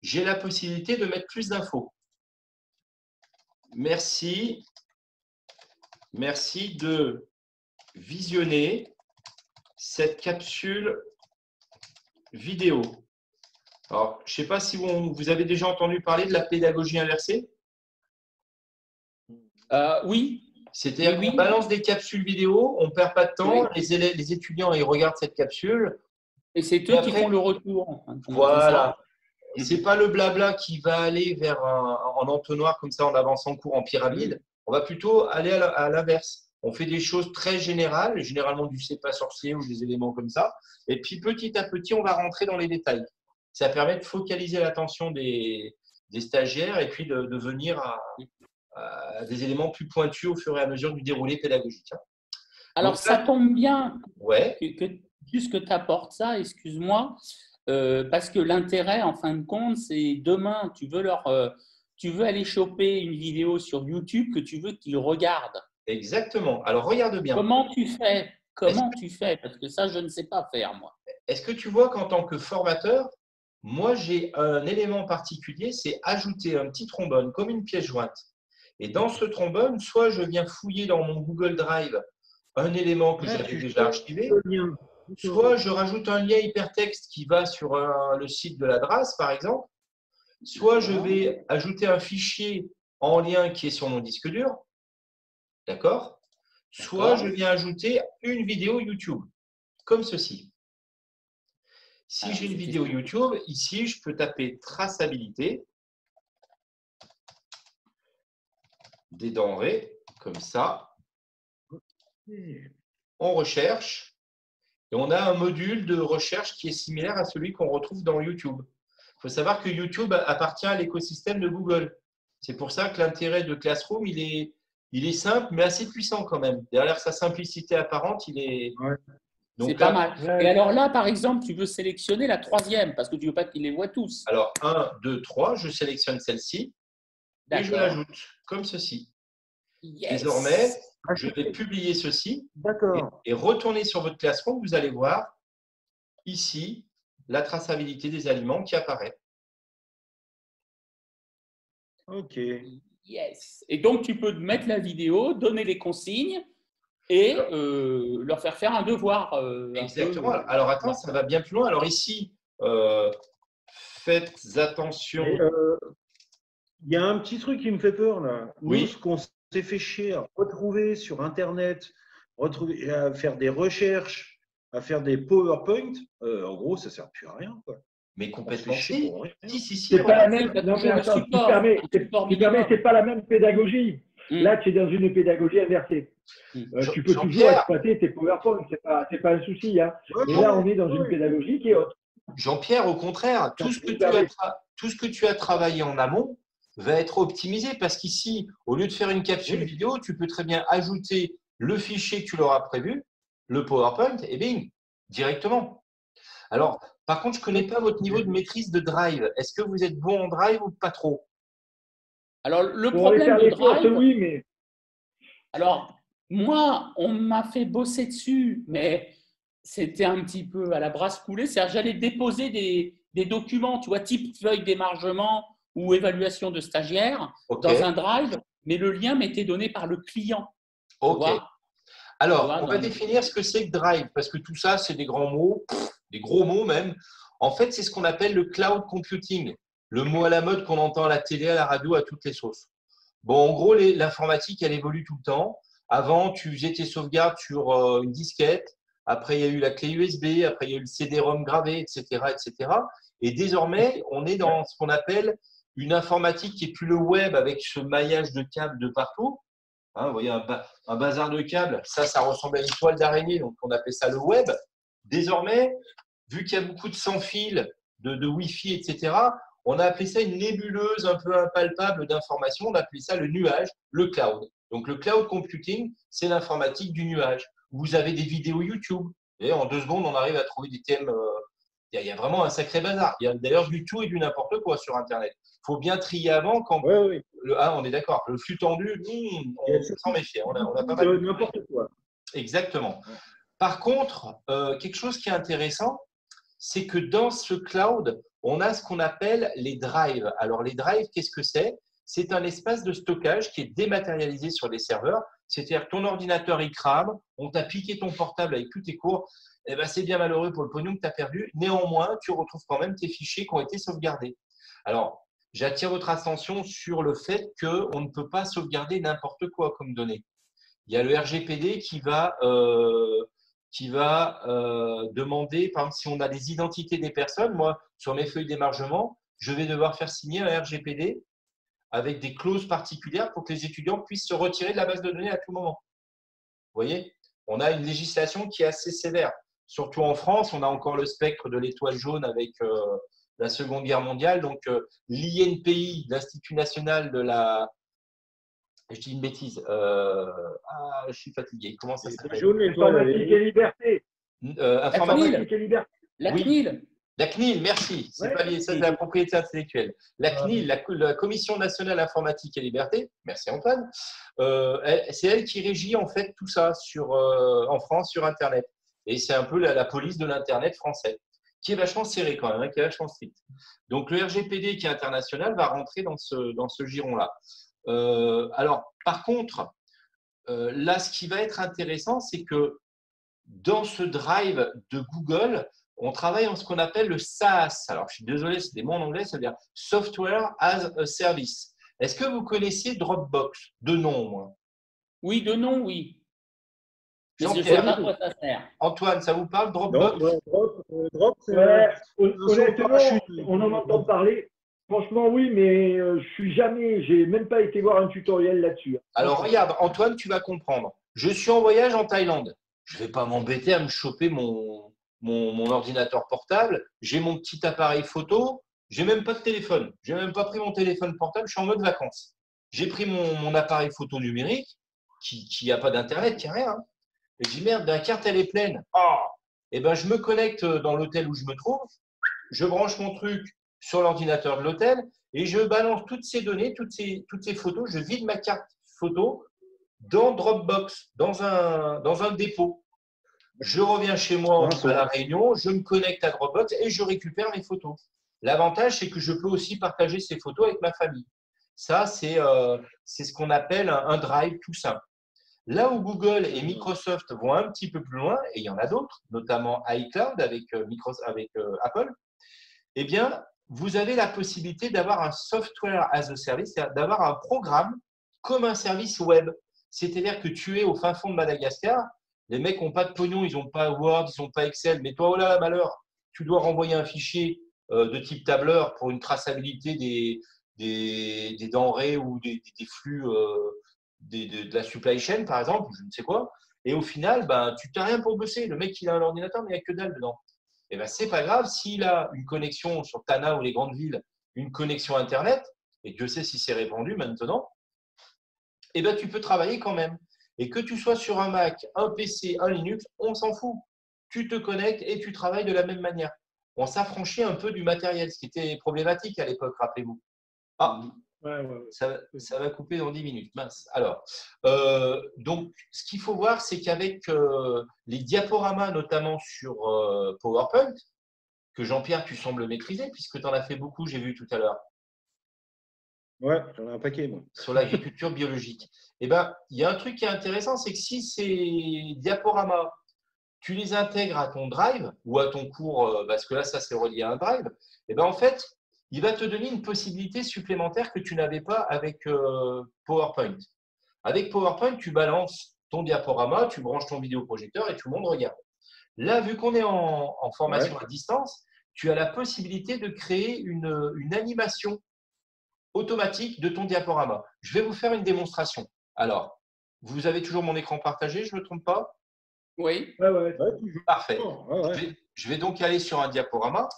[SPEAKER 1] j'ai la possibilité de mettre plus d'infos. Merci de visionner cette capsule vidéo. Alors, je ne sais pas si vous avez déjà entendu parler de la pédagogie inversée.
[SPEAKER 3] Oui.
[SPEAKER 1] C'est-à-dire
[SPEAKER 3] Oui,
[SPEAKER 1] qu'on balance des capsules vidéo, on ne perd pas de temps, les étudiants ils regardent cette capsule.
[SPEAKER 3] et c'est
[SPEAKER 1] Et
[SPEAKER 3] eux qui
[SPEAKER 1] après,
[SPEAKER 3] font le retour. En fin de compte, c'est
[SPEAKER 1] voilà.
[SPEAKER 3] ça.
[SPEAKER 1] C'est pas le blabla qui va aller vers en entonnoir comme ça en avançant court en pyramide. On va plutôt aller à l'inverse. On fait des choses très générales, généralement du c'est pas sorcier ou des éléments comme ça. Et puis petit à petit, on va rentrer dans les détails. Ça permet de focaliser l'attention des stagiaires et puis de venir à des éléments plus pointus au fur et à mesure du déroulé pédagogique.
[SPEAKER 3] Alors,
[SPEAKER 1] Donc
[SPEAKER 3] ça
[SPEAKER 1] là,
[SPEAKER 3] tombe bien
[SPEAKER 1] ouais,
[SPEAKER 3] juste que tu apportes ça, excuse-moi, parce que l'intérêt, en fin de compte, c'est demain, tu veux aller choper une vidéo sur YouTube que tu veux qu'ils regardent.
[SPEAKER 1] exactement. Alors regarde bien.
[SPEAKER 3] Comment tu fais?
[SPEAKER 1] Est-ce
[SPEAKER 3] Comment tu fais? Parce que ça, je ne sais pas faire, moi.
[SPEAKER 1] Est-ce que tu vois qu'en tant que formateur, moi j'ai un élément particulier, c'est ajouter un petit trombone comme une pièce jointe. Et dans ce trombone, soit je viens fouiller dans mon Google Drive un élément que j'avais déjà archivé, soit je rajoute un lien hypertexte qui va sur le site de la DRAS, par exemple, soit je vais ajouter un fichier en lien qui est sur mon disque dur, d'accord? Soit je viens ajouter une vidéo YouTube, comme ceci. Si j'ai une vidéo YouTube, ici, je peux taper traçabilité des denrées, comme ça. On recherche et on a un module de recherche qui est similaire à celui qu'on retrouve dans YouTube. Il faut savoir que YouTube appartient à l'écosystème de Google. C'est pour ça que l'intérêt de Classroom, il est simple, mais assez puissant quand même. Derrière sa simplicité apparente, il est…
[SPEAKER 4] Ouais.
[SPEAKER 3] C'est pas mal. Et alors là, par exemple, tu veux sélectionner la troisième parce que tu ne veux pas qu'ils les voient tous.
[SPEAKER 1] Alors, 1, 2, 3, je sélectionne celle-ci et je l'ajoute comme ceci.
[SPEAKER 3] Yes.
[SPEAKER 1] Désormais, je vais publier ceci et retourner sur votre Classroom. Vous allez voir ici la traçabilité des aliments qui apparaît.
[SPEAKER 4] Ok.
[SPEAKER 3] Yes. Et donc, tu peux mettre la vidéo, donner les consignes et leur faire un devoir.
[SPEAKER 1] Exactement. Alors, attends, ça va bien plus loin. Alors ici, faites attention.
[SPEAKER 4] Il y a un petit truc qui me fait peur là.
[SPEAKER 1] Oui.
[SPEAKER 4] Nous, ce qu'on s'est fait chier à retrouver sur Internet, à faire des recherches, à faire des PowerPoint, en gros, ça ne sert plus à rien, quoi.
[SPEAKER 1] Mais complètement
[SPEAKER 4] si.
[SPEAKER 1] Si.
[SPEAKER 2] C'est pas la même. Non, mais attends, tu permets, c'est pas la même pédagogie. Là, tu es dans une pédagogie inversée. Tu peux toujours exploiter tes PowerPoint, c'est pas un souci. Hein. Mais là, on est dans une pédagogie qui est autre.
[SPEAKER 1] Jean-Pierre, au contraire, tout ce que tu as travaillé en amont va être optimisé parce qu'ici, au lieu de faire une capsule vidéo, tu peux très bien ajouter le fichier que tu leur as prévu, le PowerPoint, et bing, directement. Alors, par contre, je ne connais pas votre niveau de maîtrise de Drive. Est-ce que vous êtes bon en Drive ou pas trop?
[SPEAKER 3] Alors, le problème de Drive…
[SPEAKER 2] oui, mais…
[SPEAKER 3] Alors, moi, on m'a fait bosser dessus, mais c'était un petit peu à la brasse coulée. C'est-à-dire, j'allais déposer des documents, tu vois, type feuille d'émargement ou évaluation de stagiaire dans un Drive, mais le lien m'était donné par le client.
[SPEAKER 1] Ok. Alors, on va définir ce que c'est que Drive, parce que tout ça, c'est des grands mots, des gros mots même. En fait, c'est ce qu'on appelle le cloud computing, le mot à la mode qu'on entend à la télé, à la radio, à toutes les sauces. Bon, en gros, l'informatique, elle évolue tout le temps. Avant, tu faisais tes sauvegardes sur une disquette. Après, il y a eu la clé USB. Après, il y a eu le CD-ROM gravé, etc., etc. Et désormais, on est dans ce qu'on appelle une informatique qui n'est plus le web avec ce maillage de câbles de partout. Hein, vous voyez un bazar de câbles, ça ressemble à une toile d'araignée, donc on appelle ça le web. Désormais, vu qu'il y a beaucoup de sans-fil, de Wi-Fi, etc., on a appelé ça une nébuleuse un peu impalpable d'informations, on a appelé ça le nuage, le cloud. Donc le cloud computing, c'est l'informatique du nuage. Vous avez des vidéos YouTube, et en 2 secondes, on arrive à trouver des thèmes. Il y a vraiment un sacré bazar. Il y a d'ailleurs du tout et du n'importe quoi sur Internet. Il faut bien trier avant quand…
[SPEAKER 4] Oui.
[SPEAKER 1] on est d'accord. Le flux tendu, on s'en méfie. On a pas mal.
[SPEAKER 4] N'importe quoi.
[SPEAKER 1] Exactement. Par contre, quelque chose qui est intéressant, c'est que dans ce cloud, on a ce qu'on appelle les drives. Alors, les drives, qu'est-ce que c'est? C'est un espace de stockage qui est dématérialisé sur des serveurs. C'est-à-dire que ton ordinateur, il crame, on t'a piqué ton portable avec tous tes cours. Eh ben, c'est bien malheureux pour le pognon que tu as perdu. Néanmoins, tu retrouves quand même tes fichiers qui ont été sauvegardés. Alors, j'attire votre attention sur le fait qu'on ne peut pas sauvegarder n'importe quoi comme données. il y a le RGPD qui va demander, par exemple, si on a des identités des personnes, moi, sur mes feuilles d'émargement, je vais devoir faire signer un RGPD avec des clauses particulières pour que les étudiants puissent se retirer de la base de données à tout moment. Vous voyez, on a une législation qui est assez sévère. Surtout en France, on a encore le spectre de l'étoile jaune avec la Seconde Guerre mondiale. Donc, l'INPI, l'Institut national de la… Je dis une bêtise. Je suis fatigué. Comment ça s'appelle?
[SPEAKER 2] Informatique et liberté.
[SPEAKER 1] Informatique
[SPEAKER 2] et liberté.
[SPEAKER 3] La
[SPEAKER 1] Oui.
[SPEAKER 3] CNIL.
[SPEAKER 1] La CNIL, merci. C'est pas lié, ça, c'est la propriété intellectuelle. La CNIL, la Commission nationale informatique et liberté, merci Antoine, c'est elle qui régit en fait tout ça en France sur Internet. Et c'est un peu la police de l'Internet français, qui est vachement serrée quand même, qui est vachement stricte. Donc le RGPD qui est international va rentrer dans ce giron-là. Alors, par contre, là, ce qui va être intéressant, c'est que dans ce drive de Google, on travaille en ce qu'on appelle le SaaS. Alors, je suis désolé, c'est des mots en anglais, ça veut dire Software as a Service. Est-ce que vous connaissez Dropbox? De nom, au moins.
[SPEAKER 3] Oui, de nom, oui. Mais je ne sais
[SPEAKER 1] Jean-Pierre,
[SPEAKER 3] pas à quoi ça sert.
[SPEAKER 1] Antoine, ça vous parle Dropbox?
[SPEAKER 4] Drop, c'est
[SPEAKER 2] Honnêtement, on en entend parler. Franchement, oui, mais j'ai même pas été voir un tutoriel là-dessus.
[SPEAKER 1] Alors, regarde, Antoine, tu vas comprendre. Je suis en voyage en Thaïlande. Je ne vais pas m'embêter à me choper mon ordinateur portable. J'ai mon petit appareil photo. Je n'ai même pas de téléphone. Je n'ai même pas pris mon téléphone portable. Je suis en mode vacances. J'ai pris mon appareil photo numérique qui n'a pas d'internet, qui n'a rien. Et je dis merde, la carte elle est pleine. Et ben je me connecte dans l'hôtel où je me trouve. Je branche mon truc sur l'ordinateur de l'hôtel et je balance toutes ces données, toutes ces photos. Je vide ma carte photo dans Dropbox, dans un dépôt. Je reviens chez moi à La Réunion, je me connecte à Dropbox et je récupère mes photos. L'avantage, c'est que je peux aussi partager ces photos avec ma famille. Ça, c'est ce qu'on appelle un drive tout simple. Là où Google et Microsoft vont un petit peu plus loin, et il y en a d'autres, notamment iCloud avec Apple, eh bien, vous avez la possibilité d'avoir un software as a service, c'est-à-dire d'avoir un programme comme un service web. C'est-à-dire que tu es au fin fond de Madagascar, les mecs n'ont pas de pognon, ils n'ont pas Word, ils n'ont pas Excel, mais toi, oh là, malheur, tu dois renvoyer un fichier de type tableur pour une traçabilité des denrées ou des flux de la supply chain, par exemple, ou je ne sais quoi. Et au final, ben, tu n'as rien pour bosser. Le mec, il a un ordinateur, mais il n'y a que dalle dedans. Et ben, c'est pas grave s'il a une connexion sur Tana ou les grandes villes, une connexion Internet, et Dieu sait si c'est répandu maintenant, et ben, tu peux travailler quand même. Et que tu sois sur un Mac, un PC, un Linux, on s'en fout. Tu te connectes et tu travailles de la même manière. On s'affranchit un peu du matériel, ce qui était problématique à l'époque, rappelez-vous. Ça va couper dans 10 minutes. Mince. Alors, donc, ce qu'il faut voir, c'est qu'avec les diaporamas, notamment sur PowerPoint, que Jean-Pierre, tu sembles maîtriser, puisque tu en as fait beaucoup, j'ai vu tout à l'heure.
[SPEAKER 4] Ouais, j'en ai un paquet, moi.
[SPEAKER 1] Sur l'agriculture biologique. Eh ben, il y a un truc qui est intéressant, c'est que si ces diaporamas, tu les intègres à ton drive ou à ton cours, parce que là, ça c'est relié à un drive, eh ben, en fait, il va te donner une possibilité supplémentaire que tu n'avais pas avec PowerPoint. Avec PowerPoint, tu balances ton diaporama, tu branches ton vidéoprojecteur et tout le monde regarde. Là, vu qu'on est en formation à distance, tu as la possibilité de créer une animation automatique de ton diaporama. Je vais vous faire une démonstration. Alors, vous avez toujours mon écran partagé, je ne me trompe pas?
[SPEAKER 3] Oui.
[SPEAKER 1] Parfait. Je vais donc aller sur un diaporama.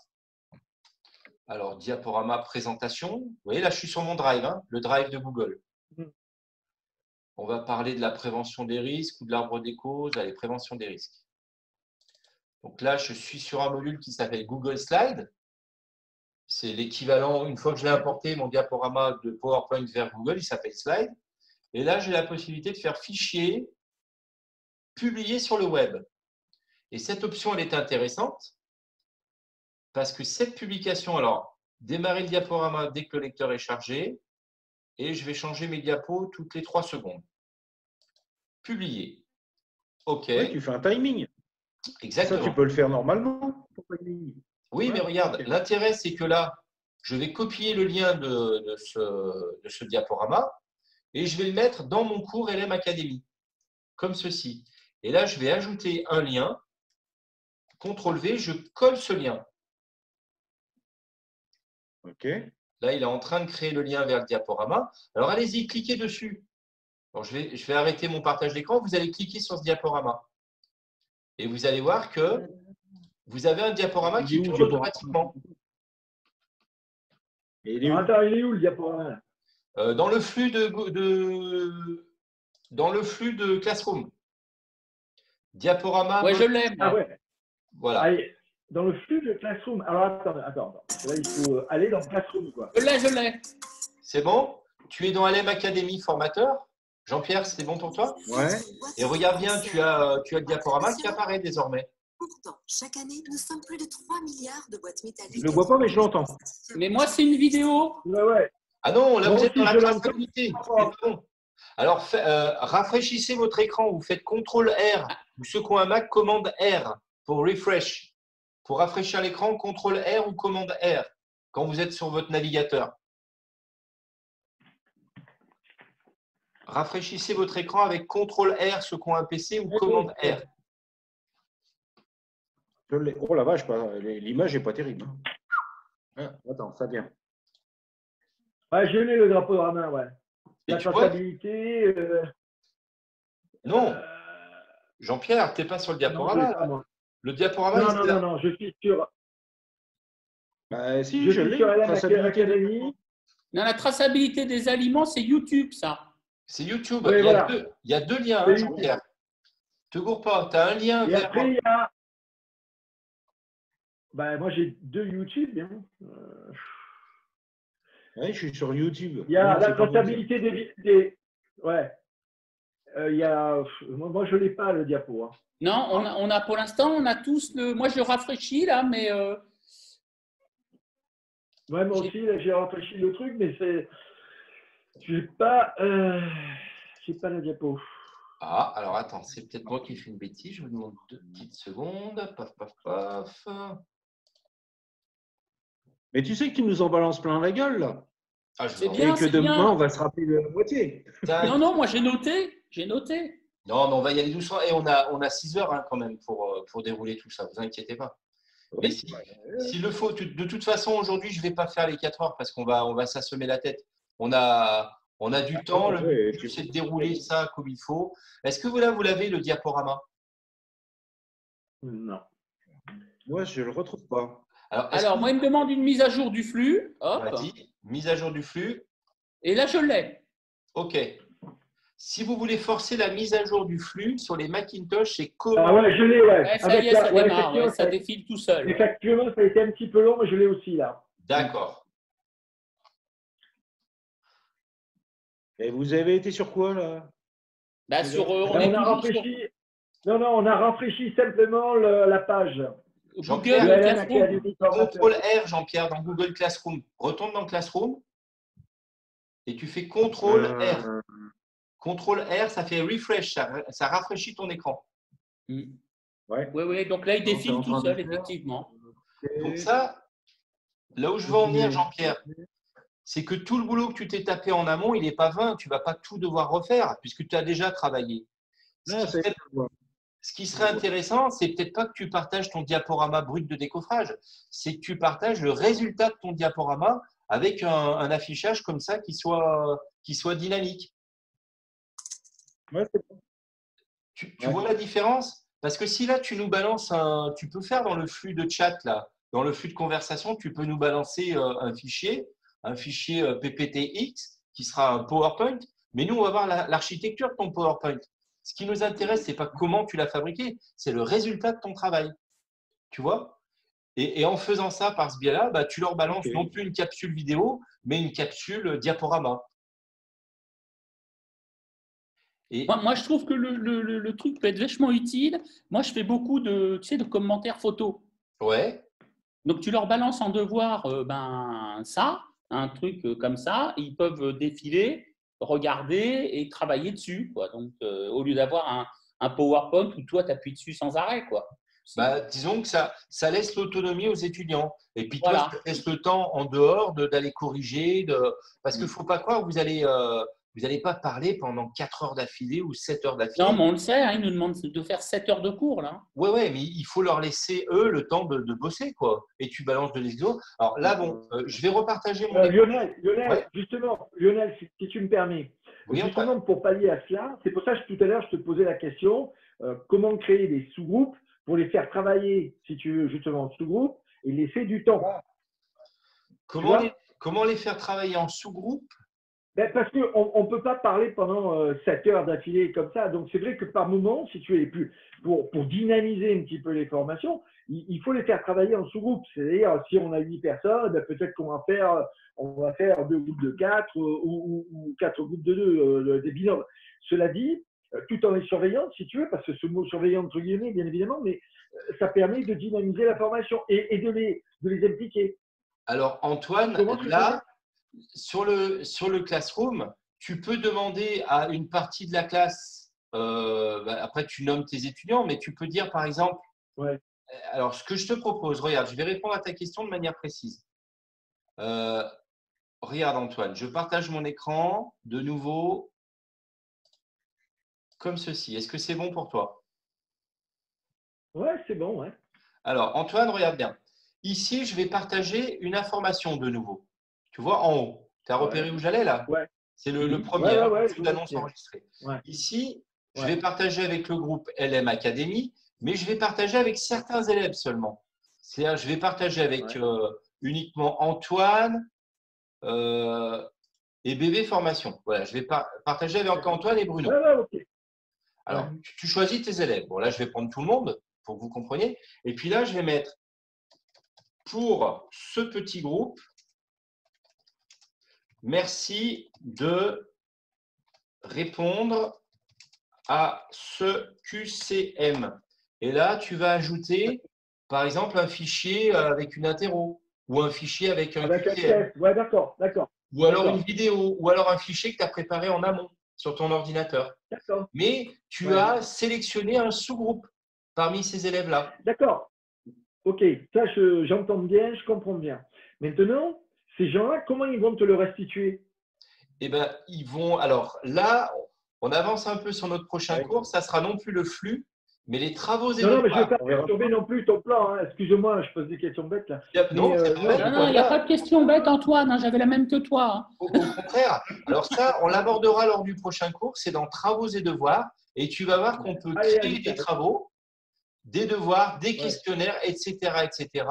[SPEAKER 1] Alors, diaporama présentation. Vous voyez, là, je suis sur mon drive, le drive de Google. On va parler de la prévention des risques ou de l'arbre des causes. Allez, prévention des risques. Donc là, je suis sur un module qui s'appelle Google Slide. C'est l'équivalent, une fois que je l'ai importé, mon diaporama de PowerPoint vers Google, il s'appelle Slide. Et là, j'ai la possibilité de faire fichier, publier sur le web. Et cette option, elle est intéressante parce que cette publication, alors, démarrer le diaporama dès que le lecteur est chargé et je vais changer mes diapos toutes les 3 secondes. Publier. OK.
[SPEAKER 4] Oui, tu fais un timing.
[SPEAKER 1] Exactement.
[SPEAKER 4] Ça, tu peux le faire normalement.
[SPEAKER 1] Oui, mais regarde, l'intérêt, c'est que là, je vais copier le lien de ce diaporama et je vais le mettre dans mon cours LM Academy. comme ceci. Et là, je vais ajouter un lien. CTRL V, je colle ce lien.
[SPEAKER 4] OK.
[SPEAKER 1] Là, il est en train de créer le lien vers le diaporama. Alors, allez-y, cliquez dessus. Alors, je vais arrêter mon partage d'écran. Vous allez cliquer sur ce diaporama. Et vous allez voir que vous avez un diaporama qui tourne automatiquement.
[SPEAKER 4] Et il est où?
[SPEAKER 2] Attends, il est où le diaporama?
[SPEAKER 1] Dans le flux de Classroom. Diaporama.
[SPEAKER 3] Ouais, je l'aime.
[SPEAKER 2] Ah ouais.
[SPEAKER 1] Voilà.
[SPEAKER 2] Allez, dans le flux de Classroom. Alors attends. Là, il faut aller dans Classroom, quoi.
[SPEAKER 3] Je l'ai.
[SPEAKER 1] C'est bon? Tu es dans LM Academy formateur. Jean-Pierre, c'est bon pour toi?
[SPEAKER 4] Ouais.
[SPEAKER 1] Et regarde bien, tu as le diaporama qui apparaît désormais.
[SPEAKER 5] Pourtant, chaque année, nous sommes plus de 3 milliards de boîtes métalliques.
[SPEAKER 4] Je ne le vois pas, mais je l'entends.
[SPEAKER 3] Mais moi, c'est une vidéo.
[SPEAKER 2] Ouais.
[SPEAKER 1] Ah non, là,
[SPEAKER 2] Moi
[SPEAKER 1] vous êtes
[SPEAKER 2] aussi,
[SPEAKER 1] dans la
[SPEAKER 2] je l'entends.
[SPEAKER 1] traçabilité. C'est pas bon. Alors, rafraîchissez votre écran. Vous faites CTRL R. Ou ceux qui ont un Mac, commande R pour refresh. Pour rafraîchir l'écran, CTRL R ou commande R quand vous êtes sur votre navigateur. Rafraîchissez votre écran avec CTRL R, ceux qui ont un PC, ou commande R.
[SPEAKER 4] Oh la vache, l'image n'est pas terrible. Attends, ça vient.
[SPEAKER 2] Ouais, je l'ai le diaporama, ouais.
[SPEAKER 1] Et
[SPEAKER 2] La
[SPEAKER 1] tu vois?
[SPEAKER 2] traçabilité.
[SPEAKER 1] Non, Jean-Pierre, tu n'es pas sur le diaporama.
[SPEAKER 2] Non, je l'ai pas,
[SPEAKER 1] Là.
[SPEAKER 2] moi.
[SPEAKER 1] Le diaporama,
[SPEAKER 2] Non, je suis sur.
[SPEAKER 4] Bah, si,
[SPEAKER 2] Je
[SPEAKER 4] je
[SPEAKER 2] suis
[SPEAKER 4] l'ai.
[SPEAKER 2] sur LM
[SPEAKER 4] Traçabilité.
[SPEAKER 2] Academy.
[SPEAKER 3] Non, la traçabilité des aliments, c'est YouTube, ça.
[SPEAKER 1] c'est YouTube.
[SPEAKER 2] Oui,
[SPEAKER 1] il, y a
[SPEAKER 2] voilà.
[SPEAKER 1] il y a deux liens,
[SPEAKER 2] Oui.
[SPEAKER 1] Jean-Pierre. Ne te gourre pas. Tu as un lien
[SPEAKER 2] Et
[SPEAKER 1] vers.
[SPEAKER 2] après, il y a. Ben, moi, j'ai 2 YouTube. Hein.
[SPEAKER 4] Ouais, je suis sur YouTube.
[SPEAKER 2] Il y a
[SPEAKER 4] Non,
[SPEAKER 2] la
[SPEAKER 4] c'est pas
[SPEAKER 2] traçabilité des. Ouais. Il y a. Moi, je ne l'ai pas, le diapo. Hein.
[SPEAKER 3] Non, on a pour l'instant, on a tous le. Moi, je rafraîchis là, mais
[SPEAKER 2] Ouais, moi aussi, là, j'ai rafraîchi le truc, mais c'est. J'ai pas la diapo.
[SPEAKER 1] Ah, alors attends, c'est peut-être moi qui fais une bêtise. Je vous demande 2 petites secondes. Paf, paf, paf.
[SPEAKER 4] Mais tu sais que tu nous en balances plein la gueule, là.
[SPEAKER 1] Ah, je
[SPEAKER 3] C'est
[SPEAKER 1] vous en-
[SPEAKER 3] bien.
[SPEAKER 4] Et que demain, on va se rappeler de la moitié.
[SPEAKER 1] Tac.
[SPEAKER 3] non, moi j'ai noté. J'ai noté.
[SPEAKER 1] Non, mais on va y aller doucement. Et on a 6 heures hein, quand même pour dérouler tout ça. Ne vous inquiétez pas. Mais s'il le faut, de toute façon, aujourd'hui, je ne vais pas faire les 4 heures parce qu'on va s'assommer la tête. On a du temps. Le but, c'est de dérouler ça comme il faut. Est-ce que vous l'avez, le diaporama?
[SPEAKER 2] Non.
[SPEAKER 4] Moi, je ne le retrouve pas.
[SPEAKER 3] Alors, moi, il me demande une mise à jour du flux. Hop.
[SPEAKER 1] Vas-y, mise à jour du flux.
[SPEAKER 3] Et là, je l'ai.
[SPEAKER 1] OK. Si vous voulez forcer la mise à jour du flux sur les Macintosh, c'est
[SPEAKER 2] Ah
[SPEAKER 1] comment?
[SPEAKER 2] ouais, je l'ai, ouais.
[SPEAKER 3] Ouais, ça y est, ça démarre.
[SPEAKER 2] effectivement,
[SPEAKER 3] Ouais, ça défile tout seul.
[SPEAKER 2] Effectivement, ça a été un petit peu long, mais je l'ai aussi, là.
[SPEAKER 1] D'accord.
[SPEAKER 4] Et vous avez été sur quoi, là?
[SPEAKER 3] Bah, sur, on
[SPEAKER 2] Là,
[SPEAKER 3] est
[SPEAKER 2] on a
[SPEAKER 3] toujours
[SPEAKER 2] rafraîchi. Non, on a rafraîchi simplement la page.
[SPEAKER 3] sur
[SPEAKER 1] Jean-Pierre,
[SPEAKER 3] Google
[SPEAKER 2] Le LM
[SPEAKER 3] Classroom.
[SPEAKER 2] Academy formateur.
[SPEAKER 1] CTRL R, Jean-Pierre, dans Google Classroom. Retourne dans Classroom et tu fais CTRL R. CTRL R, ça fait refresh, ça rafraîchit ton écran.
[SPEAKER 4] Ouais.
[SPEAKER 3] Oui, donc là, il défile
[SPEAKER 4] en
[SPEAKER 3] tout
[SPEAKER 4] train de
[SPEAKER 3] seul,
[SPEAKER 4] faire.
[SPEAKER 3] effectivement.
[SPEAKER 1] Donc ça, là où je veux en venir, Jean-Pierre, c'est que tout le boulot que tu t'es tapé en amont, il n'est pas vain. Tu ne vas pas tout devoir refaire puisque tu as déjà travaillé. Ce qui serait intéressant, c'est peut-être pas que tu partages ton diaporama brut de décoffrage, c'est que tu partages le résultat de ton diaporama avec un affichage comme ça qui soit dynamique.
[SPEAKER 4] Ouais, c'est bon.
[SPEAKER 1] Tu vois la différence? Parce que si là, tu nous balances tu peux faire dans le flux de chat, là, dans le flux de conversation, tu peux nous balancer un fichier PPTX qui sera un PowerPoint, mais nous, on va voir l'architecture de ton PowerPoint. Ce qui nous intéresse, ce n'est pas comment tu l'as fabriqué, c'est le résultat de ton travail. Tu vois? Et en faisant ça par ce biais-là, bah, tu leur balances non plus une capsule vidéo, mais une capsule diaporama. Et
[SPEAKER 3] Moi, je trouve que le truc peut être vachement utile. Moi, je fais beaucoup de commentaires photos.
[SPEAKER 1] ouais,
[SPEAKER 3] Donc, tu leur balances en devoir ça, un truc comme ça. Ils peuvent défiler, regarder et travailler dessus, quoi. Donc, au lieu d'avoir un PowerPoint où toi, tu appuies dessus sans arrêt, quoi.
[SPEAKER 1] bah, disons que ça laisse l'autonomie aux étudiants. Et puis
[SPEAKER 3] Voilà.
[SPEAKER 1] toi, ça laisse le temps en dehors d'aller corriger. Parce qu'il ne faut pas croire que vous allez vous n'allez pas parler pendant 4 heures d'affilée ou 7 heures d'affilée.
[SPEAKER 3] Non, mais on le sait, hein, ils nous demandent de faire 7 heures de cours, là.
[SPEAKER 1] Ouais, mais il faut leur laisser, eux, le temps de bosser, quoi. Et tu balances de l'exo. Alors là, bon, je vais repartager mon écran.
[SPEAKER 2] Lionel,
[SPEAKER 1] Ouais.
[SPEAKER 2] justement, Lionel, si tu me permets,
[SPEAKER 1] Oui,
[SPEAKER 2] justement pour pallier à cela, c'est pour ça que tout à l'heure, je te posais la question, comment créer des sous-groupes pour les faire travailler, si tu veux, justement, en sous-groupe et laisser du temps.
[SPEAKER 1] Comment les faire travailler en sous-groupe?
[SPEAKER 2] Ben, parce qu'on ne peut pas parler pendant 7 heures d'affilée comme ça. Donc, c'est vrai que par moment, si tu es plus pour dynamiser un petit peu les formations, il faut les faire travailler en sous-groupe. C'est-à-dire, si on a 8 personnes, ben, peut-être qu'on va faire 2 groupes de 4 ou 4 groupes de 2, des binômes. Cela dit, tout en les surveillant, si tu veux, parce que ce mot surveillant, entre guillemets, bien évidemment, mais ça permet de dynamiser la formation et de les impliquer.
[SPEAKER 1] Alors, Antoine, là, sur le Classroom, tu peux demander à une partie de la classe, après tu nommes tes étudiants, mais tu peux dire par exemple,
[SPEAKER 2] ouais.
[SPEAKER 1] Alors ce que je te propose, regarde, je vais répondre à ta question de manière précise. Regarde Antoine, je partage mon écran de nouveau comme ceci. Est-ce que c'est bon pour toi?
[SPEAKER 2] Ouais, c'est bon, ouais.
[SPEAKER 1] Alors Antoine, regarde bien. Ici, je vais partager une information de nouveau. Tu vois, en haut. Tu as repéré où j'allais là?
[SPEAKER 2] Ouais.
[SPEAKER 1] C'est le premier,
[SPEAKER 2] ouais,
[SPEAKER 1] d'annonce enregistrée.
[SPEAKER 2] Ouais.
[SPEAKER 1] Ici, je vais partager avec le groupe LM Academy, mais je vais partager avec certains élèves seulement. C'est-à-dire, je vais partager avec uniquement Antoine et Bébé Formation. Voilà, je vais partager avec Antoine et Bruno.
[SPEAKER 2] Okay.
[SPEAKER 1] Alors, tu choisis tes élèves. Bon, là, je vais prendre tout le monde pour que vous compreniez. Et puis là, je vais mettre pour ce petit groupe, merci de répondre à ce QCM. Et là, tu vas ajouter, par exemple, un fichier avec une interro ou un fichier avec un QCM.
[SPEAKER 2] Ouais, d'accord.
[SPEAKER 1] Ou alors une vidéo, ou alors un fichier que tu as préparé en amont sur ton ordinateur.
[SPEAKER 2] D'accord.
[SPEAKER 1] Mais tu as sélectionné un sous-groupe parmi ces élèves-là.
[SPEAKER 2] D'accord. Ok, ça, j'entends bien, je comprends bien. Maintenant, ces gens-là, comment ils vont te le restituer?
[SPEAKER 1] Eh bien, ils vont… Alors là, on avance un peu sur notre prochain cours. Ça sera non plus le flux, mais les travaux et
[SPEAKER 2] Non, mais je ne veux pas perturber non plus ton plan. Hein. Excuse-moi, je pose des questions bêtes là.
[SPEAKER 1] Non,
[SPEAKER 3] il n'y a pas de questions bêtes, Antoine. Hein, j'avais la même que toi. Hein.
[SPEAKER 1] Au contraire. Alors ça, on l'abordera lors du prochain cours. C'est dans travaux et devoirs. Et tu vas voir qu'on peut créer des travaux, des devoirs, des questionnaires, etc., etc.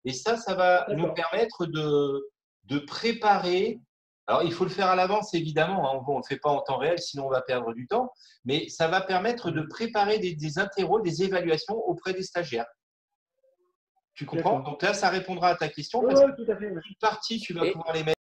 [SPEAKER 1] Et ça va nous permettre de préparer. Alors, il faut le faire à l'avance, évidemment. Hein. On ne le fait pas en temps réel, sinon on va perdre du temps. Mais ça va permettre de préparer des interros, des évaluations auprès des stagiaires. Tu comprends? Donc là, ça répondra à ta question. Parce que toute partie, tu vas pouvoir les mettre.